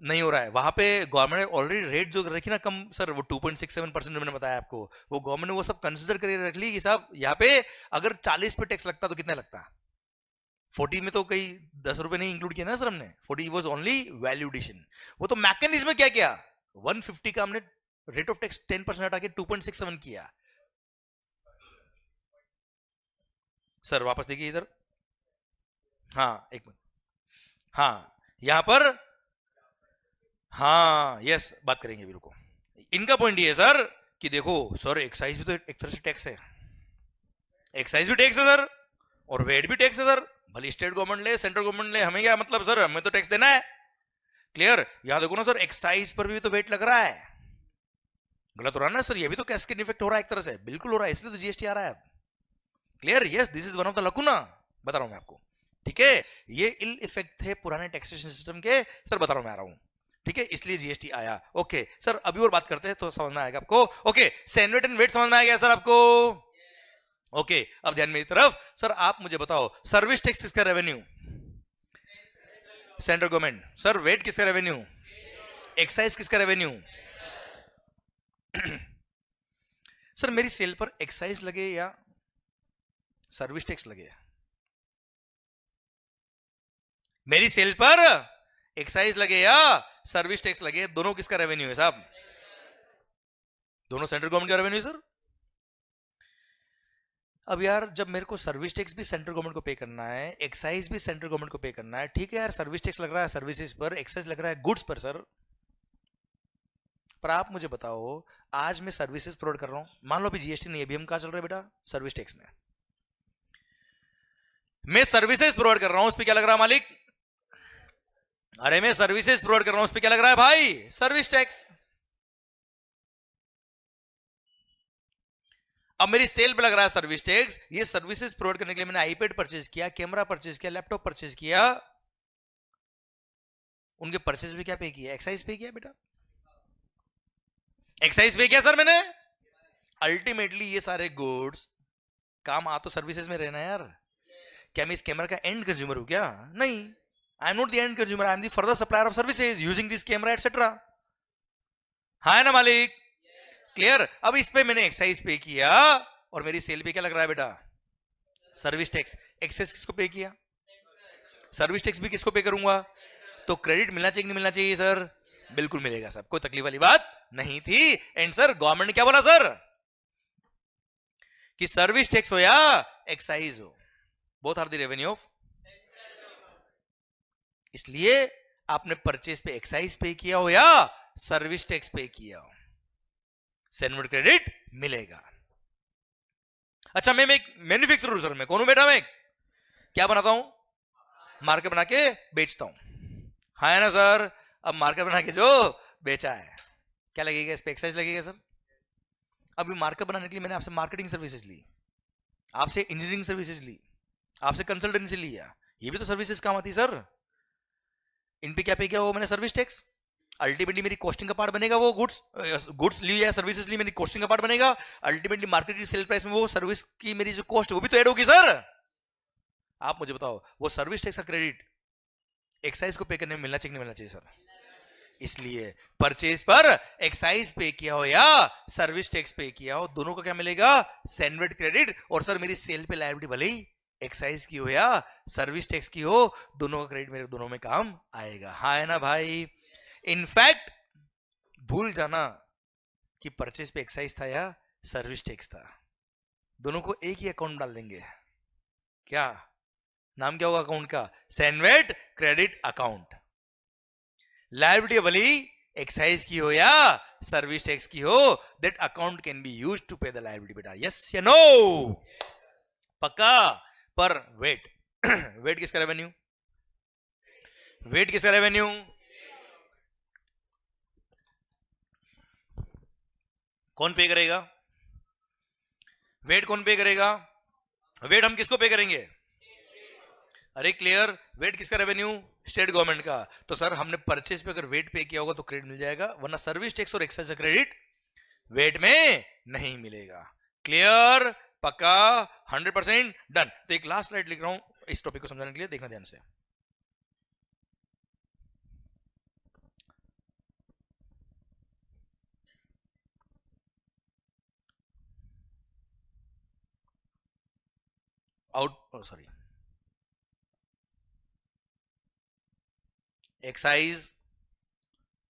नहीं हो रहा है वहां पे। गवर्नमेंट ने ऑलरेडी रेट जो रखी ना कम सर, वो 2.67% मैंने बताया आपको, वो गवर्नमेंट ने वो सब कंसिडर करके रख ली कि साहब यहाँ पे अगर 40 पे टैक्स लगता तो कितना लगता? 40 में तो कई 10 रुपए नहीं इंक्लूड किया ना सर हमने, 40 वाज ओनली वैल्यू एडिशन। वो तो मैकेनिज्म क्या किया, 150 का हमने रेट ऑफ टैक्स 10% हटा के 2.67 किया। सर वापस देखिए इधर, हाँ एक मिनट, हाँ यहां पर, हाँ यस बात करेंगे अभी, रुको। इनका पॉइंट ये है सर कि देखो सर एक्साइज भी तो एक तरह से टैक्स है, एक्साइज भी टैक्स है सर और वेट भी टैक्स है सर, भले स्टेट गवर्नमेंट ले सेंट्रल गवर्नमेंट ले, हमें क्या मतलब सर, हमें तो टैक्स देना है। क्लियर? यहां देखो ना सर, एक्साइज पर भी तो वेट लग रहा है, गलत हो रहा है ना सर? ये भी तो कैस्केड इफेक्ट हो रहा है एक तरह से, बिल्कुल हो रहा है, इसलिए तो जीएसटी आ रहा है। Clear? Yes, this is one of the lacuna, बता रहा हूं मैं आपको। ठीक है, ये इल इफेक्ट थे पुराने टैक्सेशन सिस्टम के सर, बता रहा हूं मैं आ रहा हूं। ठीक है, इसलिए जीएसटी आया। ओके सर, अभी और बात करते हैं तो समझ में आएगा आपको। ओके, सैंडविच एंड वेट समझ में आ गया सर आपको? ओके, अब ध्यान मेरी तरफ। सर आप मुझे बताओ, सर्विस टैक्स किसका revenue? Central government. Sir VAT किसका रेवेन्यू? एक्साइज किसका रेवेन्यू? सर मेरी सेल पर एक्साइज लगे या सर्विस टैक्स लगे? मेरी सेल पर एक्साइज लगे या सर्विस टैक्स लगे, दोनों किसका रेवेन्यू है साहब? दोनों सेंट्रल गवर्नमेंट का रेवेन्यू सर। अब यार जब मेरे को सर्विस टैक्स भी सेंट्रल गवर्नमेंट को पे करना है, एक्साइज भी सेंट्रल गवर्नमेंट को पे करना है, ठीक है यार, सर्विस टैक्स लग रहा है सर्विसेज पर, एक्साइज लग रहा है गुड्स पर सर। पर आप मुझे बताओ, आज मैं सर्विसेज प्रोवाइड कर रहा हूं, मान लो अभी जीएसटी नहीं है, अभी हम कहां चल रहे हैं बेटा? सर्विस टैक्स में। मैं सर्विसेज प्रोवाइड कर रहा हूं, उस पर क्या लग रहा है मालिक? अरे मैं सर्विसेज प्रोवाइड कर रहा हूं, उस पर क्या लग रहा है भाई? Service tax. अब मेरी सेल पे लग रहा है सर्विस टैक्स। ये सर्विसेज प्रोवाइड करने के लिए मैंने आईपैड परचेज किया, कैमरा परचेज किया, लैपटॉप परचेज किया, उनके परचेज पे क्या पे किया? एक्साइज पे किया बेटा, एक्साइज पे किया सर मैंने। अल्टीमेटली ये सारे गुड्स काम आ तो सर्विसेज में रहना यार। क्या मैं इस कैमरा का एंड कंज्यूमर हूं क्या? नहीं, I am not the end consumer, I am the further supplier of services using this camera etcetera. हाँ है ना मालिक? क्लियर? अब इस पे मैंने एक्साइज पे किया और मेरी सेल पे क्या लग रहा है बेटा? Service tax. एक्साइज किसको पे किया? सर्विस टैक्स भी किसको पे करूंगा? तो क्रेडिट मिलना चाहिए कि नहीं मिलना चाहिए सर? बिल्कुल मिलेगा सर, कोई तकलीफ वाली बात नहीं थी. एंड सर गवर्नमेंट ने क्या बोला सर? कि सर्विस टैक्स हो या एक्साइज हो, both are the revenue of. इसलिए आपने परचेज पे एक्साइज पे किया हो या सर्विस टैक्स पे किया हो, सेनवर्ड क्रेडिट मिलेगा. अच्छा, मैं एक मैन्युफैक्चरर सर, मैं कौन हूं बेटा? मैं क्या बनाता हूं? मार्केट बना के बेचता हूं. हाँ है ना सर? अब मार्केट बना के जो बेचा है, क्या लगेगा इस पे? एक्साइज लगेगा सर. अभी मार्केट बनाने के लिए मैंने आपसे मार्केटिंग सर्विसेज ली, आपसे इंजीनियरिंग सर्विसेज ली, आपसे कंसल्टेंसी लिया, ये भी तो सर्विसेज काम आती है सर. इन पे क्या पे किया? वो मैंने सर्विस टैक्स. अल्टीमेटली मेरी कॉस्टिंग का पार्ट बनेगा वो गुड्स ली या सर्विसेज ली, मेरी कॉस्टिंग का पार्ट बनेगा. अल्टीमेटली मार्केट की सेल प्राइस में वो सर्विस की मेरी जो कॉस्ट वो भी तो ऐड होगी सर. आप मुझे बताओ, वो सर्विस टैक्स का क्रेडिट एक्साइज को पे करने में मिलना चाहिए नहीं मिलना चाहिए सर? इसलिए परचेज पर एक्साइज पे किया हो या सर्विस टैक्स पे किया हो, दोनों का क्या मिलेगा? सेनवर्ड क्रेडिट. और सर मेरी सेल पे लायबिलिटी भले ही एक्साइज की हो या सर्विस टैक्स की हो, दोनों का क्रेडिट मेरे दोनों में काम आएगा. हाँ है ना भाई? इनफैक्ट भूल जाना कि परचेज पे एक्साइज था या सर्विस टैक्स था, दोनों को एक ही अकाउंट डाल देंगे. क्या नाम क्या होगा अकाउंट का? सेनवर्ड क्रेडिट अकाउंट. लायबिलिटी भले ही एक्साइज की हो या सर्विस टैक्स की हो, that account can be used to pay the liability. बेटा यस या नो? पक्का? पर वेट वेट किसका रेवेन्यू? वेट किसका रेवेन्यू? कौन पे करेगा? वेट कौन पे करेगा? वेट हम किसको पे करेंगे? अरे क्लियर? वेट किसका रेवेन्यू? स्टेट गवर्नमेंट का. तो सर हमने परचेज पे अगर वेट पे किया होगा तो क्रेडिट मिल जाएगा, वरना सर्विस टैक्स और एक्साइज का क्रेडिट वेट में नहीं मिलेगा. क्लियर? पक्का? 100% डन. तो एक लास्ट स्लाइड लिख रहा हूं इस टॉपिक को समझाने के लिए, देखना ध्यान से. Sorry, excise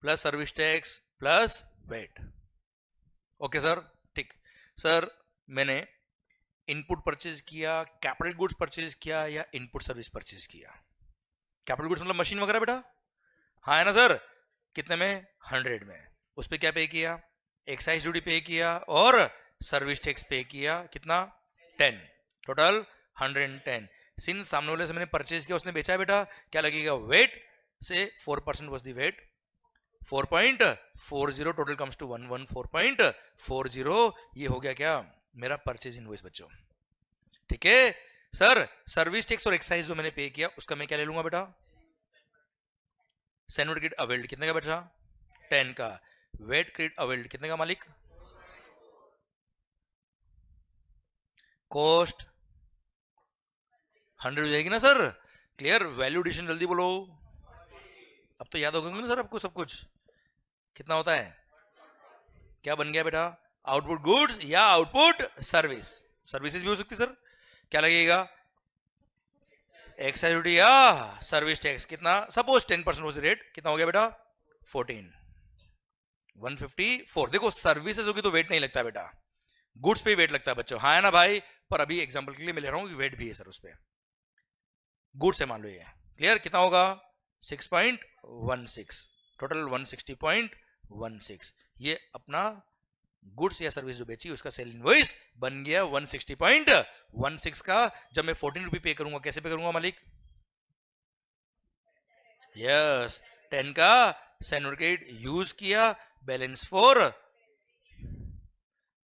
plus service tax plus VAT. Okay sir, ठीक. सर मैंने इनपुट परचेज किया, कैपिटल गुड्स परचेज किया या इनपुट सर्विस परचेज किया? कैपिटल गुड्स मतलब मशीन वगैरह बेटा. हाँ है ना सर? कितने में? 100 में. उस पर क्या पे किया? एक्साइज ड्यूटी पे किया और सर्विस टैक्स पे किया. कितना? 10. टोटल 110. सिंस सामने वाले से मैंने परचेज किया, उसने बेचा है बेटा, क्या लगेगा? वेट से 4% was the VAT, 4.40. Total comes to 114.40. ये हो गया क्या? मेरा परचेज इनवॉइस बच्चों. ठीक है सर? सर्विस टैक्स और एक्साइज जो मैंने पे किया उसका मैं क्या ले लूंगा बेटा? सेनवर्ड क्रेडिट अवेल्ड कितने का बचा? 10 का. वेट क्रेडिट अवेल्ड कितने का मालिक? कॉस्ट 100 हो जाएगी ना सर? क्लियर? वैल्यू एडिशन जल्दी बोलो. अब तो याद हो गया ना सर आपको सब कुछ? कितना होता है? क्या बन गया बेटा? आउटपुट गुड्स या आउटपुट सर्विस. सर्विसेज भी हो सकती सर. क्या लगेगा? एक्साइज ड्यूटी या सर्विस टैक्स. कितना? Suppose 10% was the rate. कितना हो गया बेटा? 14. 154. देखो सर्विसेज होगी तो वेट नहीं लगता बेटा, गुड्स पे वेट लगता है बच्चों. हाँ है ना भाई? पर अभी एग्जांपल के लिए मैं ले रहा हूं कि वेट भी है सर उस पे. गुड्स है मान लो ये. क्लियर? कितना होगा? 6.16. टोटल 160.16. ये अपना गुड्स या सर्विस जो बेची उसका सेल इनवॉइस बन गया 160.16 का. जब मैं 14 रुपये पे करूंगा, कैसे पे करूंगा मालिक? यस, 10 का सेनवर्ड क्रेडिट यूज किया, बैलेंस 4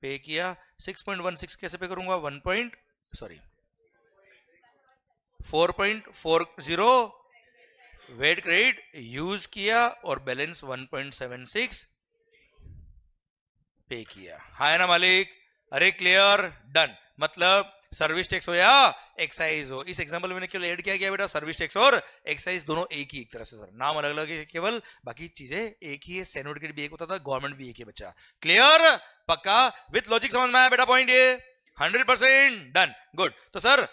पे किया. 6.16 कैसे पे करूंगा? 4.40 वेट क्रेडिट यूज किया और बैलेंस 1.76 पे किया. हाँ है ना मालिक? अरे क्लियर? डन. मतलब सर्विस टैक्स हो या एक्साइज हो। इस एग्जांपल में मैंने केवल ऐड किया गया बेटा सर्विस टैक्स और एक्साइज दोनों एक ही एक तरह से सर, नाम अलग अलग है केवल, बाकी चीजें एक ही है। सर्टिफिकेट भी एक होता था, गवर्नमेंट भी एक ही बच्चा। क्लियर, पक्का, विथ लॉजिक समझ में आया बेटा पॉइंट ये? 100% डन, गुड। तो सर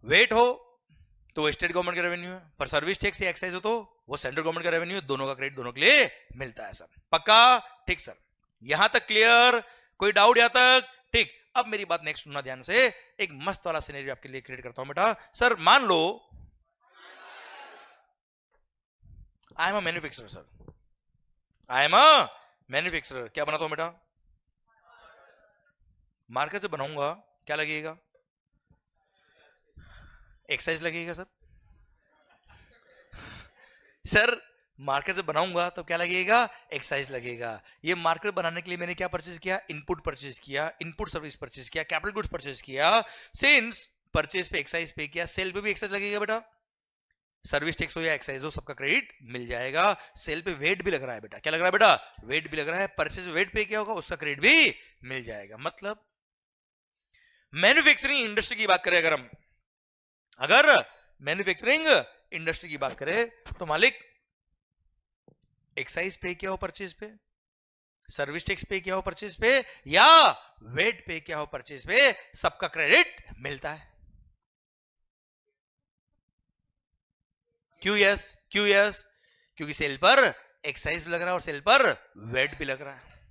वेट हो तो वो स्टेट गवर्नमेंट का रेवेन्यू है, पर सर्विस टैक्स या एक्साइज हो तो वो सेंट्रल गवर्नमेंट का रेवेन्यू है, दोनों का क्रेडिट दोनों के लिए मिलता है सर। पक्का, ठीक सर, यहां तक क्लियर? कोई डाउट यहां तक? ठीक। अब मेरी बात नेक्स्ट सुनना ध्यान से, एक मस्त वाला सिनेरियो आपके लिए क्रिएट करता हूं बेटा। सर मान लो I am a manufacturer sir, I am a manufacturer. क्या बनाता हूं बेटा? मार्केट से बनाऊंगा, क्या लगेगा? एक्साइज लगेगा सर। सर मार्केट से बनाऊंगा तो क्या लगेगा? एक्साइज लगेगा। ये मार्केट बनाने के लिए मैंने क्या परचेज किया? इनपुट परचेज किया, इनपुट सर्विस परचेज किया, कैपिटल गुड्स परचेज किया। सिंस परचेज पे एक्साइज पे किया, सेल पे भी एक्साइज लगेगा बेटा। सर्विस टैक्स हो या एक्साइज हो, सबका क्रेडिट मिल जाएगा। सेल पे वेट भी लग रहा है बेटा, क्या लग रहा है बेटा? वेट भी लग रहा है। परचेज वेट पे किया होगा, उसका क्रेडिट भी मिल जाएगा। मतलब मैन्युफैक्चरिंग इंडस्ट्री की बात करें अगर मैन्युफैक्चरिंग इंडस्ट्री की बात करें तो मालिक एक्साइज पे किया हो परचेज पे, सर्विस टैक्स पे किया हो परचेज पे, या वेट पे किया हो परचेज पे, सबका क्रेडिट मिलता है। क्यों यस? क्यों यस? क्योंकि सेल पर एक्साइज भी लग रहा है और सेल पर वेट भी लग रहा है।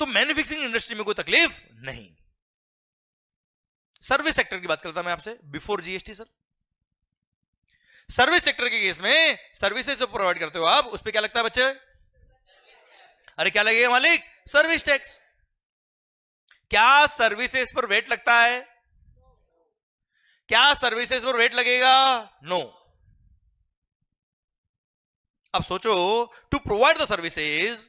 तो मैन्युफैक्चरिंग इंडस्ट्री में कोई तकलीफ नहीं। सर्विस सेक्टर की बात करता मैं आपसे before GST sir. Service sector के केस में सर्विसेज जो प्रोवाइड करते हो आप, उस पर क्या लगता है बच्चे? अरे क्या लगेगा मालिक? Service tax. क्या सर्विसेज पर वेट लगता है? क्या सर्विसेज पर वेट लगेगा? नो। अब सोचो, टू प्रोवाइड द सर्विसेज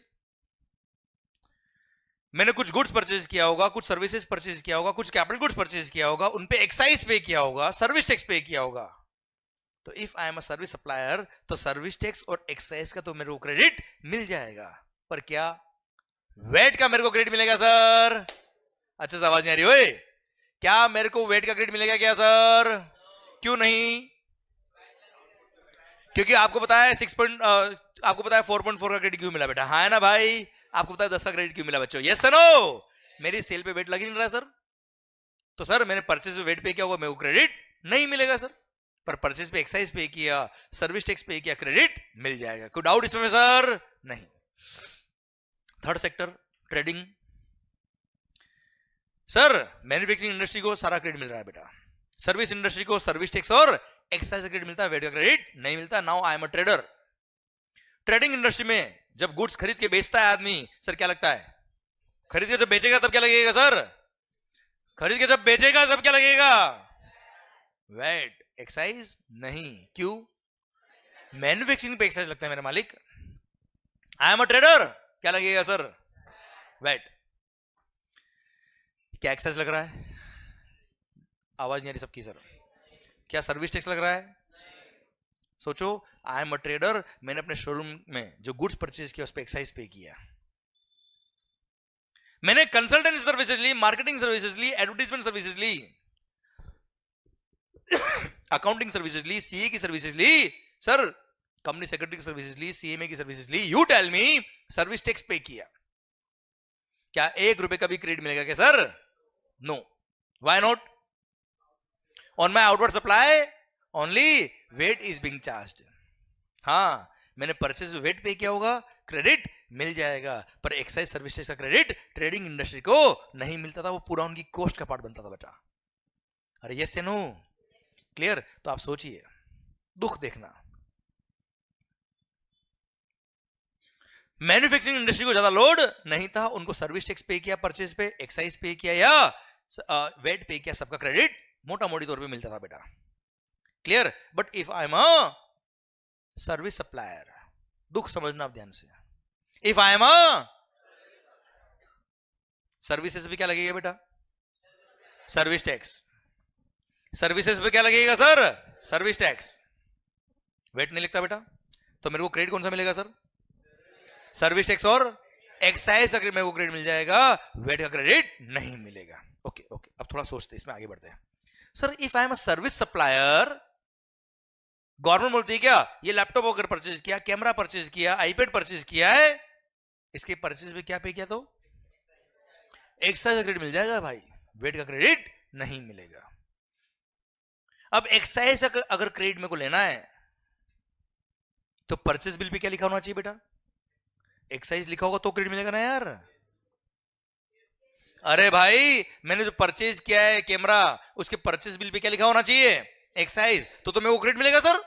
मैंने कुछ गुड्स परचेज किया होगा, कुछ सर्विसेज परचेज किया होगा, कुछ कैपिटल गुड्स परचेज किया होगा, उन पे एक्साइज पे किया होगा, सर्विस टैक्स पे किया होगा। तो if I am a service supplier तो सर्विस टैक्स और एक्साइज का तो मेरे को क्रेडिट मिल जाएगा, पर क्या वेट का मेरे को क्रेडिट मिलेगा सर? अच्छा से आवाज नहीं आ रही ओए? क्या मेरे को वेट का क्रेडिट मिलेगा क्या सर? क्यों नहीं? क्योंकि आपको पता है 4.4 का क्रेडिट क्यों मिला बेटा? हाँ है ना भाई? आपको पता है 10 का क्रेडिट क्यों मिला बच्चों? Yes sir no? मेरी सेल पे वेट लग ही नहीं रहा सर, तो सर मैंने परचेज पे वेट पे किया होगा, मेरे को क्रेडिट नहीं मिलेगा सर। पर परचेज पे एक्साइज पे किया, सर्विस टैक्स पे किया, क्रेडिट मिल जाएगा। कोई डाउट इसमें सर? नहीं। Third sector trading. Sir manufacturing industry को सारा क्रेडिट मिल रहा है बेटा, सर्विस इंडस्ट्री को सर्विस टैक्स और एक्साइज क्रेडिट मिलता है, वेट का क्रेडिट नहीं मिलता। Now I am a trader. Trading industry में जब गुड्स खरीद के बेचता है आदमी, सर क्या लगता है? खरीद के जब बेचेगा तब क्या लगेगा सर? खरीद के जब बेचेगा तब क्या लगेगा? वेट। एक्साइज नहीं। क्यों? मैन्युफैक्चरिंग पे एक्साइज लगता है मेरे मालिक। आई एम अ ट्रेडर, क्या लगेगा सर? वेट। क्या एक्साइज लग रहा है? आवाज नहीं आ रही सबकी सर। क्या सर्विस टैक्स लग रहा है? सोचो, आई एम अ ट्रेडर, मैंने अपने शोरूम में जो गुड्स परचेज किया उस पर एक्साइज पे किया, मैंने कंसल्टेंसी सर्विसेज ली, मार्केटिंग सर्विसेज ली, एडवर्टाइजमेंट सर्विसेज ली, अकाउंटिंग सर्विसेज ली, सीए की सर्विसेज ली, सर कंपनी सेक्रेटरी की सर्विसेज ली, सीएमए की सर्विसेज ली। You tell me, service tax pay किया, क्या 1 रुपए का भी क्रेडिट मिलेगा क्या sir? No. Why not? On my outward supply only VAT is being charged. हाँ, मैंने परचेज में वेट पे किया होगा, क्रेडिट मिल जाएगा, पर एक्साइज सर्विस टैक्स का क्रेडिट ट्रेडिंग इंडस्ट्री को नहीं मिलता था, वो पूरा उनकी कॉस्ट का पार्ट बनता था बेटा। अरे यस या नो? क्लियर? तो आप सोचिए, दुख देखना, मैन्युफैक्चरिंग इंडस्ट्री को ज्यादा लोड नहीं था, उनको सर्विस टैक्स पे किया, परचेज पे एक्साइज पे किया या वेट पे किया, सबका क्रेडिट मोटा मोटी तौर पे मिलता था बेटा। Clear? But if I am a service supplier, दुख समझना आप ध्यान से, if I am a services पे क्या लगेगा बेटा? Service tax. सर्विसेज पे क्या लगेगा सर? Service tax. वेट नहीं लिखता बेटा, तो मेरे को क्रेडिट कौन सा मिलेगा सर? सर्विस टैक्स और एक्साइज का मेरे को क्रेडिट मिल जाएगा, वेट का क्रेडिट नहीं मिलेगा। ओके ओके, अब थोड़ा सोचते हैं, इसमें आगे बढ़ते हैं। Sir if I am a service supplier, government बोलती है क्या, ये लैपटॉप अगर परचेज किया, कैमरा परचेज किया, आईपैड परचेज किया है, इसके परचेज पे क्या पे किया, तो एक्साइज का क्रेडिट मिल जाएगा भाई, वेट का क्रेडिट नहीं मिलेगा। अब एक्साइज अगर क्रेडिट मेरे को लेना है तो परचेज बिल पे क्या लिखा होना चाहिए बेटा, एक्साइज लिखा होगा तो क्रेडिट मिलेगा ना यार। अरे भाई मैंने जो परचेज किया है कैमरा, उसके परचेज बिल पे क्या लिखा होना चाहिए, एक्साइज, तो मेरे को क्रेडिट मिलेगा सर।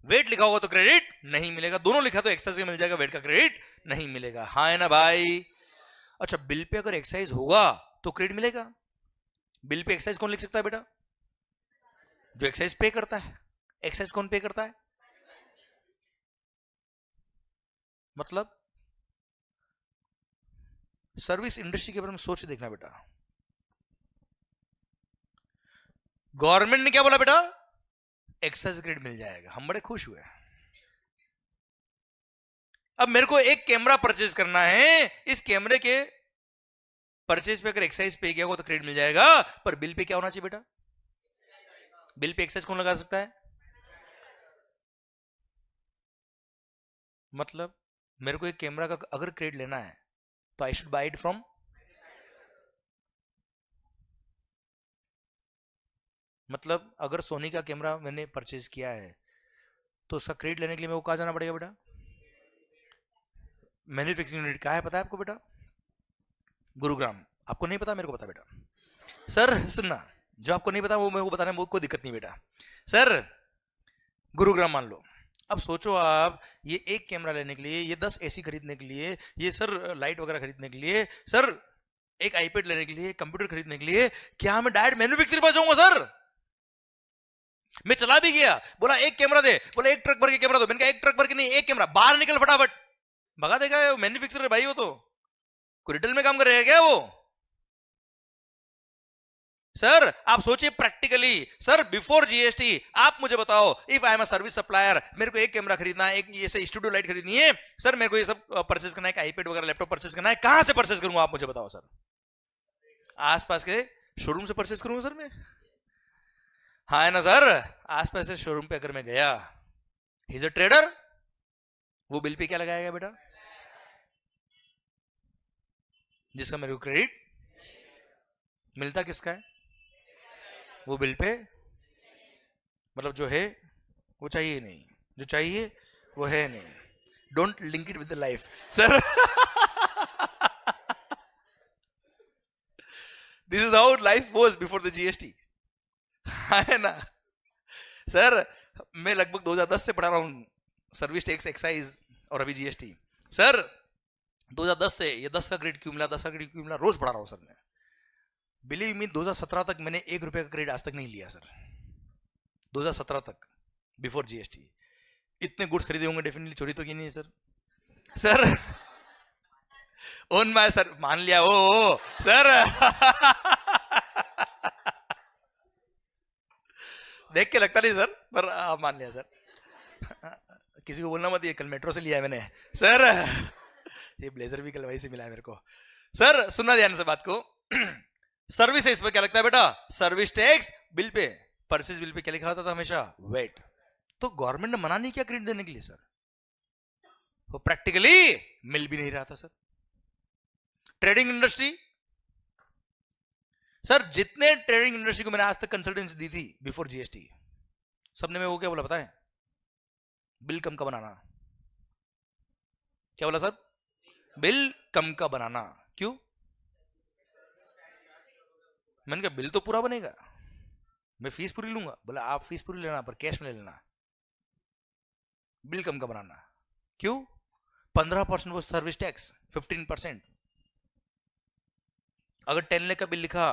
वेट लिखा होगा तो क्रेडिट नहीं मिलेगा, दोनों लिखा तो एक्साइज मिल जाएगा, वेट का क्रेडिट नहीं मिलेगा। हाँ है ना भाई। अच्छा बिल पे अगर एक्साइज होगा तो क्रेडिट मिलेगा। बिल पे एक्साइज कौन लिख सकता है बेटा, जो एक्साइज पे करता है। एक्साइज कौन पे करता है, मतलब सर्विस इंडस्ट्री के बारे में सोच देखना बेटा। गवर्नमेंट ने क्या बोला बेटा, एक्साइज क्रेडिट मिल जाएगा, हम बड़े खुश हुए। अब मेरे को एक कैमरा परचेज करना है, इस कैमरे के परचेज पे अगर एक्साइज पे किया होगा तो क्रेडिट मिल जाएगा, पर बिल पे क्या होना चाहिए बेटा, बिल पे एक्साइज कौन लगा सकता है, मतलब मेरे को एक कैमरा का अगर क्रेडिट लेना है तो I should buy it from, मतलब अगर सोनी का कैमरा मैंने परचेज किया है तो उसका क्रेडिट लेने के लिए मेरे को कहां जाना पड़ेगा बेटा, मैन्युफैक्चरिंग यूनिट कहाँ है पता है आपको बेटा, गुरुग्राम। आपको नहीं पता, मेरे को पता बेटा। सर सुनना, जो आपको नहीं पता वो मेरे को बताने में कोई दिक्कत नहीं बेटा। सर गुरुग्राम मान लो, अब सोचो आप ये एक कैमरा लेने के लिए, ये 10 एसी खरीदने के लिए, ये सर लाइट वगैरह खरीदने के लिए, सर एक आईपैड लेने के लिए, कंप्यूटर खरीदने के लिए, क्या मैं डायरेक्ट मैन्युफैक्चरर पास जाऊंगा सर। मैं चला भी गया, बोला एक कैमरा दे, बोला एक ट्रक भर के कैमरा दो, मैंने कहा एक ट्रक भर के नहीं, एक कैमरा, बाहर निकल फटाफट, भगा देगा मैन्युफैक्चरर भाई, वो तो कोई रिटेल में काम कर रहे हैं क्या वो। सर आप सोचिए प्रैक्टिकली, सर बिफोर जीएसटी आप मुझे बताओ, if I am a service supplier, मेरे को एक कैमरा खरीदना है, एक ये स्टूडियो लाइट खरीदनी है, सर मेरे को ये सब परचेज करना है, आईपैड वगैरह लैपटॉप परचेज करना है, कहां से परचेज करूंगा आप मुझे बताओ सर। आसपास के शोरूम से परचेज करूंगा सर मैं, हाँ है ना सर। आसपास के शोरूम पे अगर मैं गया, ही इज अ ट्रेडर, वो बिल पे क्या लगाएगा बेटा, जिसका मेरे को क्रेडिट मिलता किसका है, वो बिल पे, मतलब जो है वो चाहिए नहीं, जो चाहिए वो है नहीं, don't link it with the life sir. This is how life was before the GST, है ना सर। मैं लगभग 2010 से पढ़ा रहा हूं सर्विस टैक्स, एक्साइज और अभी जीएसटी। सर 2010 से ये 10 का क्रेडिट क्यों मिला, 10 का क्रेडिट क्यों मिला, रोज पढ़ा रहा हूं सर मैं। बिलीव मी 2017 तक मैंने 1 रुपए का क्रेडिट आज तक नहीं लिया सर, 2017 तक बिफोर जीएसटी। इतने गुड्स खरीदे होंगे डेफिनेटली, चोरी तो की नहीं sir. Sir own my sir, मान लिया ओ सर। देख के लगता नहीं सर, पर मान लिया सर। किसी को बोलना मत, ये कल मेट्रो से लिया है मैंने सर। ये ब्लेजर भी कल वहीं से मिला है मेरे को सर। सुनना ध्यान से बात को। सर्विस इस पे क्या लगता है बेटा, service tax, bill pay, purchase bill pay क्या लिखा होता था हमेशा, वेट। तो गवर्नमेंट ने मना नहीं किया क्रेडिट देने के लिए सर, वो प्रैक्टिकली मिल भी नहीं रहा था सर। ट्रेडिंग इंडस्ट्री, सर जितने ट्रेडिंग इंडस्ट्री को मैंने आज तक कंसल्टेंसी दी थी बिफोर जीएसटी, सबने में वो क्या बोला पता है, बिल कम का बनाना। क्या बोला सर, बिल कम का बनाना। क्यों, मैंने कहा बिल तो पूरा बनेगा, मैं फीस पूरी लूंगा। बोला आप फीस पूरी लेना पर कैश में ले लेना, बिल कम का बनाना। क्यों, 15% वो सर्विस टैक्स, 15%। अगर 10 लाख का बिल लिखा,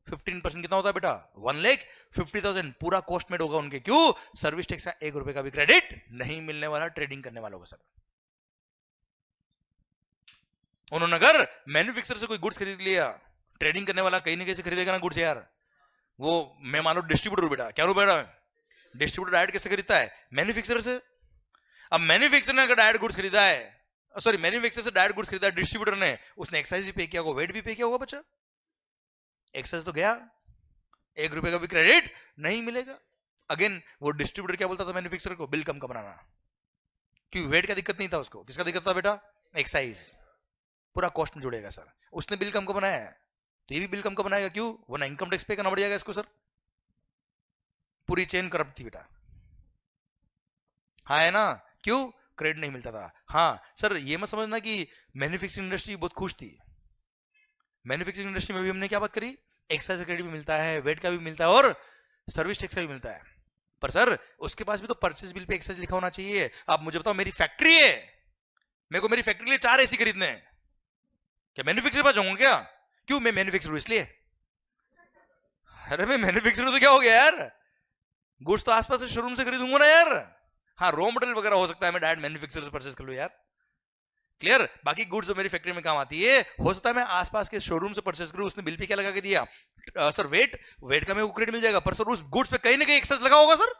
15% कितना होता है बेटा, 1,50,000 पूरा कॉस्ट मेड होगा उनके। क्यों, सर्विस टैक्स का 1 रुपए का भी क्रेडिट नहीं मिलने वाला ट्रेडिंग करने वालों को सर। उन्होंने अगर मैन्युफैक्चरर से कोई गुड्स खरीद लिया, ट्रेडिंग करने वाला कहीं ना कहीं से खरीदेगा ना गुड्स यार। वो मैं मान लो डिस्ट्रीब्यूटर बेटा, क्या रू बेटा, डिस्ट्रीब्यूटर डायरेक्ट कैसे खरीदता है, मैन्युफैक्चरर से। अब मैन्युफैक्चरर ने अगर डायरेक्ट गुड्स खरीदा है सॉरी मैन्युफैक्चरर से डायरेक्ट गुड्स खरीदा डिस्ट्रीब्यूटर ने, उसने एक्साइज भी पे किया होगा, वेट भी पे किया होगा बच्चा, एक्साइज तो गया, 1 रुपए का भी क्रेडिट नहीं मिलेगा। अगेन वो डिस्ट्रीब्यूटर क्या बोलता था मैन्युफैक्चरर को, बिल कम का बनाना, क्योंकि वेट का दिक्कत नहीं था उसको, किसका दिक्कत था बेटा, एक्साइज, पूरा कॉस्ट में जुड़ेगा सर, उसने बिल कम का बनाया है तो ये भी बिल कम का बनाएगा, क्यों, वो ना इनकम टैक्स पे करना पड़ जाएगा इसको सर, पूरी चेन करप्ट थी बेटा, हाँ है ना, क्यों, क्रेडिट नहीं मिलता था। हाँ सर ये मत समझना कि मैन्युफैक्चरिंग इंडस्ट्री बहुत खुश थी, मैन्युफैक्चरिंग इंडस्ट्री में भी हमने क्या बात करी, एक्साइज क्रेडिट भी मिलता है, वेट का भी मिलता है और सर्विस टैक्स का भी मिलता है, पर सर उसके पास भी तो परचेज बिल पे एक्साइज लिखा होना चाहिए। आप मुझे बताओ मेरी फैक्ट्री है, मेरे को मेरी फैक्ट्री के लिए 4 एसी खरीदने हैं, क्या मैन्युफैक्चरर पास जाऊंगा क्या, क्यों, मैं मैन्युफैक्चरर हूं इसलिए, अरे मैं मैन्युफैक्चरर तो क्या हो गया यार, गुड्स तो आसपास से शोरूम से खरीदूंगा ना यार, हाँ रॉ मटेरियल वगैरह हो सकता है मैं डायरेक्ट मैन्युफैक्चरर से परचेज कर लूं यार, क्लियर, बाकी गुड्स जो मेरी फैक्ट्री में काम आती है हो सकता है मैं आसपास के शोरूम से परचेज करूं, उसने बिल पे क्या लगा के दिया, सर वेट, वेट का मेरे को क्रेडिट मिल जाएगा, पर सर उस गुड्स पे कहीं ना कहीं एक्साइज लगा होगा सर,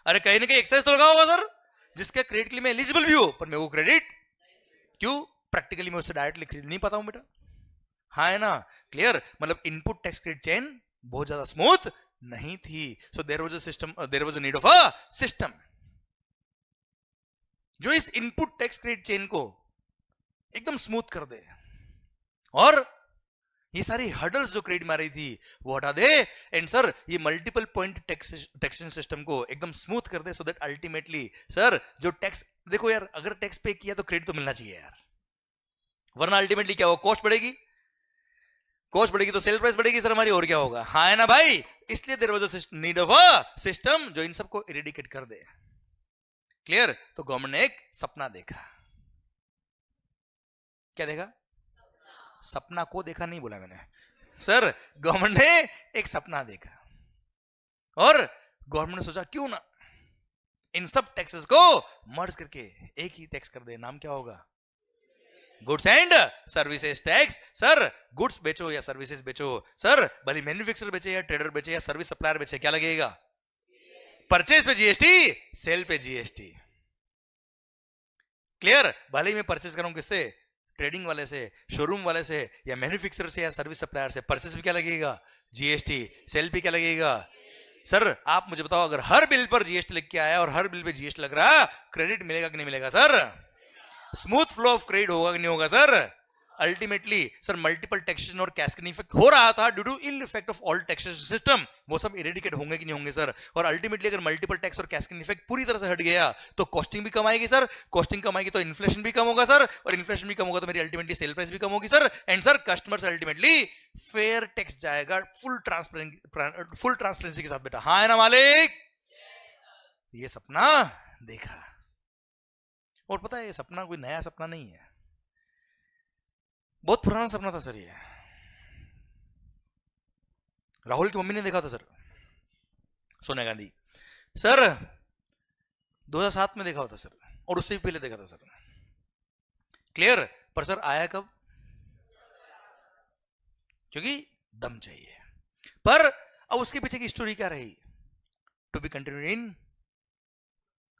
अरे कहीं ना कहीं एक्साइज तो लगा होगा सर, जिसके क्रेडिट के लिए मैं एलिजिबल भी हूं, पर मेरे को क्रेडिट, क्यों, प्रैक्टिकली मैं उससे डायरेक्टली खरीद नहीं पाता हूं बेटा, हाँ है ना, क्लियर, मतलब इनपुट टैक्स क्रेडिट चेन बहुत ज्यादा स्मूथ नहीं थी, so there was a system, there was a need of a system जो इस इनपुट टैक्स क्रेडिट चेन को एकदम स्मूथ कर दे और ये सारी हर्डल्स जो क्रेडिट में आ रही थी वो हटा दे, एंड सर ये मल्टीपल पॉइंट टैक्सेशन सिस्टम को एकदम स्मूथ कर दे, सो दैट अल्टीमेटली सर जो टैक्स, देखो यार अगर टैक्स पे किया तो क्रेडिट तो मिलना चाहिए यार, वरना अल्टीमेटली क्या होगा, कॉस्ट बढ़ेगी, कॉस्ट बढ़ेगी तो सेल प्राइस बढ़ेगी सर हमारी, और क्या होगा, हाँ है ना भाई, इसलिए there was a need of a system जो इन सबको इरेडिकेट कर दे, क्लियर, तो गवर्नमेंट ने एक सपना देखा, क्या देखा, सपना को देखा नहीं बोला मैंने सर, गवर्नमेंट ने एक सपना देखा और गवर्नमेंट ने सोचा क्यों ना इन सब टैक्सेस को मर्ज करके एक ही टैक्स कर दे, नाम क्या होगा, goods and services tax, sir goods बेचो या सर्विसेज बेचो, सर भले मैन्युफैक्चरर बेचे या ट्रेडर बेचे या सर्विस सप्लायर बेचे, क्या लगेगा, परचेज पे जीएसटी, सेल पे जीएसटी, क्लियर, भले ही मैं परचेज करूं किससे, ट्रेडिंग वाले से, शोरूम वाले से या मैन्युफैक्चरर से या सर्विस सप्लायर से, परचेज भी क्या लगेगा, जीएसटी, सेल भी क्या लगेगा, सर आप मुझे बताओ अगर हर बिल पर जीएसटी लिख के आया और हर बिल पे जीएसटी लग रहा, क्रेडिट मिलेगा कि नहीं मिलेगा sir, smooth flow of credit होगा कि नहीं होगा sir, ultimately sir multiple taxation और कैस्केडिंग इफेक्ट हो रहा था due to ill effect of all taxation system, वो सब इरेडिकेट होंगे कि नहीं होंगे सर, और अल्टीमेटली अगर मल्टीपल टैक्स और कैस्केडिंग इफेक्ट पूरी तरह से हट गया तो कॉस्टिंग भी कम आएगी सर, कॉस्टिंग कम आएगी तो इन्फ्लेशन भी कम होगा सर, और इन्फ्लेशन भी कम होगा तो मेरी अल्टीमेटली सेल प्राइस भी कम होगी sir, and sir customer ultimately fair tax जाएगा फुल ट्रांसपेरेंसी के साथ बेटा, हाँ है ना मालिक, ये सपना देखा, और पता है ये सपना कोई नया सपना नहीं है, बहुत पुराना सपना था सर, ये राहुल की मम्मी ने देखा था सर, सोनिया गांधी सर 2007 में देखा होता सर, और उससे भी पहले देखा था सर, क्लियर, पर सर आया कब, क्योंकि दम चाहिए, पर अब उसके पीछे की स्टोरी क्या रही, to be continued in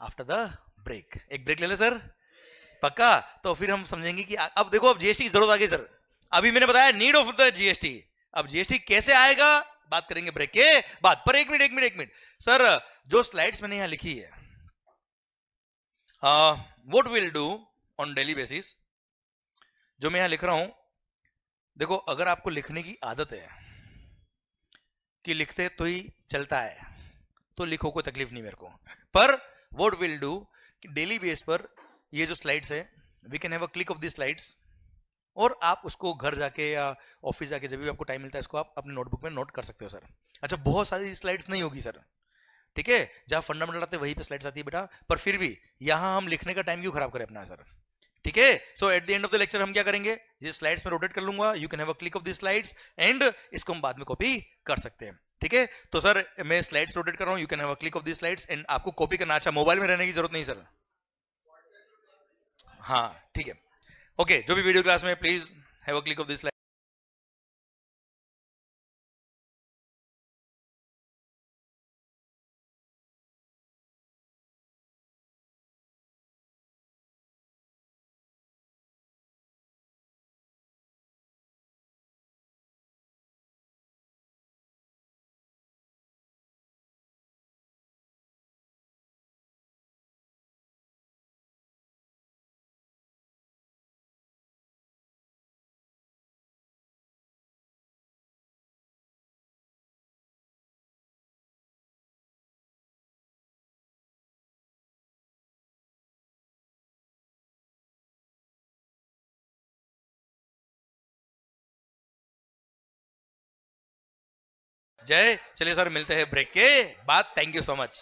after the break, एक ब्रेक ले ले सर, पक्का, तो फिर हम समझेंगे कि अब देखो अब जीएसटी की जरूरत आ गई सर, अभी मैंने बताया नीड ऑफ द जीएसटी, अब जीएसटी कैसे आएगा बात करेंगे ब्रेक के बाद, पर एक मिनट सर, जो स्लाइड्स मैंने यहां लिखी है, what will do on daily basis, जो मैं यहां लिख रहा हूं, देखो अगर आपको लिखने की आदत है कि लिखते तो ही चलता है तो लिखो, कोई तकलीफ नहीं मेरे को, पर what will do daily base पर ये जो स्लाइड्स है, we can have a click of the slides, और आप उसको घर जाके या ऑफिस जाके जब भी आपको टाइम मिलता है इसको आप अपने नोटबुक में नोट कर सकते हो सर, अच्छा बहुत सारी स्लाइड्स नहीं होगी सर, ठीक है, जहां फंडामेंटल आते हैं वहीं पे स्लाइड्स आती है बेटा, पर फिर भी यहां हम लिखने का टाइम क्यों खराब करें अपना सर, ठीक है, so at the end of the lecture हम क्या करेंगे, ये स्लाइड्स में रोटेट कर लूंगा, you can have a click of the slides, and इसको हम बाद में कॉपी कर सकते हैं, ठीक है, तो सर मैं स्लाइड्स रोटेट कर रहा हूं, you can have a click of the slides, and आपको कॉपी करना, अच्छा मोबाइल में रहने की जरूरत नहीं सर, हाँ ठीक है, ओके, जो भी वीडियो क्लास में please have a click of this जय, चलिए सर मिलते हैं ब्रेक के बाद। Thank you so much.